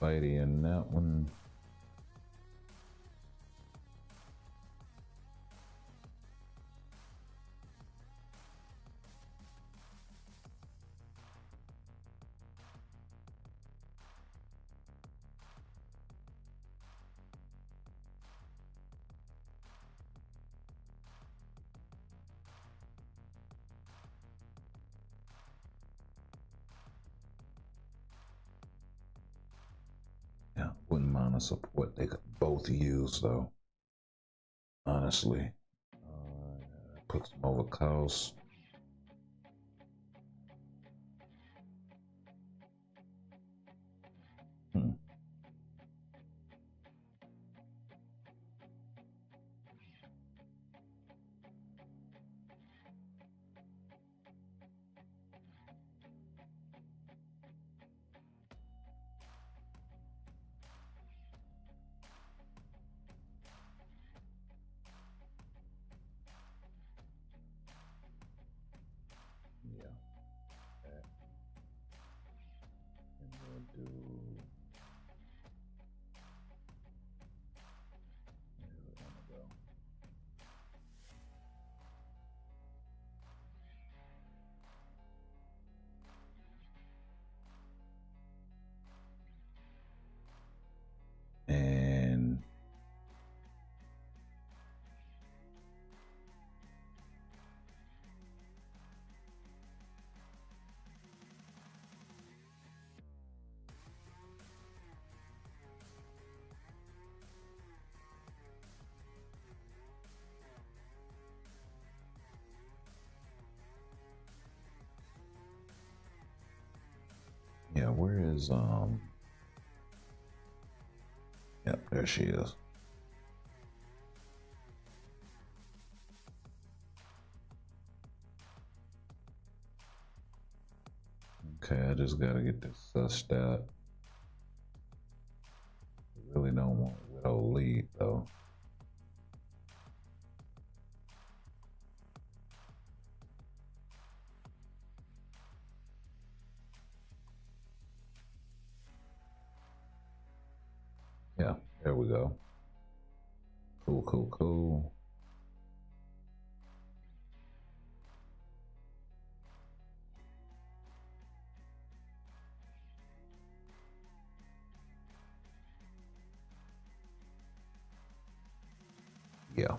Spidey in that one. Yeah, wouldn't mind a support they could both use though. Honestly, puts them over cost. Yeah, that. And we'll do. Where do we want to go? And yeah, where is Yep, there she is. Okay, I just gotta get this sussed out. I really don't want Widow lead though. Yeah, there we go. Cool, cool, cool. Yeah.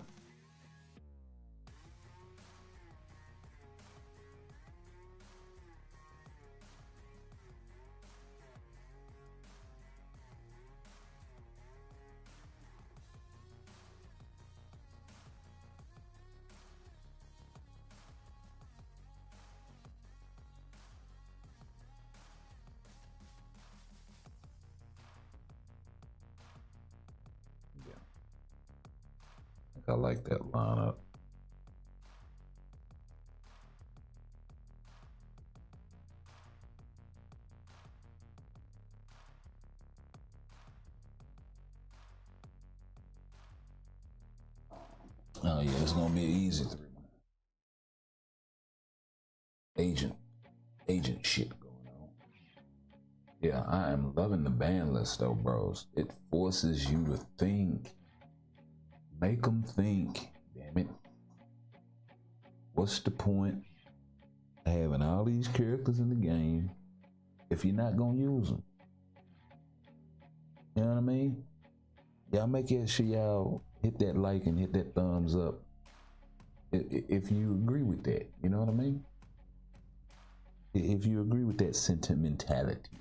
I like that lineup. Oh yeah, it's gonna be an easy 3. Agent shit going on. Yeah, I am loving the ban list though, bros. It forces you to think. Make them think. Damn it. What's the point of having all these characters in the game if you're not gonna use them? You know what I mean? Y'all make sure y'all hit that like and hit that thumbs up if you agree with that. You know what I mean? If you agree with that sentimentality.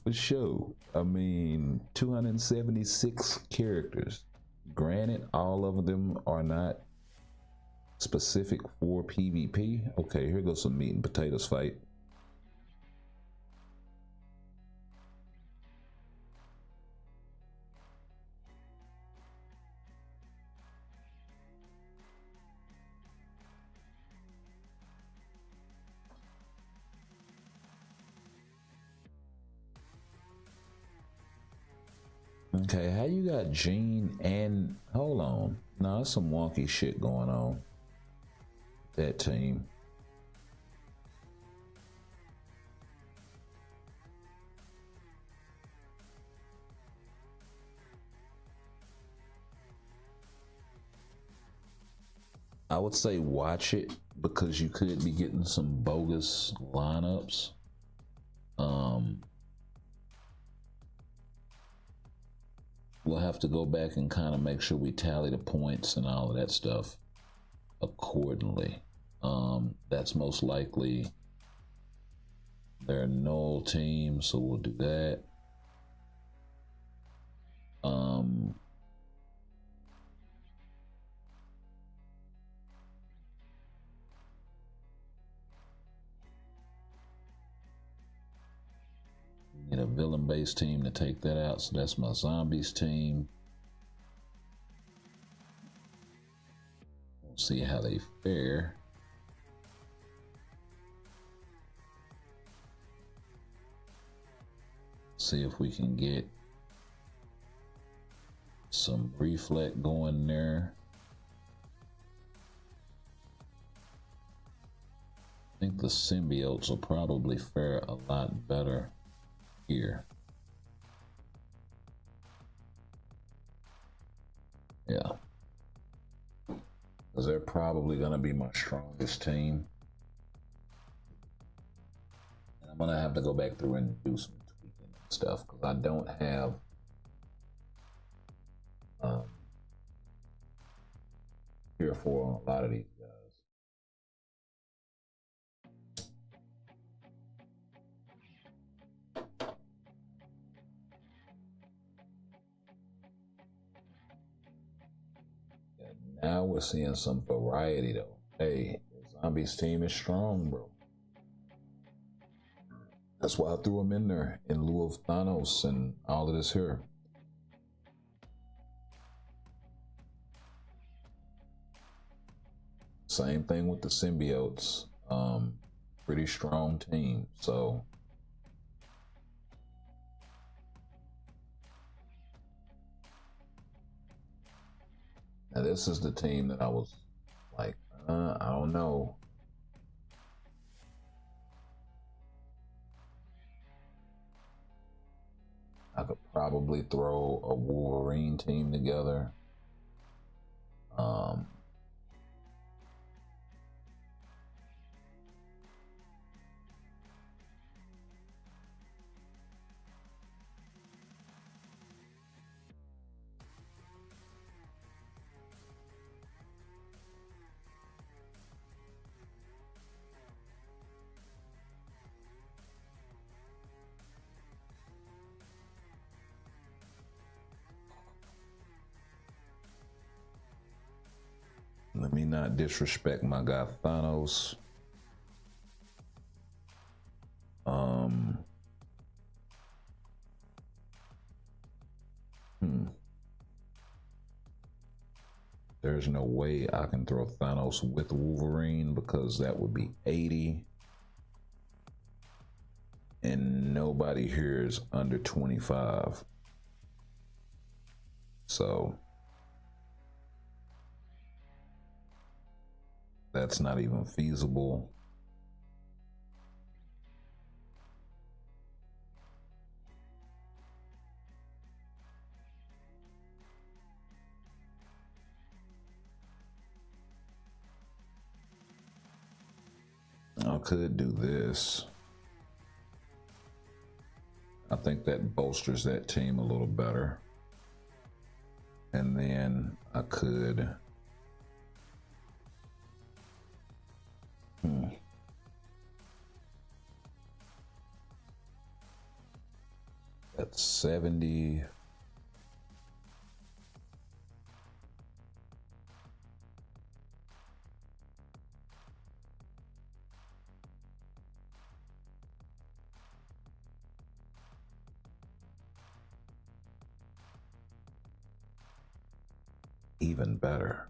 For sure. I mean, 276 characters. Granted, all of them are not specific for PvP. Okay, here goes some meat and potatoes fight. Okay, how you got Gene and hold on? No, there's some wonky shit going on. That team. I would say watch it because you could be getting some bogus lineups. We'll have to go back and kind of make sure we tally the points and all of that stuff accordingly. That's most likely their null team, so we'll do that. Need a villain-based team to take that out, so that's my zombies team. We'll see how they fare. See if we can get some reflect going there. I think the symbiotes will probably fare a lot better here. Yeah. Because they're probably going to be my strongest team. And I'm going to have to go back through and do some tweaking and stuff because I don't have here for a lot of these guys. Now we're seeing some variety though. Hey, the zombies team is strong, bro. That's why I threw them in there in lieu of Thanos and all of this here. Same thing with the symbiotes. Pretty strong team. So now this is the team that I was like, I don't know. I could probably throw a Wolverine team together. Let me not disrespect my guy Thanos. There's no way I can throw Thanos with Wolverine because that would be 80. And nobody here is under 25. So that's not even feasible. I could do this. I think that bolsters that team a little better. And then I could that's 70. Even better.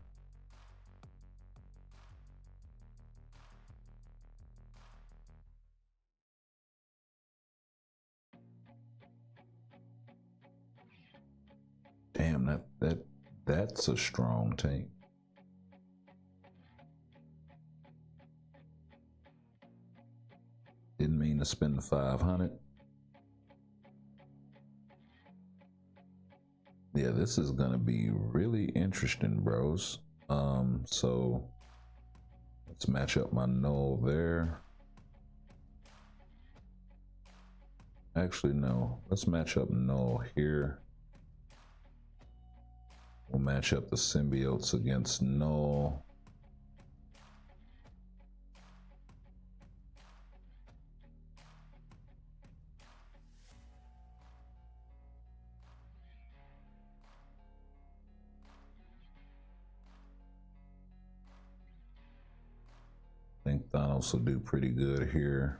Damn, that's a strong team. Didn't mean to spend the 500. Yeah, this is gonna be really interesting, bros. So let's match up my null there. Actually, no. Let's match up null here. We'll match up the symbiotes against null. I think Thanos will do pretty good here.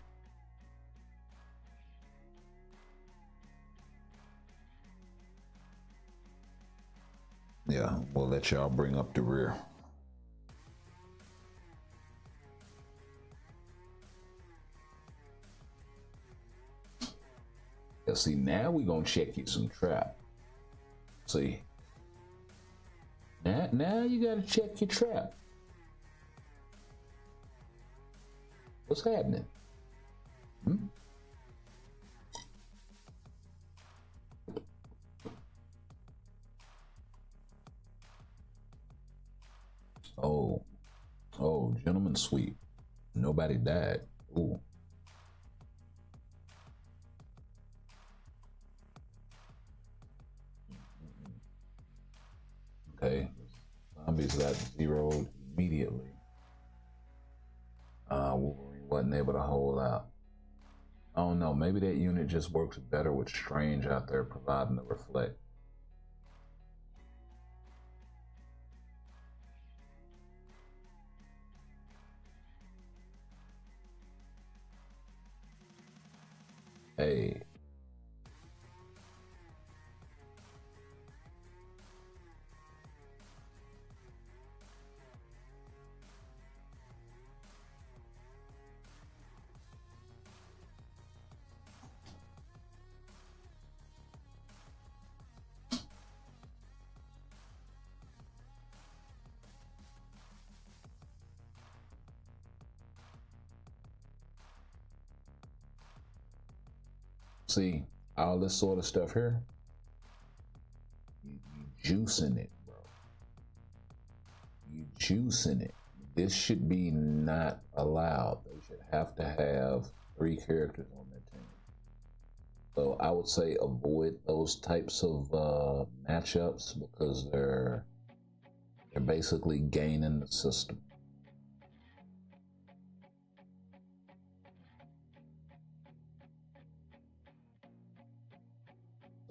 Yeah, we'll let y'all bring up the rear. Yeah, see, now we gonna check you some trap. See, now you gotta check your trap. What's happening? Oh, gentleman sweep. Nobody died. Ooh. Okay. Zombies got zeroed immediately. Wolverine wasn't able to hold out. I don't know. Maybe that unit just works better with Strange out there providing the reflect. Hey. See, all this sort of stuff here, you juicing it, bro. You juicing it. This should be not allowed. They should have to have 3 characters on their team. So I would say avoid those types of matchups because they're basically gaining the system.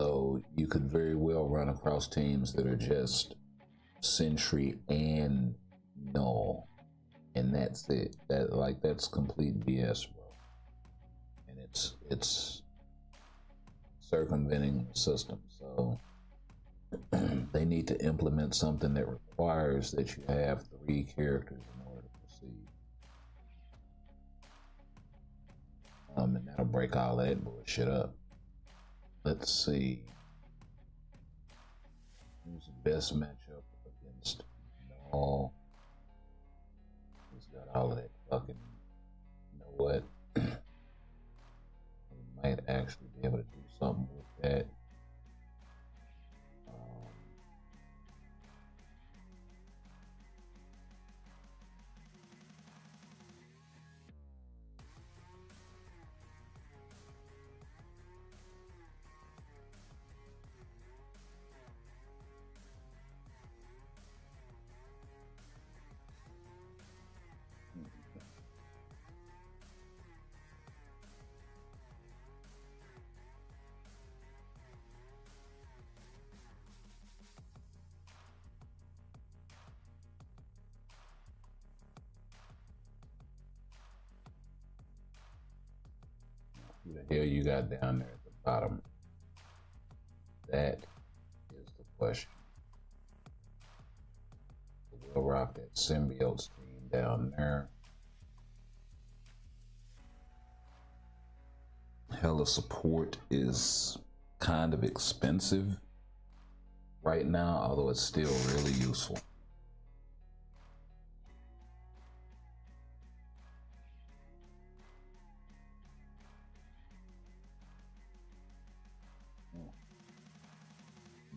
So you could very well run across teams that are just Sentry and null, and that's it. That's complete BS, bro. And it's circumventing the system. So they need to implement something that requires that you have 3 characters in order to proceed. And that'll break all that bullshit up. Let's see. Who's the best matchup against Null? He's got all of that fucking, you know what? We might actually be able to do something with that. Who the hell you got down there at the bottom? That is the question. We'll rock that symbiote team down there. Hella support is kind of expensive right now, although it's still really useful.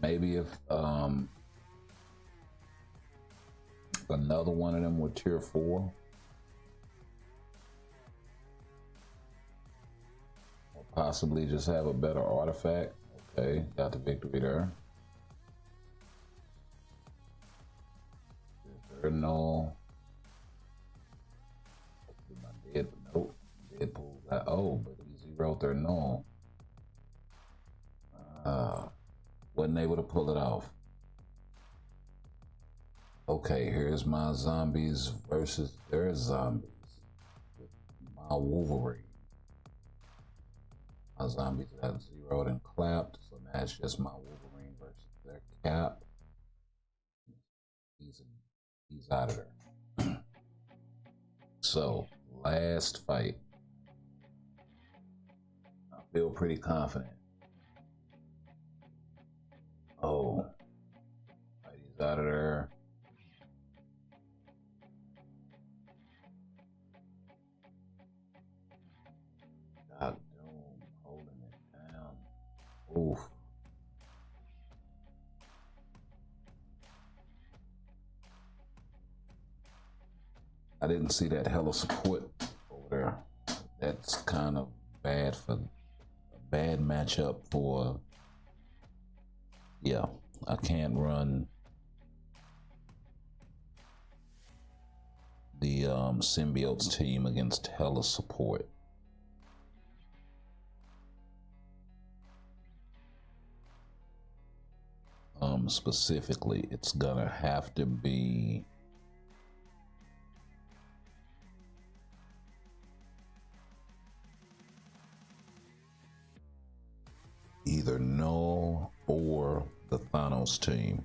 Maybe if another one of them with tier 4, or possibly just have a better artifact. Okay, got the victory there. Is there no? Nope. Deadpool got, oh, but he zeroed their null. Wasn't able to pull it off. Okay, here's my zombies versus their zombies. My Wolverine. My zombies got zeroed and clapped, so now it's just my Wolverine versus their Cap. He's out of there. So, last fight. I feel pretty confident. Oh, he's out of there. God, Doom holding it down. Oof. I didn't see that hella support over there. That's kind of bad for a bad matchup for. Yeah, I can't run the symbiotes team against hella support. Specifically, it's gonna have to be either Null or the Thanos team.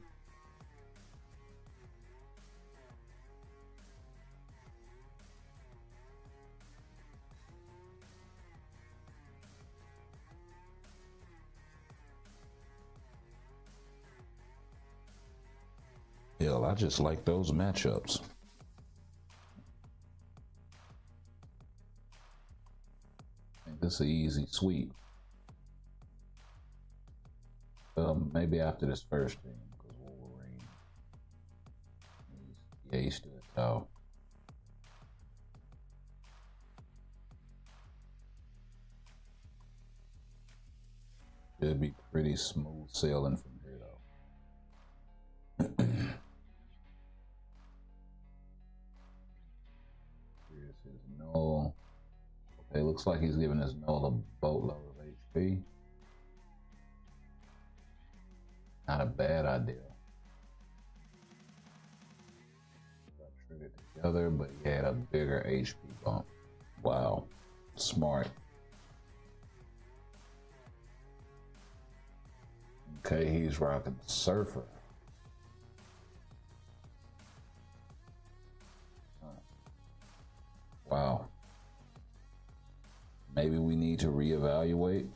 Hell, I just like those matchups. I think this is an easy sweep. Maybe after this first team, because Wolverine, he's stood tall. Should be pretty smooth sailing from here, though. Here's his null. Okay, looks like he's giving his null a boatload of HP. Not a bad idea. Got together, but he had a bigger HP bump. Wow, smart. Okay, he's rocking Surfer. Wow. Maybe we need to reevaluate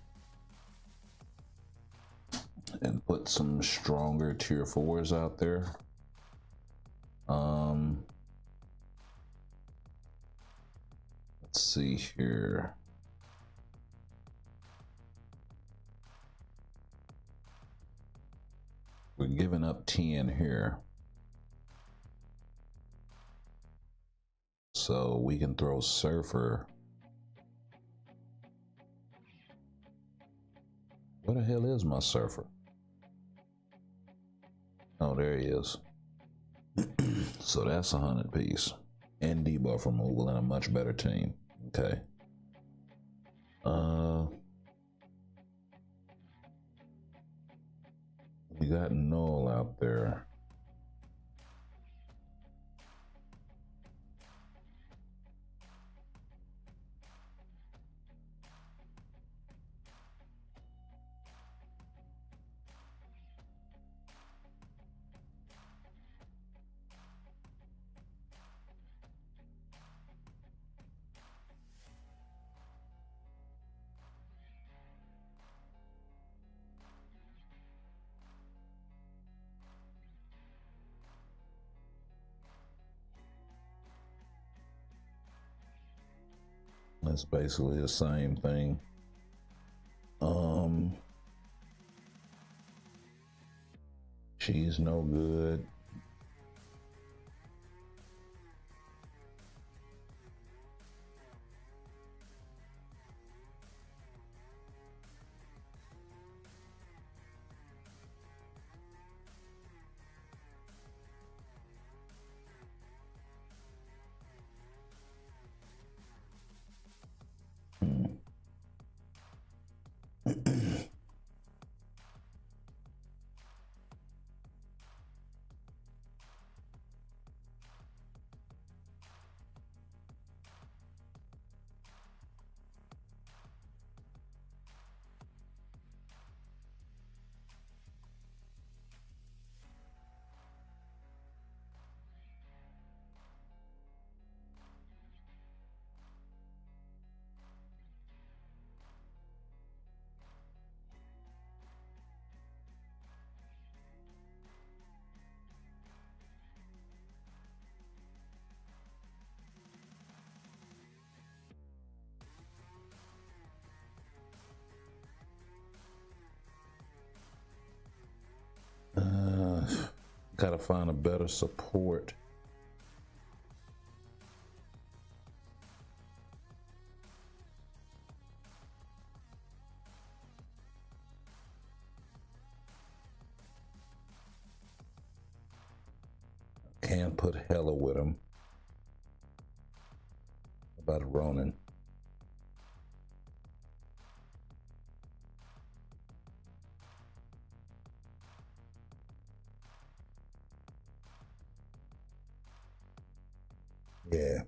and put some stronger tier 4s out there. Let's see here. We're giving up 10 here. So we can throw Surfer. Where the hell is my Surfer? Oh, there he is. So that's 100 piece. And debuff removal and a much better team. Okay. We got Null out there. That's basically the same thing. She's no good. Gotta find a better support. Can't put Hella with him. About Ronin. Yeah.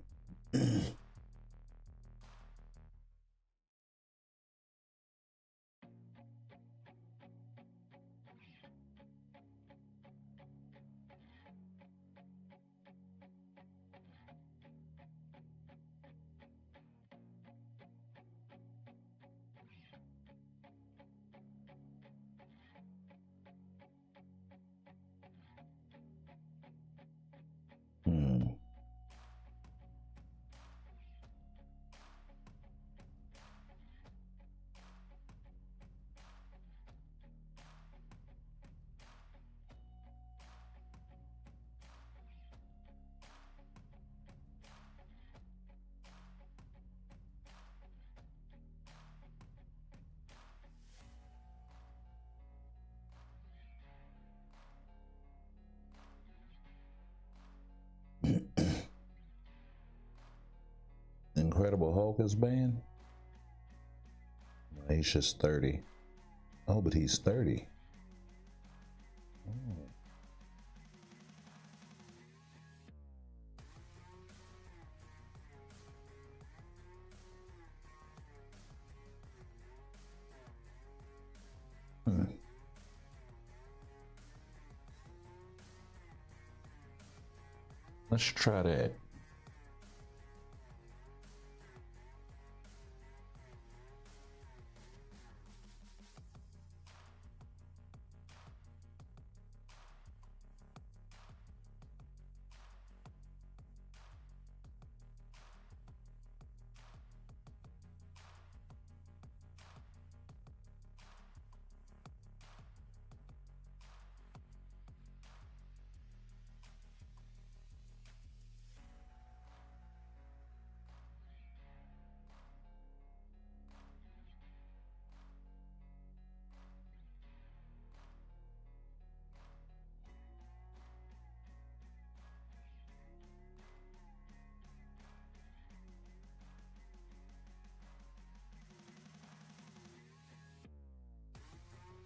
Incredible Hulk is banned? No, he's just 30. Oh, but he's 30. Oh. Let's try that.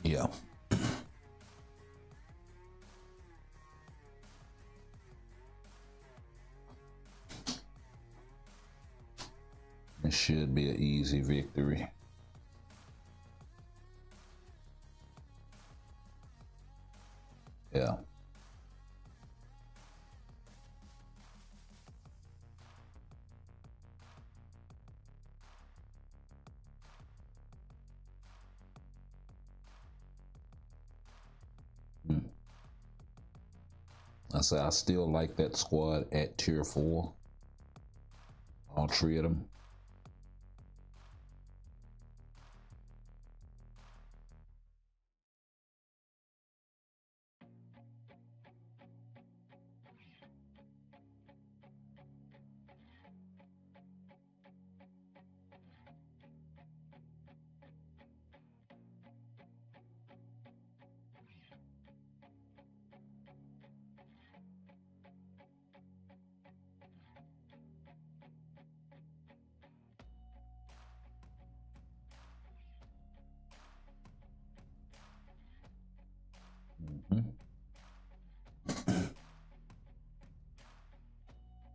Yeah. It should be an easy victory. Yeah. I say I still like that squad at tier 4. All 3 of them.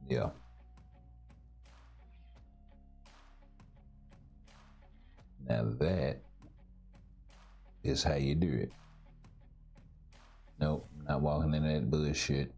Yeah. Now that is how you do it. Nope, not walking in that bullshit.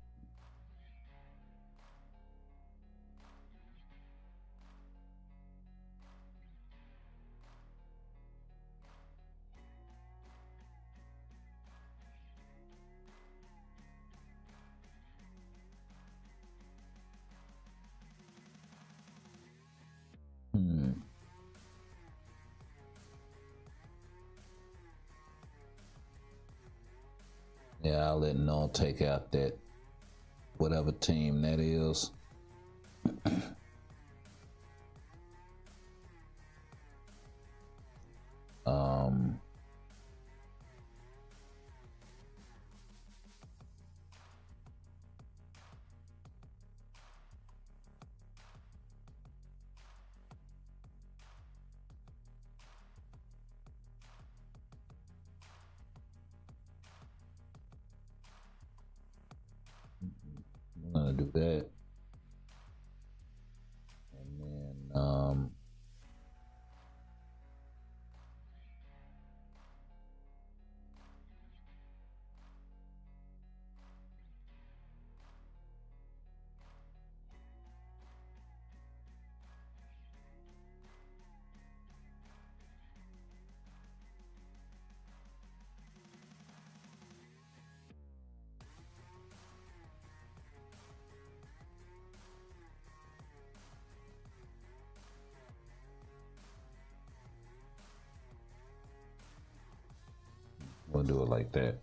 Yeah, I'll let Null take out that whatever team that is. I'm gonna do that. And then we'll do it like that.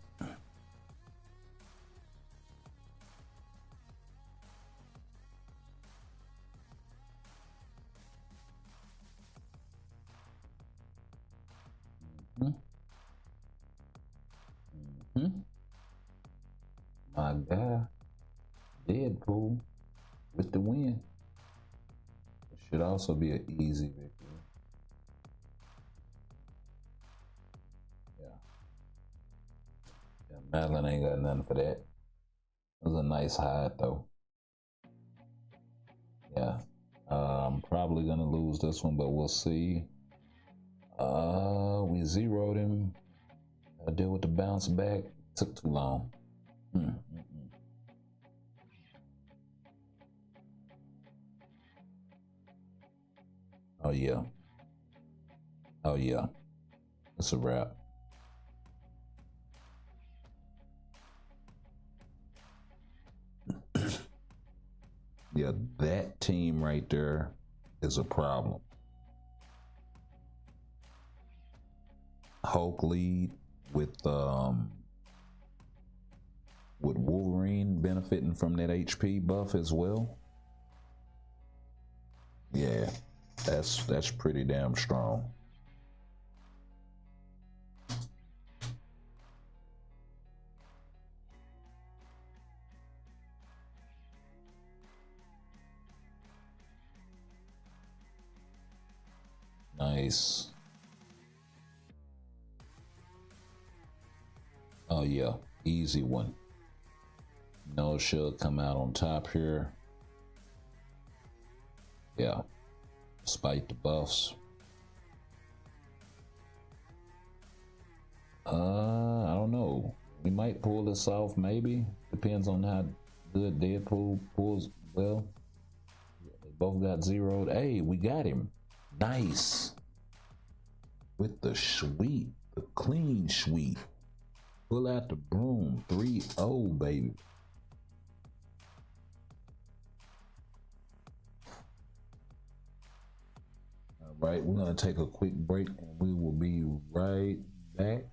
My guy, Deadpool, with the win. It should also be an easy victory. Yeah, Madeline ain't got nothing for that. It was a nice hide though. Yeah, I'm probably gonna lose this one, but we'll see. We zeroed him. I deal with the bounce back. Took too long. Oh yeah. Oh yeah. It's a wrap. Yeah, that team right there is a problem. Hulk lead with Wolverine benefiting from that HP buff as well. Yeah, that's pretty damn strong. Nice. Oh yeah, easy one. No, she'll come out on top here. Yeah, despite the buffs. I don't know. We might pull this off, maybe. Depends on how good Deadpool pulls. Well, they both got zeroed. Hey, we got him. Nice. With the sweep, the clean sweep. Pull out the broom. 3-0, baby. All right, we're going to take a quick break and we will be right back.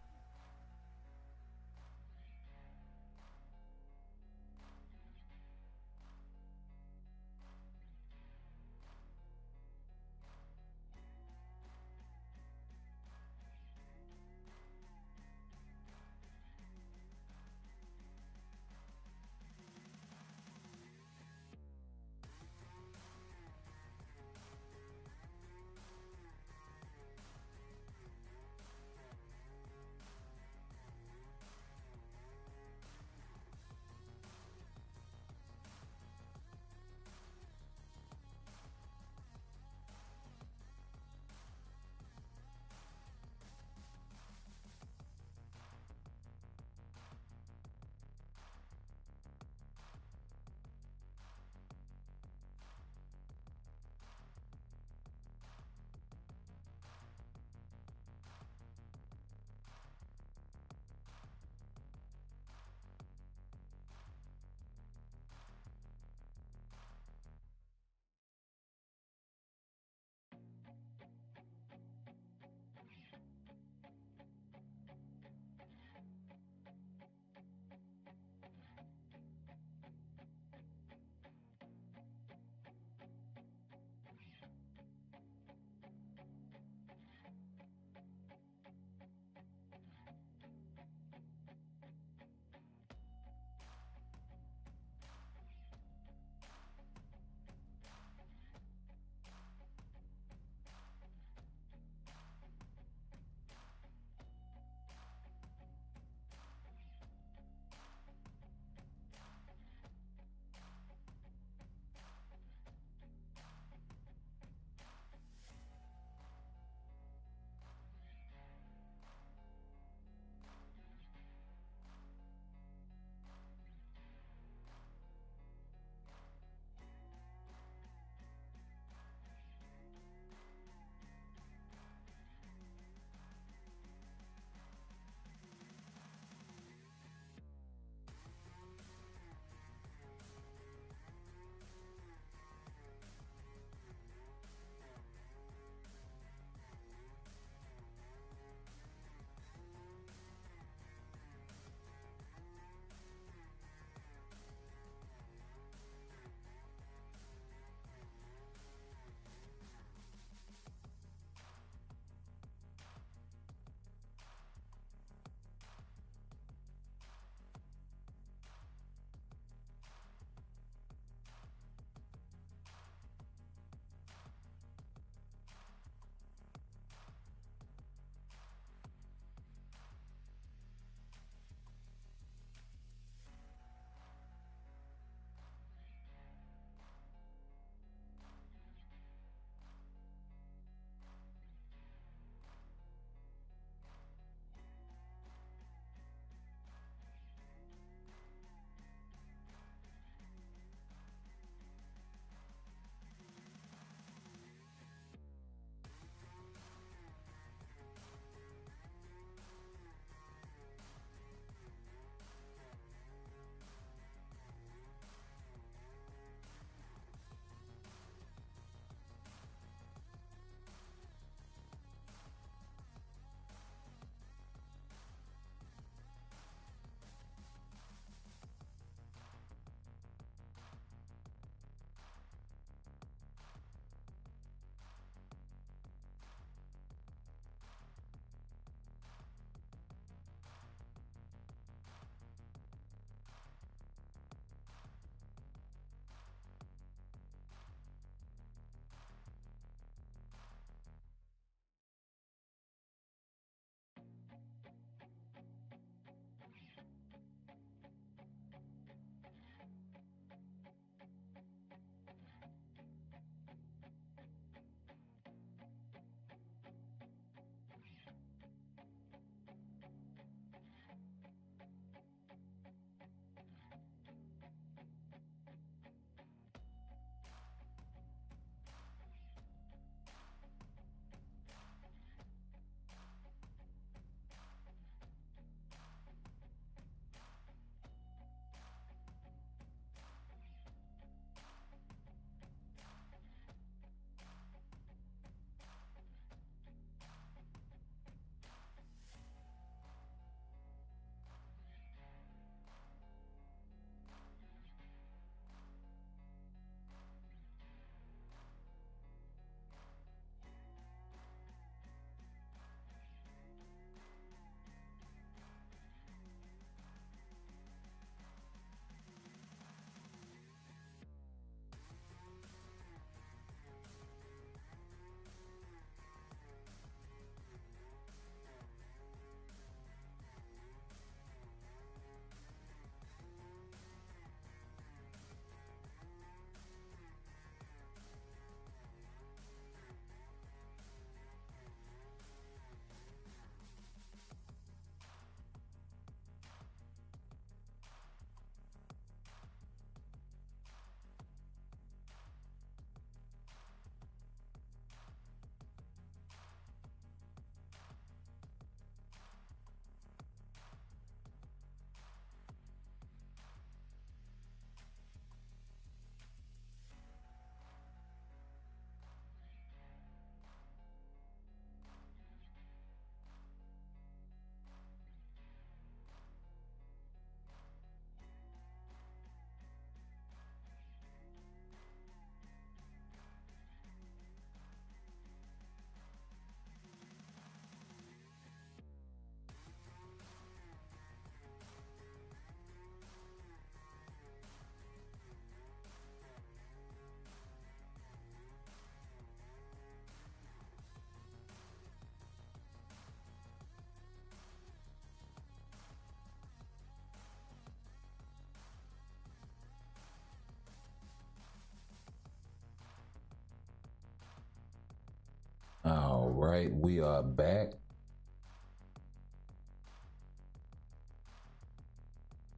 right, we are back.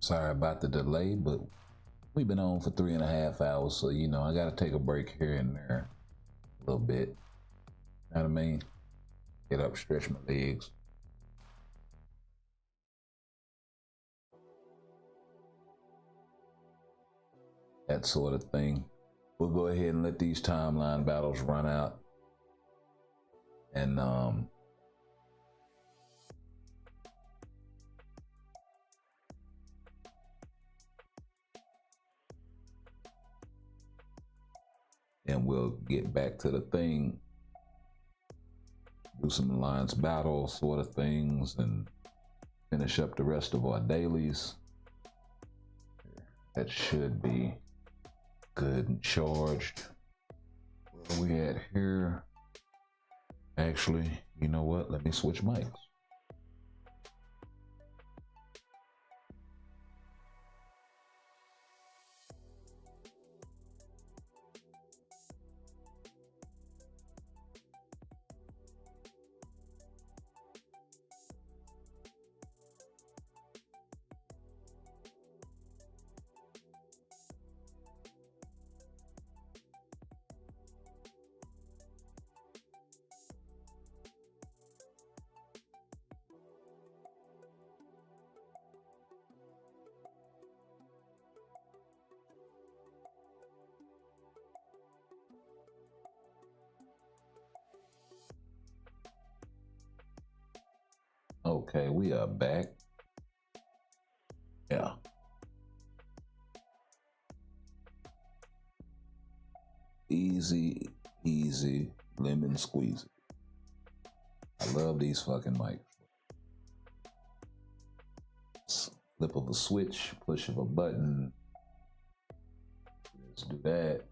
Sorry about the delay, but we've been on for 3.5 hours, so you know I gotta take a break here and there a little bit. You know what I mean? Get up, stretch my legs. That sort of thing. We'll go ahead and let these timeline battles run out. And we'll get back to the thing. Do some alliance battle sort of things and finish up the rest of our dailies. That should be good and charged. Where we at here? Actually, you know what? Let me switch mics. Okay, we are back. Yeah. Easy, lemon squeezy. I love these fucking mics. Flip of a switch, push of a button. Let's do that.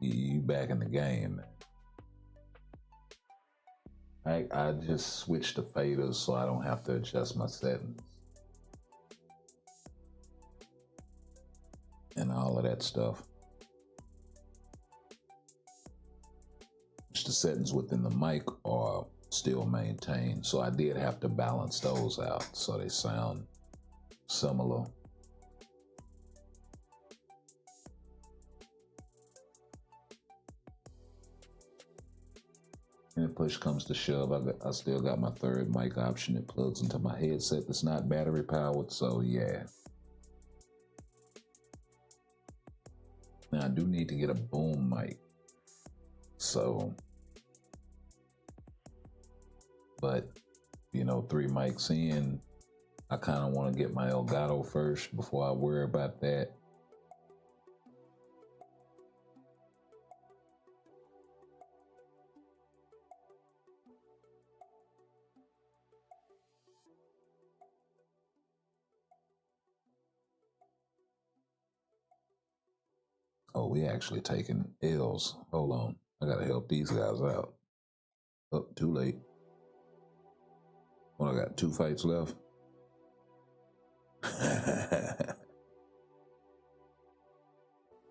You back in the game, man. I just switched to faders so I don't have to adjust my settings and all of that stuff. The settings within the mic are still maintained, so I did have to balance those out so they sound similar. And push comes to shove, I still got my third mic option. It plugs into my headset that's not battery powered, so yeah. Now I do need to get a boom mic. So, but you know, 3 mics in, I kind of want to get my Elgato first before I worry about that. Oh, we actually taking L's. Hold on. I gotta help these guys out. Oh, too late. Well, I got 2 fights left.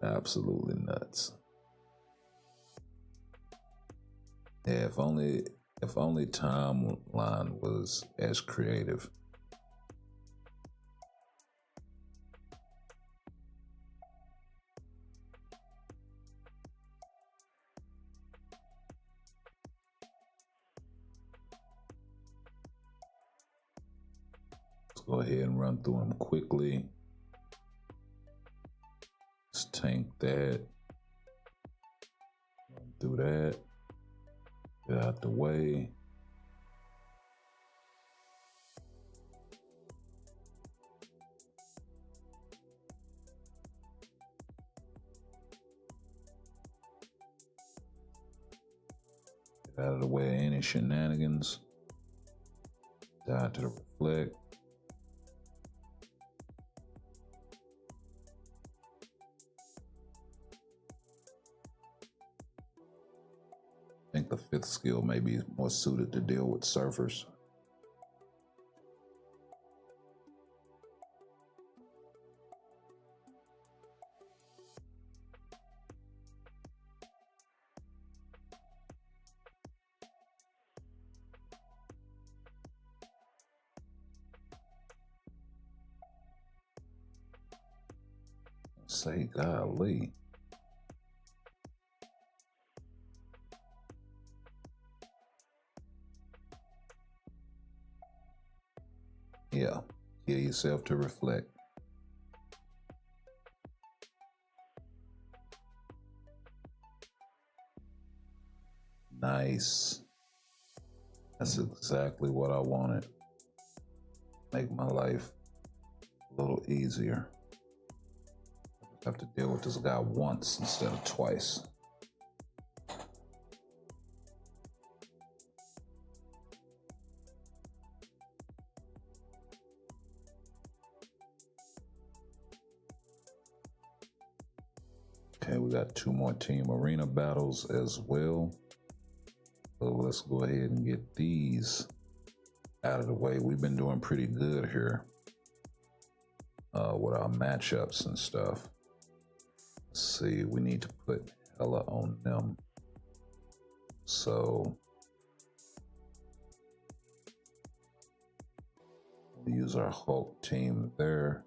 Absolutely nuts. Yeah, if only timeline was as creative. Go ahead and run through them quickly. Let's tank that. Run through that. Get out the way. Get out of the way of any shenanigans. Die to the reflect. I think the 5th skill may be more suited to deal with surfers. Say golly. Yeah, kill yourself to reflect. Nice. That's exactly what I wanted. Make my life a little easier. I just have to deal with this guy once instead of twice. Okay, we got 2 more team arena battles as well. So let's go ahead and get these out of the way. We've been doing pretty good here with our matchups and stuff. Let's see, we need to put hella on them. So we'll use our Hulk team there.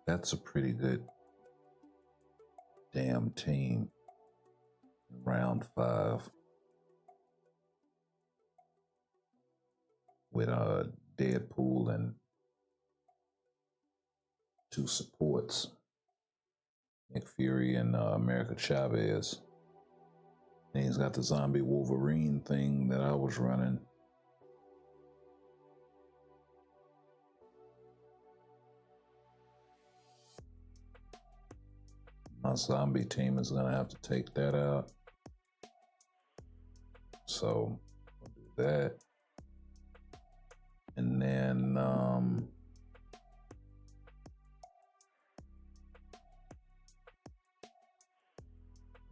That's a pretty good damn team. Round 5 with Deadpool and 2 supports, Nick Fury and America Chavez. And he's got the zombie Wolverine thing that I was running. My zombie team is gonna have to take that out. So we'll do that. And then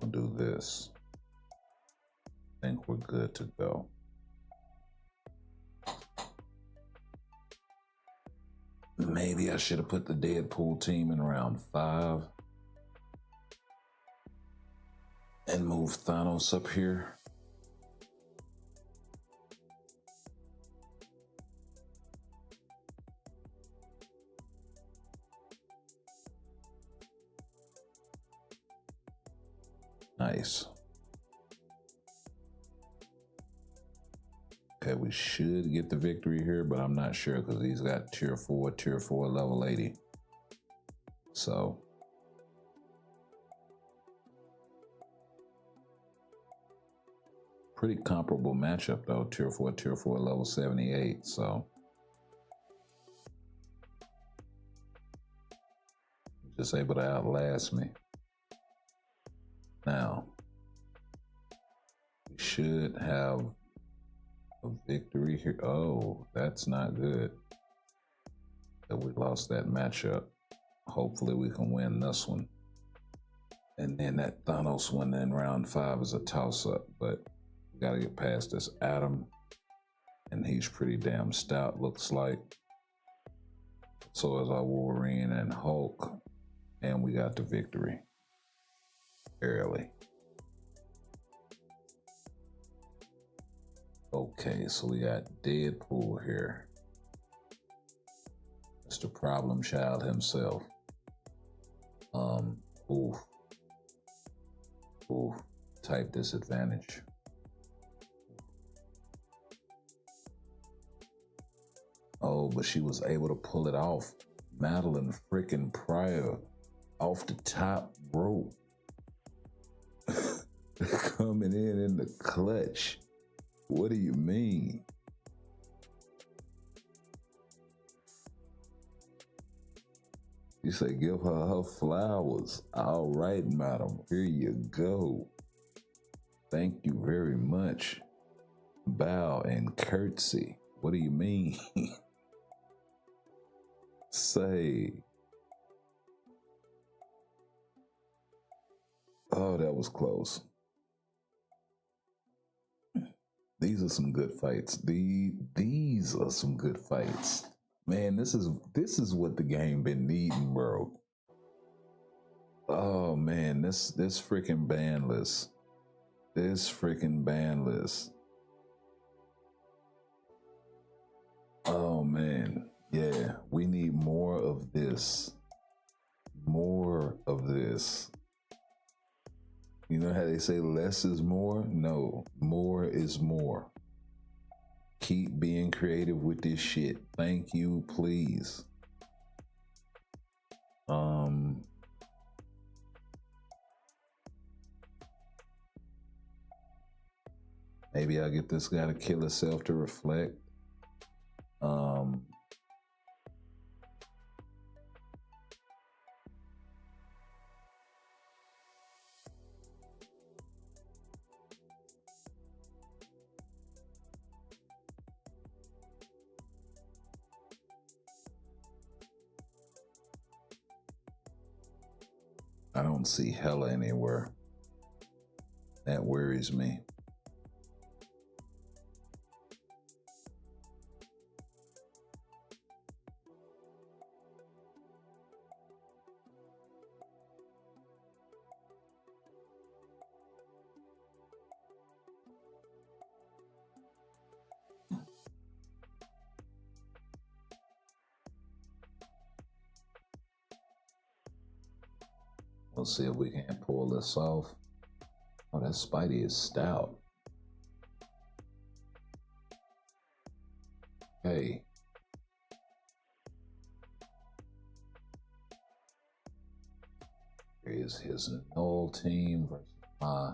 we'll do this. I think we're good to go. Maybe I should have put the Deadpool team in round 5 and move Thanos up here. Nice. Okay, we should get the victory here, but I'm not sure because he's got tier 4 level 80. So pretty comparable matchup though, tier 4 level 78. So just able to outlast me. Now we should have a victory here. Oh, that's not good that we lost that matchup. Hopefully we can win this one. And then that Thanos one in round 5 is a toss-up, but we gotta get past this Adam, and he's pretty damn stout, looks like. So is our Wolverine and Hulk, and we got the victory. Barely. Okay, so we got Deadpool here. Mr. Problem Child himself. Type disadvantage. Oh, but she was able to pull it off. Madeline freaking Pryor off the top rope. Coming in the clutch. What do you mean? You say give her flowers. All right, madam. Here you go. Thank you very much. Bow and curtsy. What do you mean? Say. Oh, that was close. These are some good fights. These are some good fights. Man, this is what the game been needing, bro. Oh man, this freaking ban list. This freaking ban list. Oh man, yeah, we need more of this. this. You know how they say less is more? No, more is more. Keep being creative with this shit. Thank you, please. Maybe I'll get this guy to kill himself to reflect. I don't see Hella anywhere. That worries me. We'll see if we can pull this off. Oh, that Spidey is stout. Hey. Here is his null team versus my.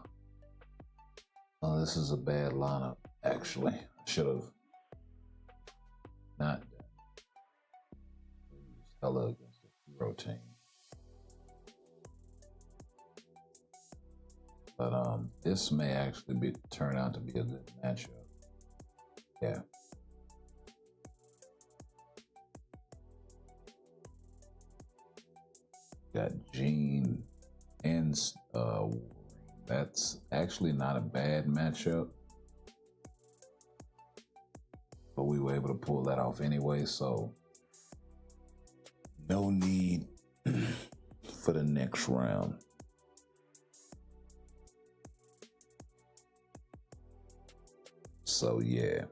Oh, this is a bad lineup, actually. I should have not used Hella against the hero team. But this may actually turn out to be a good matchup. Yeah. Got Jean and Wolverine. That's actually not a bad matchup. But we were able to pull that off anyway, so no need for the next round. So yeah.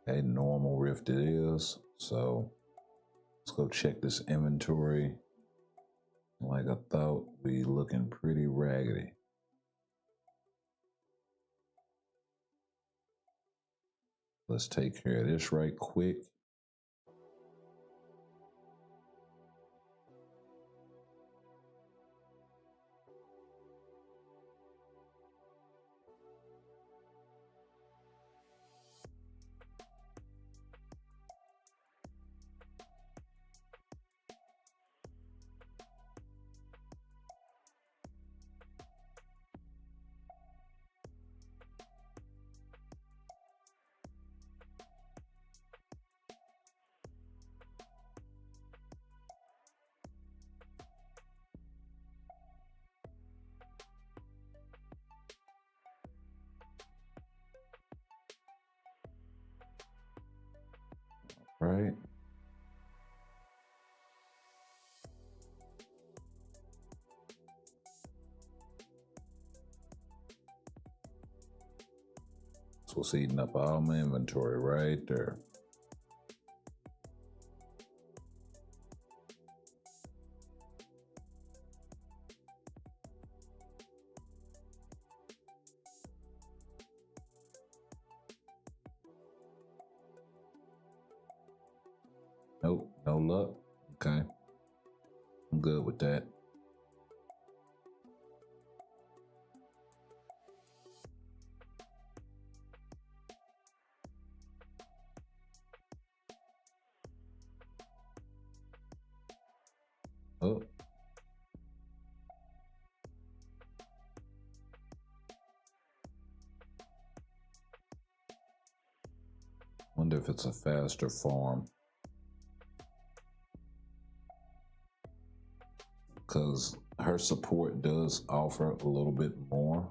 A normal rift it is. So let's go check this inventory. Like I thought, we looking pretty raggedy. Let's take care of this right quick. Right. So what's eating up all my inventory right there. Nope, no luck. Okay. I'm good with that. Oh. Wonder if it's a faster farm. Because her support does offer a little bit more.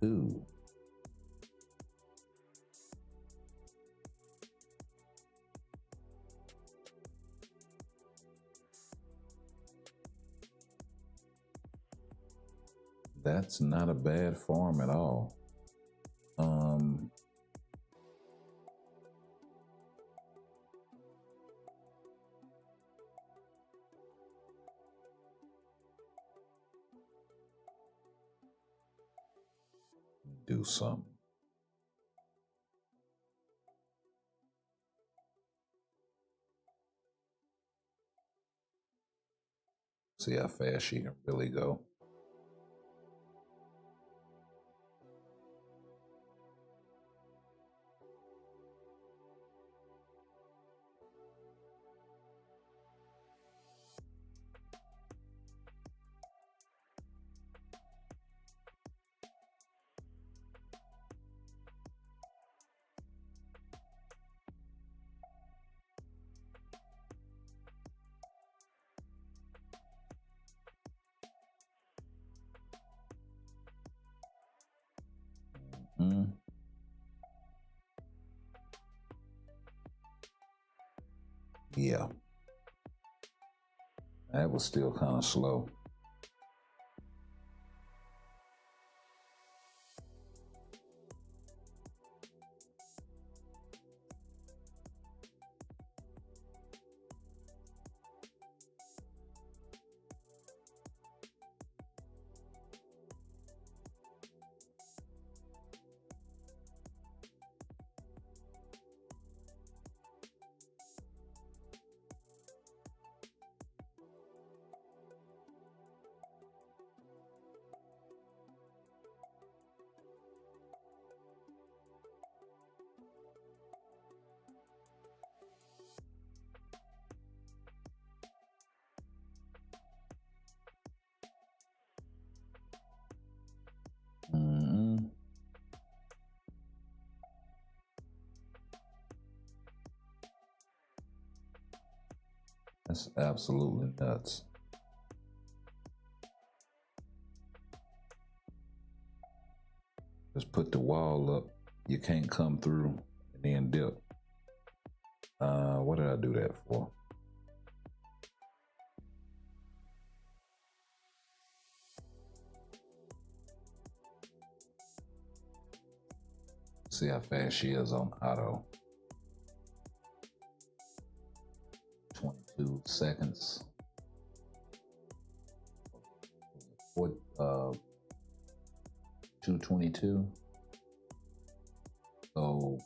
Ooh. That's not a bad farm at all. Do something. See how fast she can really go. Yeah. That was still kind of slow. That's absolutely nuts. Just put the wall up. You can't come through and then dip. What did I do that for? See how fast she is on auto. 22 seconds. 222. So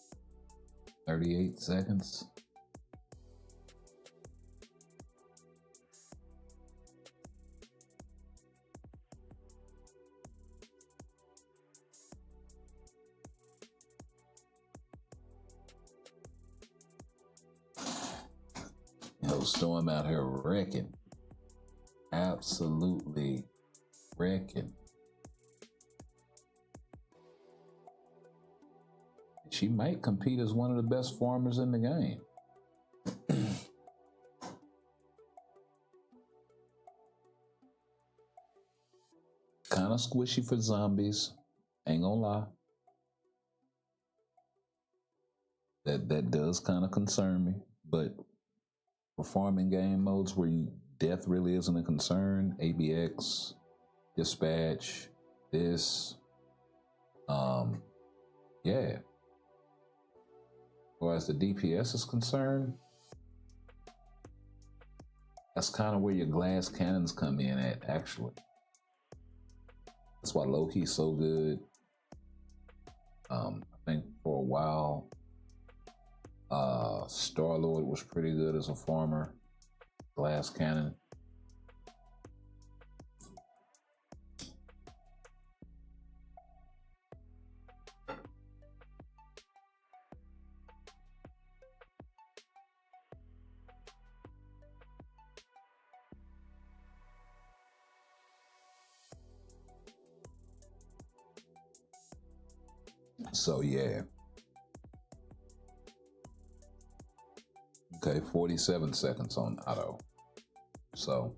38 seconds. Storm out here wrecking. Absolutely wrecking. She might compete as one of the best farmers in the game. Kind of squishy for zombies. Ain't gonna lie. That does kind of concern me, but for farming game modes where death really isn't a concern, ABX, dispatch, this, yeah. As far as the DPS is concerned, that's kind of where your glass cannons come in at, actually. That's why Loki's so good. I think for a while, Star-Lord was pretty good as a farmer. Glass cannon. So yeah. Okay, 47 seconds on auto. So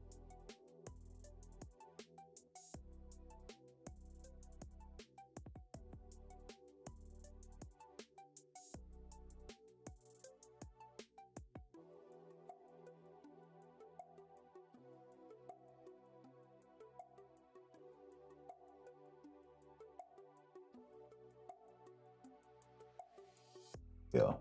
Yeah.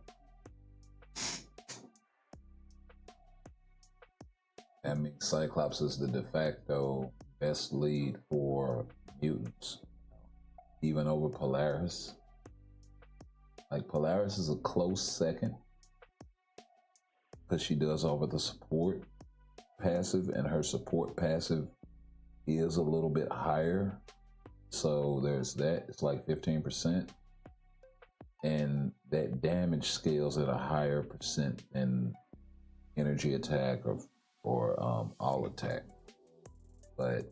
I mean, Cyclops is the de facto best lead for mutants, even over Polaris. Like, Polaris is a close second because she does offer the support passive, and her support passive is a little bit higher. So there's that. It's like 15%. And that damage scales at a higher percent than energy attack or all attack. But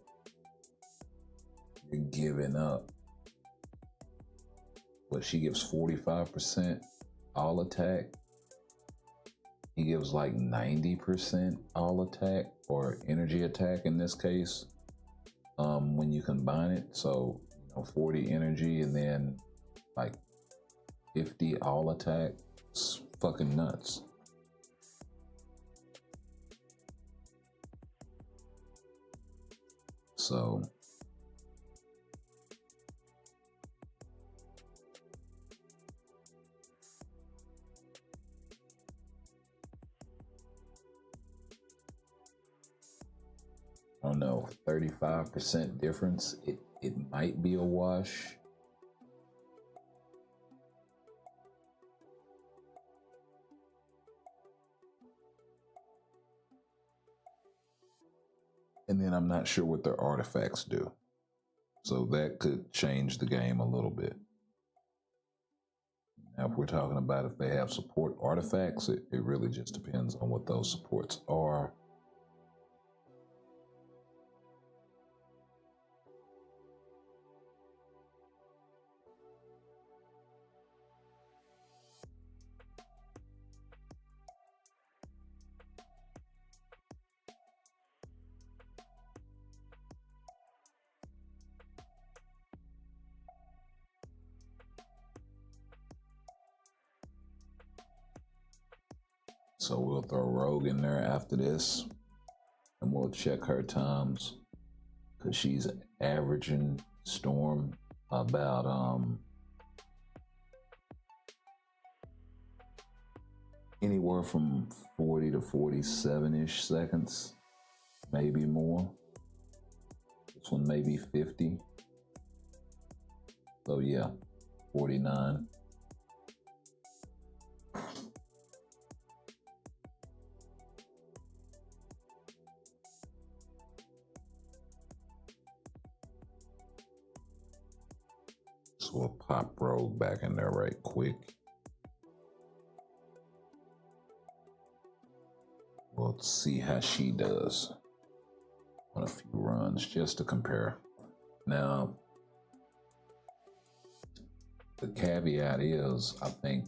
you're giving up. But she gives 45% all attack. He gives like 90% all attack, or energy attack in this case, when you combine it. So, 40 energy and then like 50 all attack. It's fucking nuts. So I don't know, 35% difference. It might be a wash. And then I'm not sure what their artifacts do. So that could change the game a little bit. Now, if we're talking about if they have support artifacts, it really just depends on what those supports are. So we'll throw Rogue in there after this, and we'll check her times, because she's averaging Storm about anywhere from 40 to 47-ish seconds, maybe more. This one maybe 50. So yeah, 49. So we'll pop Rogue back in there right quick. We'll see how she does on a few runs just to compare. Now, the caveat is, I think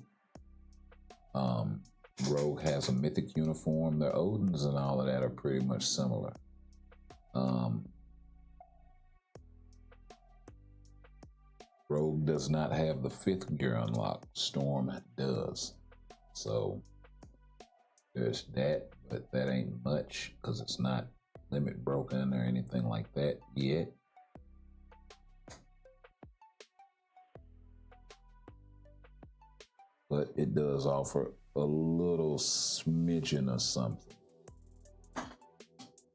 Rogue has a mythic uniform. Their Odins and all of that are pretty much similar. Rogue does not have the 5th gear unlock. Storm does. So there's that, but that ain't much because it's not limit broken or anything like that yet. But it does offer a little smidgen or something.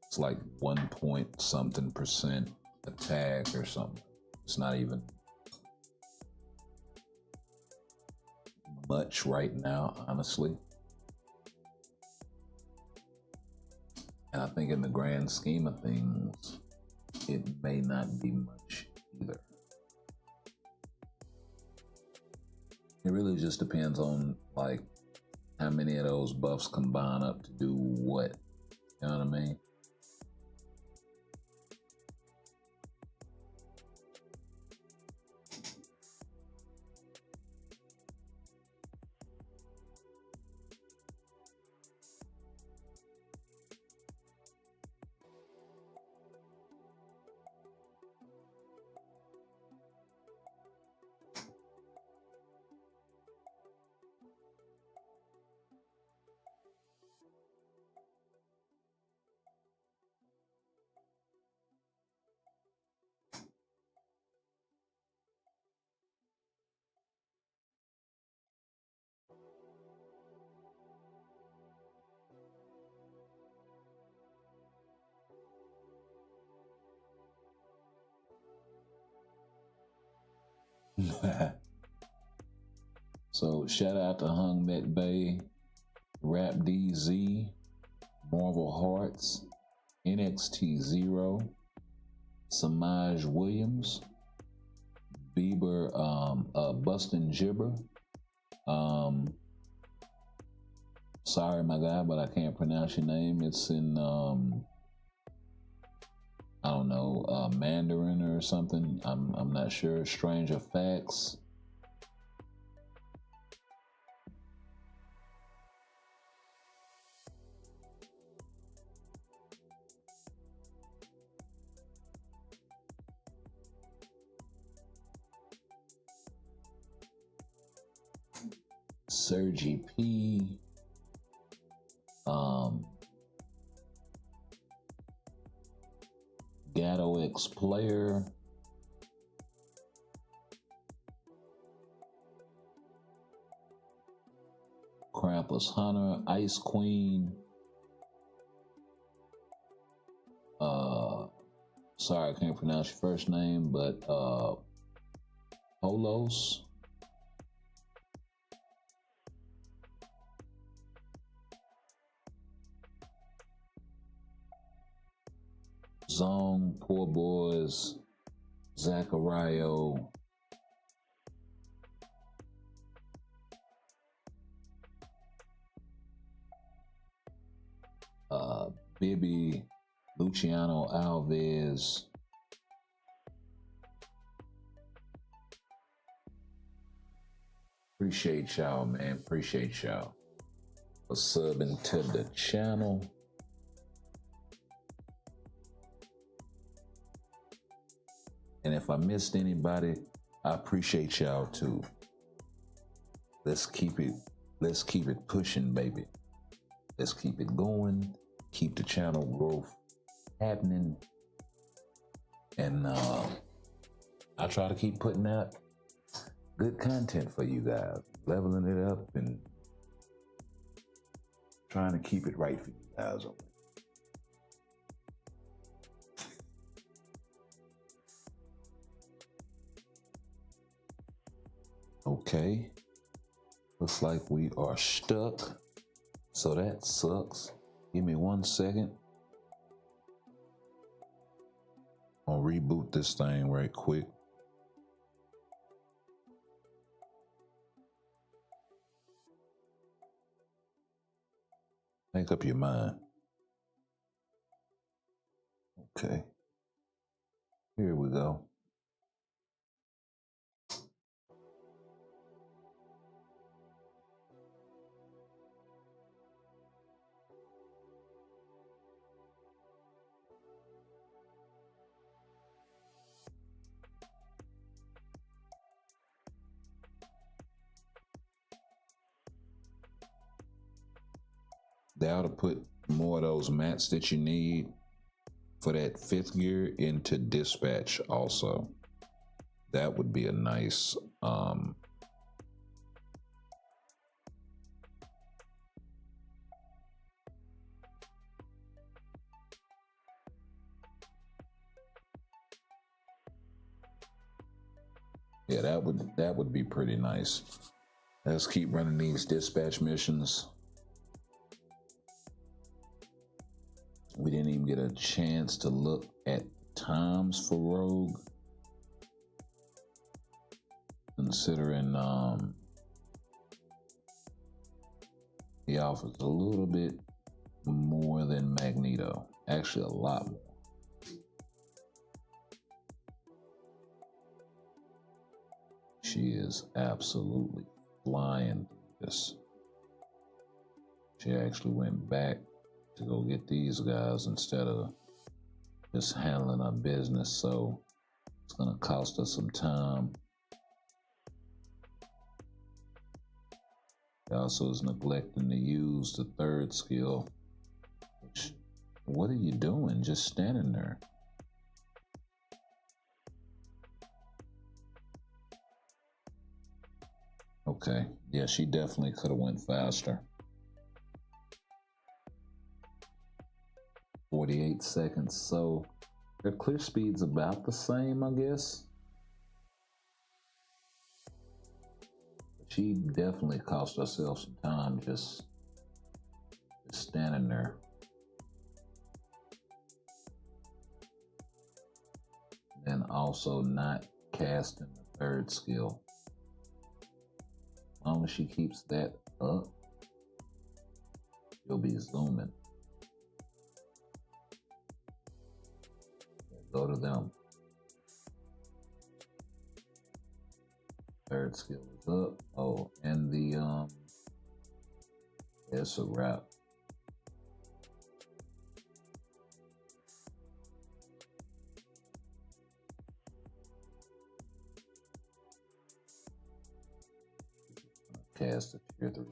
It's like 1 point something percent attack or something. It's not even much right now, honestly. And I think in the grand scheme of things, it may not be much either. It really just depends on like how many of those buffs combine up to do what. You know what I mean? So shout out to Hung Met Bay, Rap DZ, Marvel Hearts, NXT Zero, Samaj Williams, Bieber, Bustin' Gibber. Sorry, my guy, but I can't pronounce your name. It's in, I don't know, Mandarin or something. I'm not sure. Stranger Facts. Sergi P. Gatto X Player. Krampus Hunter, Ice Queen. Sorry, I can't pronounce your first name, but Polos. Zong, Poor Boys, Zachario, Bibby, Luciano Alves, appreciate y'all, man. Appreciate y'all for subbing to the channel. And if I missed anybody, I appreciate y'all too. Let's keep it pushing, baby. Let's keep it going. Keep the channel growth happening. And I try to keep putting out good content for you guys, leveling it up and trying to keep it right for you guys. Okay, looks like we are stuck, so that sucks. Give me 1 second. I'll reboot this thing right quick. Make up your mind. Okay, here we go. They ought to put more of those mats that you need for that 5th gear into dispatch also. That would be a nice yeah, that would be pretty nice. Let's keep running these dispatch missions. We didn't even get a chance to look at times for Rogue, considering he offers a little bit more than Magneto. Actually, a lot more. She is absolutely flying through this. She actually went back to go get these guys instead of just handling our business, so it's gonna cost us some time. He also is neglecting to use the 3rd skill. What are you doing? Just standing there. Okay, yeah, she definitely could have went faster. 48 seconds, so their clear speed's about the same, I guess. She definitely cost herself some time just standing there. And also not casting the third skill. As long as she keeps that up, she'll be zooming. Go to them. Third skill is up. Oh, and the it's a wrap. Cast the tier 3.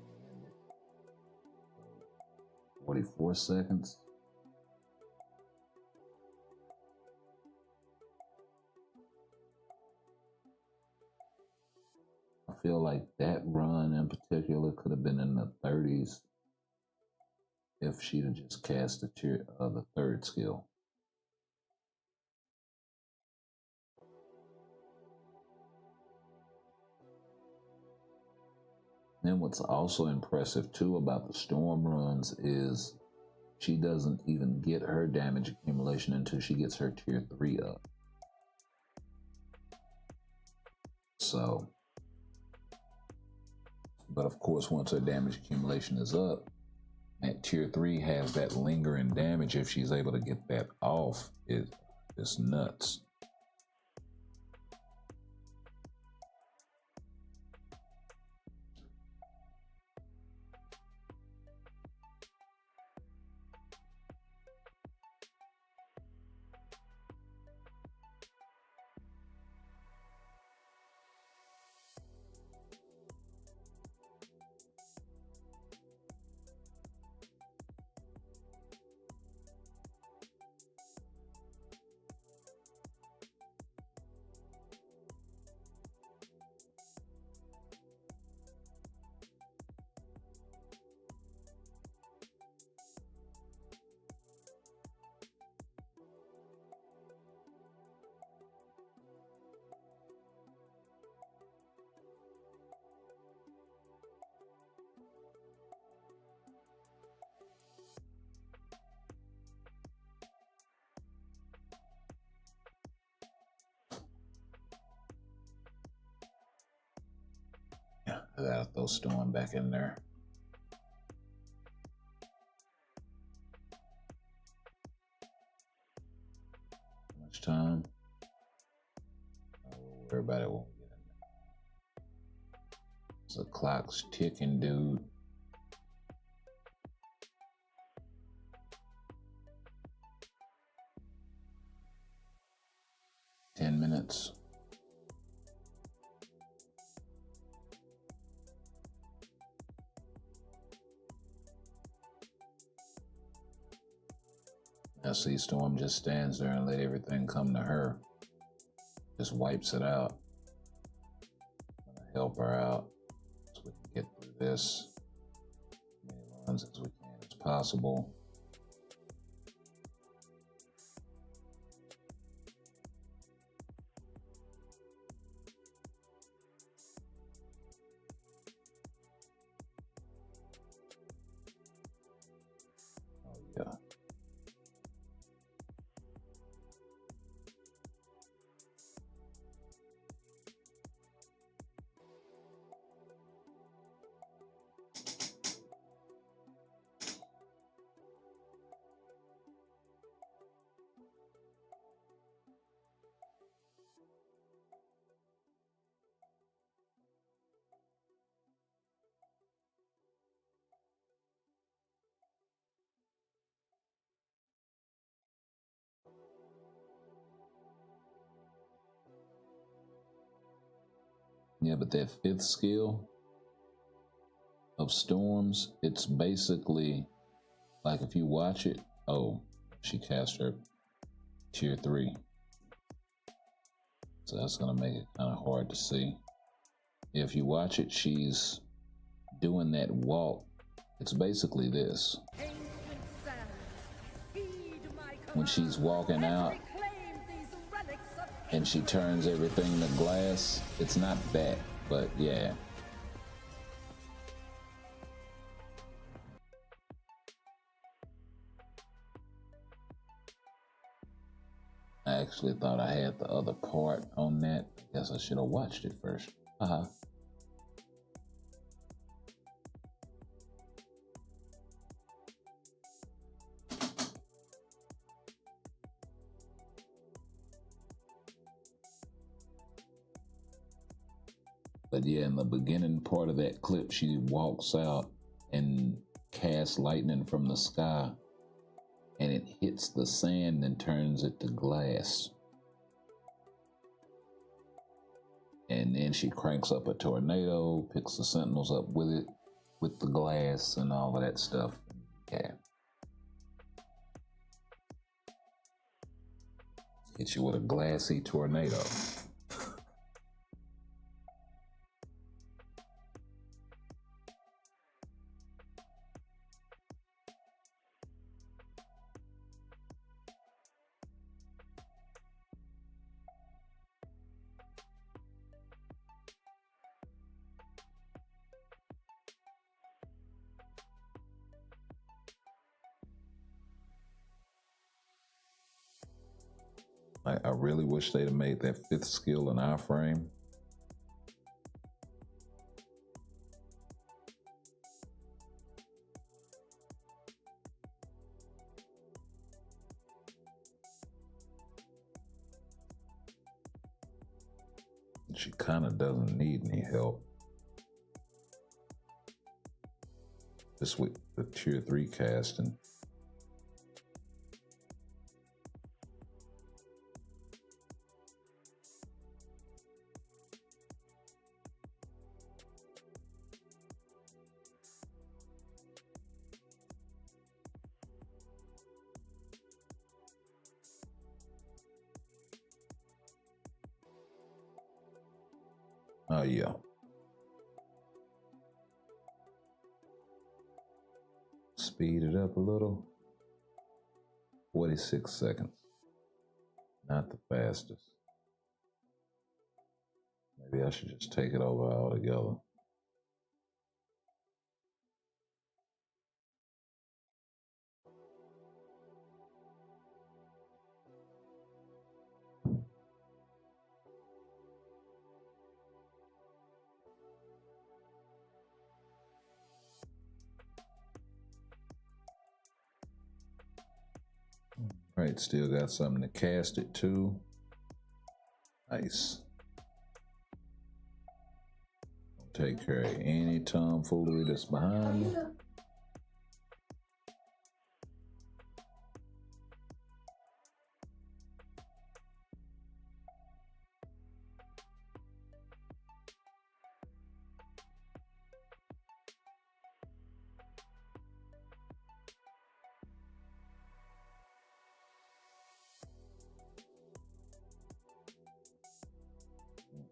44 seconds. I feel like that run in particular could have been in the 30s if she'd have just cast the third skill. Then what's also impressive too about the storm runs is she doesn't even get her damage accumulation until she gets her tier 3 up. So, but of course, once her damage accumulation is up, at tier 3 has that lingering damage. If she's able to get that off, it's nuts. I gotta throw Storm back in there. How much time? Oh, everybody won't get in there. So the clock's ticking, dude. Minutes. I see Storm just stands there and let everything come to her. Just wipes it out. I'm gonna help her out so we can get through this. As many runs as we can as possible. Oh yeah. Yeah, but that fifth skill of Storms, it's basically like if you watch it, oh, she cast her tier 3. So that's gonna make it kind of hard to see. If you watch it, she's doing that walk. It's basically this. When she's walking out and she turns everything to glass, it's not that, but yeah. actually thought I had the other part on that. I guess I should have watched it first. But yeah, in the beginning part of that clip, she walks out and casts lightning from the sky, and it hits the sand and turns it to glass. And then she cranks up a tornado, picks the Sentinels up with it, with the glass and all of that stuff. Yeah. Hit you with a glassy tornado. I really wish they'd have made that fifth skill an iframe. She kind of doesn't need any help. Just with the tier 3 casting. Oh, yeah. Speed it up a little. 46 seconds. Not the fastest. Maybe I should just take it over altogether. Right, still got something to cast it to. Nice. Take care of any tomfoolery that's behind me.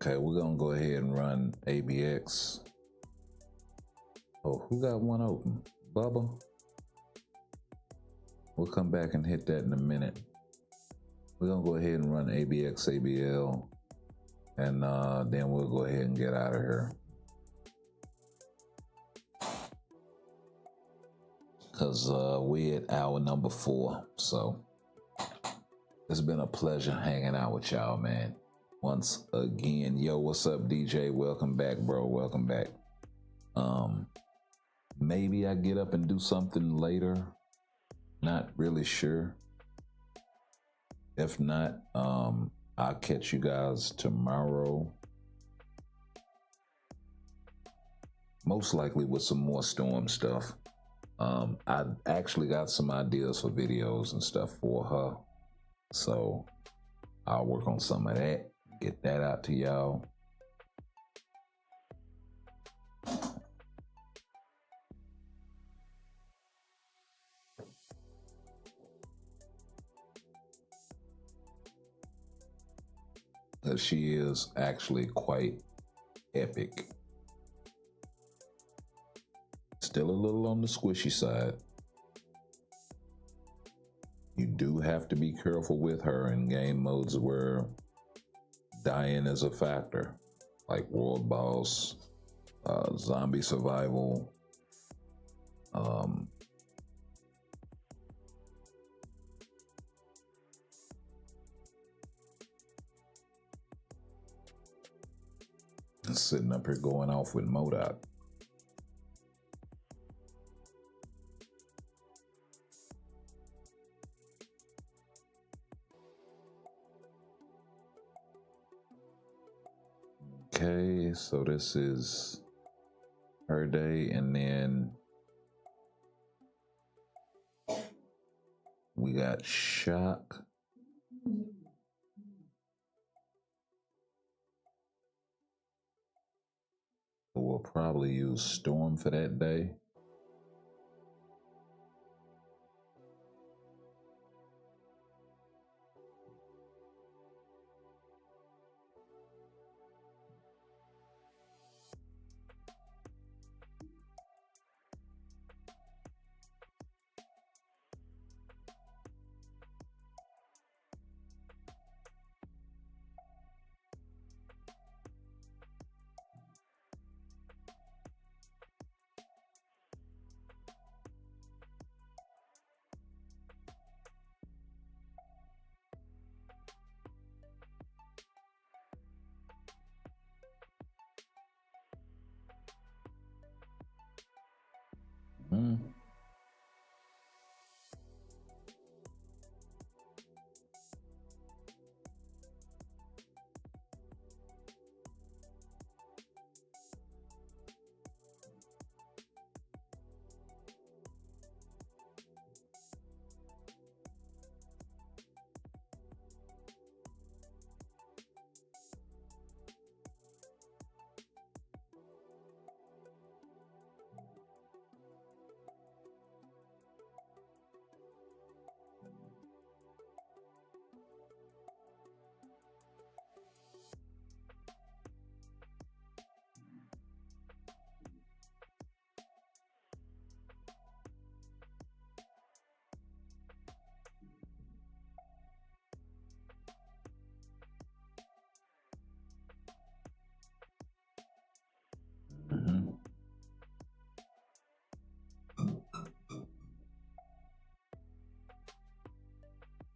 Okay, we're gonna go ahead and run ABX. Oh, who got one open? Bubba? We'll come back and hit that in a minute. We're gonna go ahead and run ABX, ABL, and then we'll go ahead and get out of here. Because we're at hour number 4, so it's been a pleasure hanging out with y'all, man. Once again, yo, what's up, DJ? Welcome back, bro. Welcome back. Maybe I get up and do something later. Not really sure. If not, I'll catch you guys tomorrow. Most likely with some more Storm stuff. I actually got some ideas for videos and stuff for her. So I'll work on some of that. Get that out to y'all. She is actually quite epic. Still a little on the squishy side. You do have to be careful with her in game modes where dying is a factor, like World Boss, Zombie Survival, Sitting up here going off with MODOK. Okay, so this is her day, and then we got Shock. We'll probably use Storm for that day.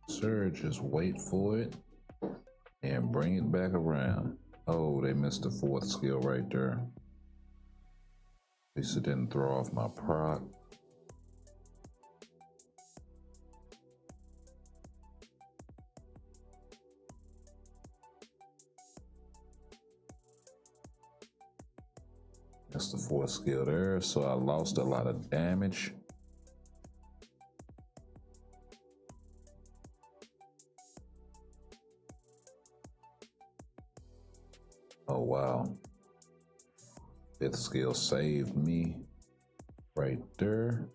Sir, just wait for it and bring it back around. Oh, they missed the fourth skill right there. At least it didn't throw off my proc. That's the fourth skill there, so I lost a lot of damage. Oh wow. Fifth skill saved me right there.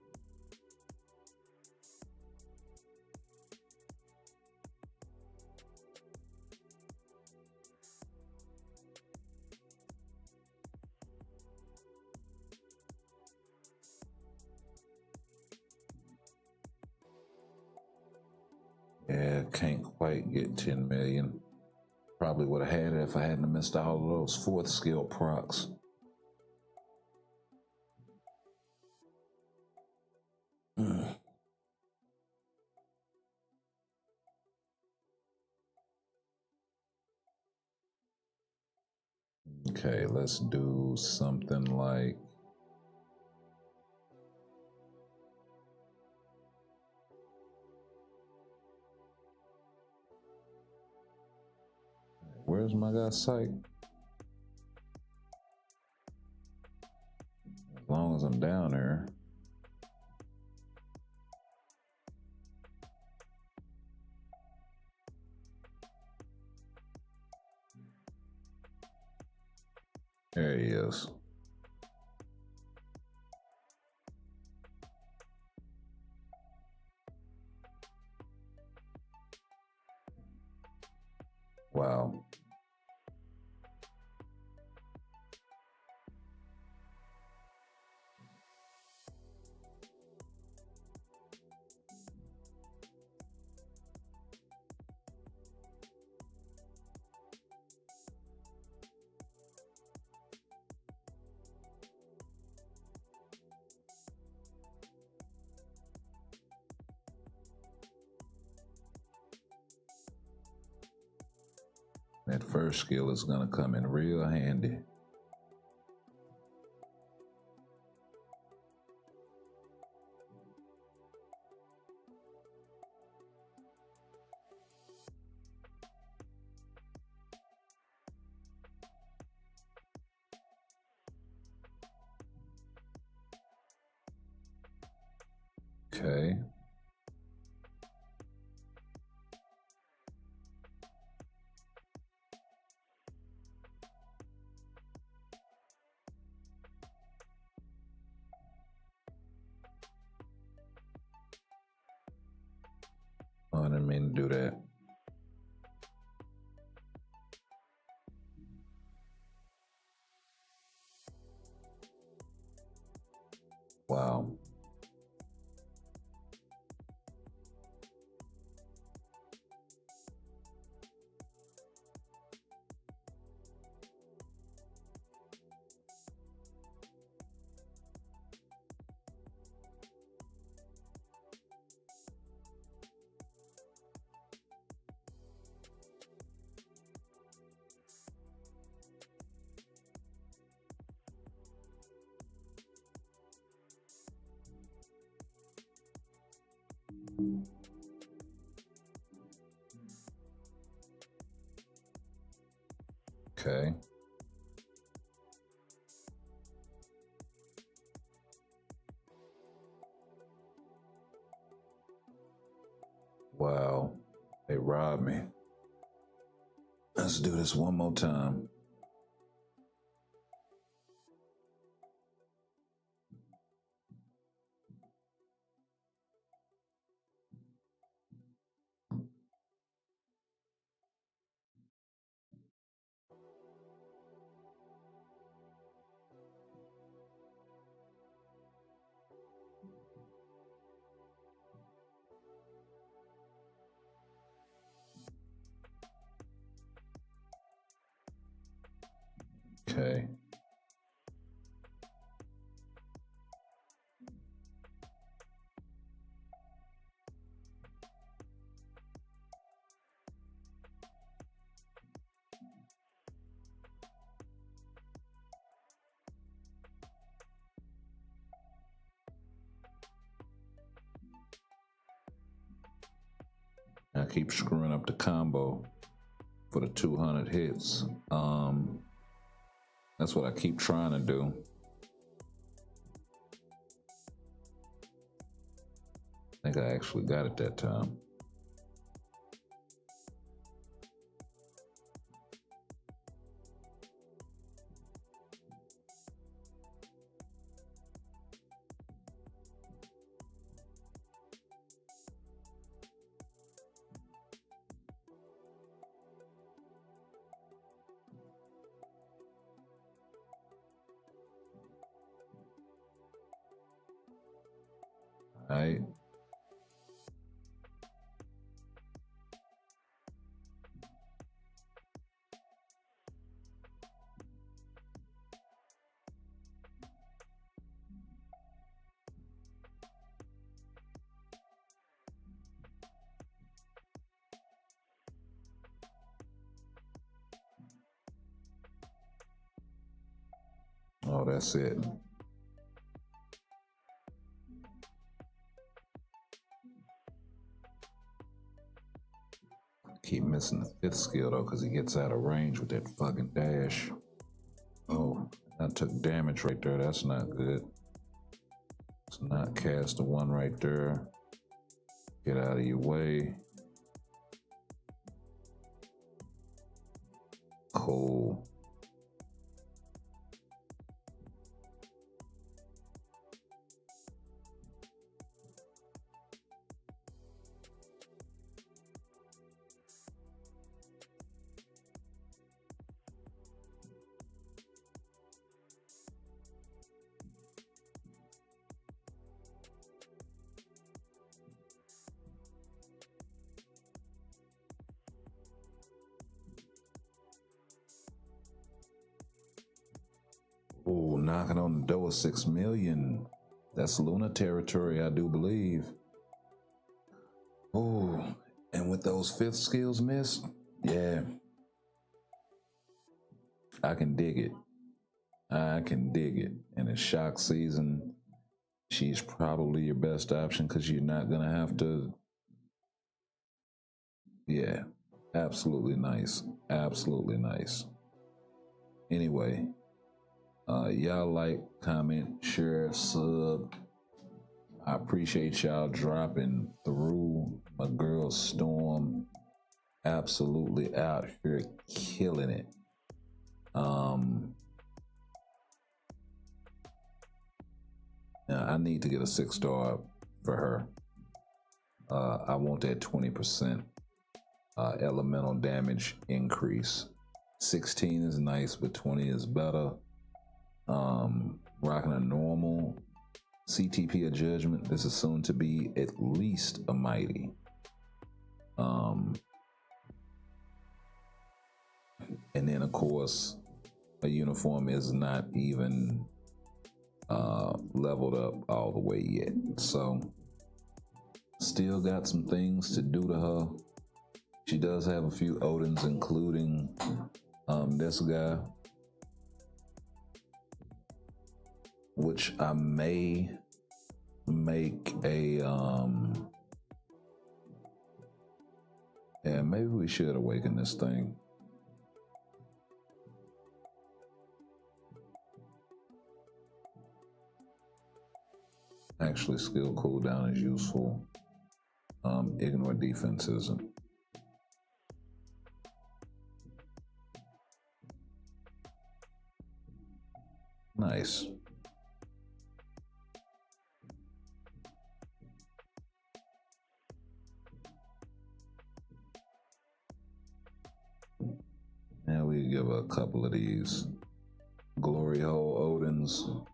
Yeah, can't quite get 10 million. Probably would have had it if I hadn't missed all of those fourth skill procs. Okay, let's do something like where's my guy sight? As long as I'm down there. There he is. Wow. That first skill is gonna come in real handy. Okay. Oh, I didn't mean to do that. Wow. Okay. Wow. They robbed me. Let's do this one more time. Okay. I keep screwing up the combo for the 200 hits. That's what I keep trying to do. I think I actually got it that time. All right. Oh, that's it. Keep missing the fifth skill though, because he gets out of range with that fucking dash. Oh, I took damage right there. That's not good. Let's not cast the one right there. Get out of your way. Cool. Oh, knocking on the door of 6 million. That's Luna territory, I do believe. Oh, and with those fifth skills missed, yeah, I can dig it. I can dig it. And in shock season, she's probably your best option because you're not gonna have to. Yeah, absolutely nice. Absolutely nice. Anyway, y'all like, comment, share, sub. I appreciate y'all dropping through. My girl Storm, absolutely out here killing it. Now I need to get a 6-star for her. I want that 20% elemental damage increase. 16 is nice, but 20 is better. Rocking a normal CTP of Judgment. This is soon to be at least a mighty. And then of course, a uniform is not even leveled up all the way yet. So still got some things to do to her. She does have a few Odins, including this guy, which I may make a yeah, maybe we should awaken this thing. Actually, skill cooldown is useful. Ignore defense isn't. Nice. Now we give a couple of these glory hole Odins.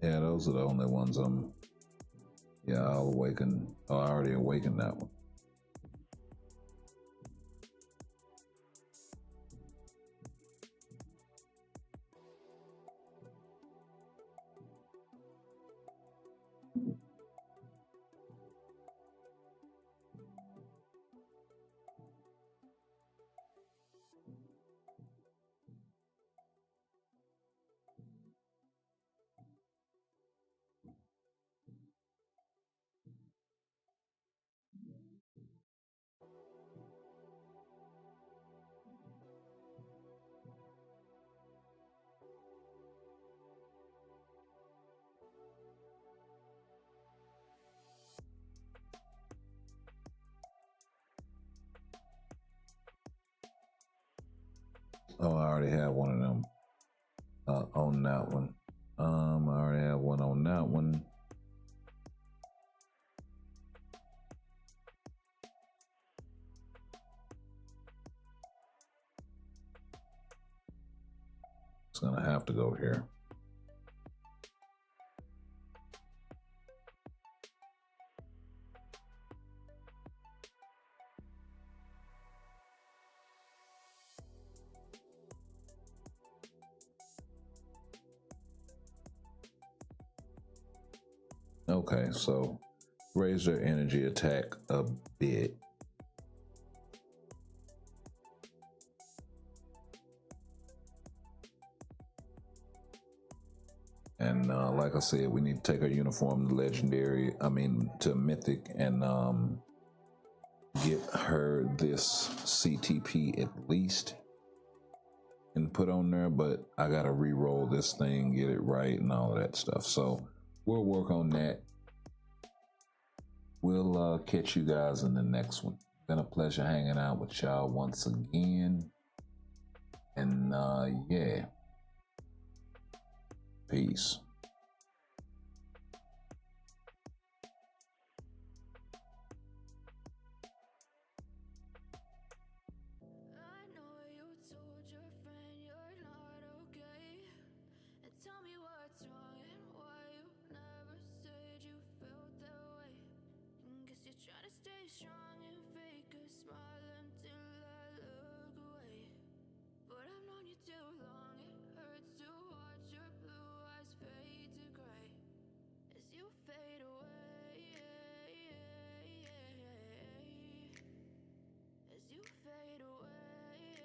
Yeah, those are the only ones yeah, I'll awaken. Oh, I already awakened that one. Oh, I already have one of them on that one. I already have one on that one. It's gonna have to go here. Okay, so raise their energy attack a bit. And like I said, we need to take our uniform to legendary, to mythic, and get her this CTP at least and put on there. But I gotta re-roll this thing, get it right, and all of that stuff. So we'll work on that. We'll catch you guys in the next one. Been a pleasure hanging out with y'all once again. And yeah. Peace. stay strong and fake a smile until I look away. But I've known you too long, it hurts to watch your blue eyes fade to gray as you fade away. As you fade away.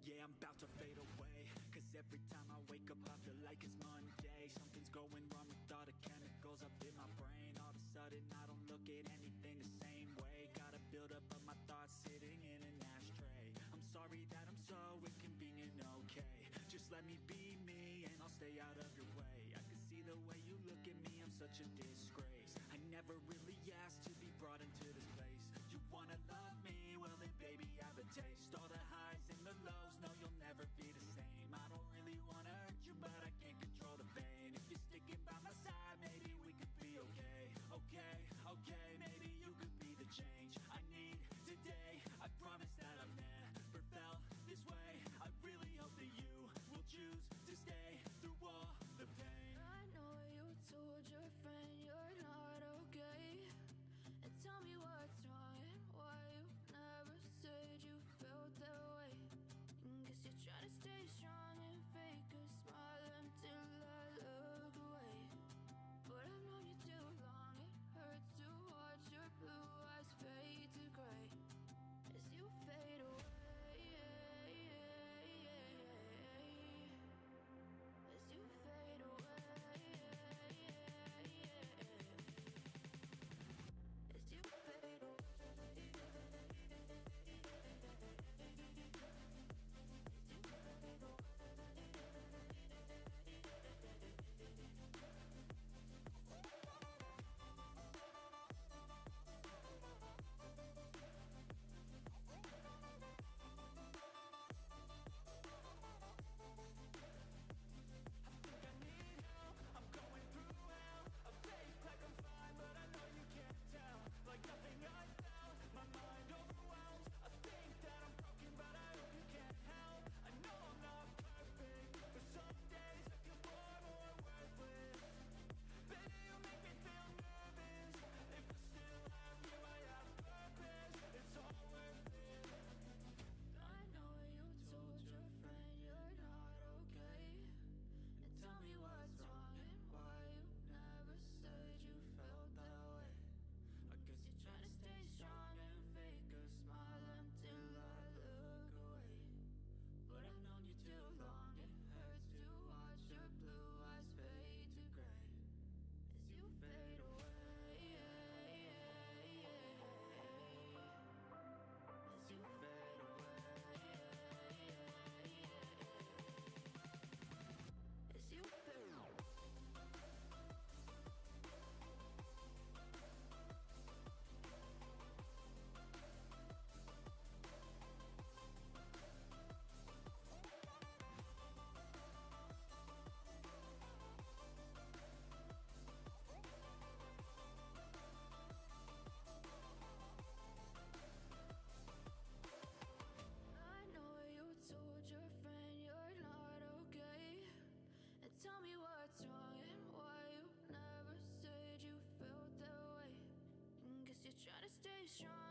Yeah, I'm about to fade away, cause every time I wake up I feel like it's Monday. Something's going wrong with all the chemicals up in my brain. All of a sudden I don't look at anything the same way. Gotta build up of my thoughts sitting in an ashtray. I'm sorry that I'm so inconvenient, okay. Just let me be me and I'll stay out of your way. I can see the way you look at me, I'm such a disgrace. I never really asked to be brought into this place. You wanna love me? Well then baby, have a taste. All the highs and the lows, no you'll never be the same. I don't really wanna hurt you, but I can't control the pain. If you're sticking by my side, maybe we could be okay. Okay, maybe you could be the change I need today. I promise that I've never felt this way. I really hope that you will choose to stay through all the pain. I know you told your friend you're not okay, and tell me what's wrong and why you never said you felt that way. Guess you're trying to stay strong and fake a smile until I look away. But I've known you too long, it hurts to watch your blue eyes fade to gray as you fade away. As you fade away. As you fade away. I'm going through hell. A fake like I'm fine, but I know you can't tell. Like nothing I felt, my mind overwhelms. I think that I'm broken, but I hope you can't help. I know I'm not perfect, but some days I feel more worthless. Baby, you make me feel nervous. If I still have you, I have purpose. It's all worth it. I know you told your friend you're not okay, and tell me what's wrong and why you never said you felt that way. I guess you're trying to stay strong and fake a smile until I look away. But I've known you too long, it hurts to watch your blue eyes fade to gray as you fade away. As you fade away. As you fade away. I know you told your friend you're not okay, and tell me what's wrong and why you never said you felt that way. Guess you're trying to stay strong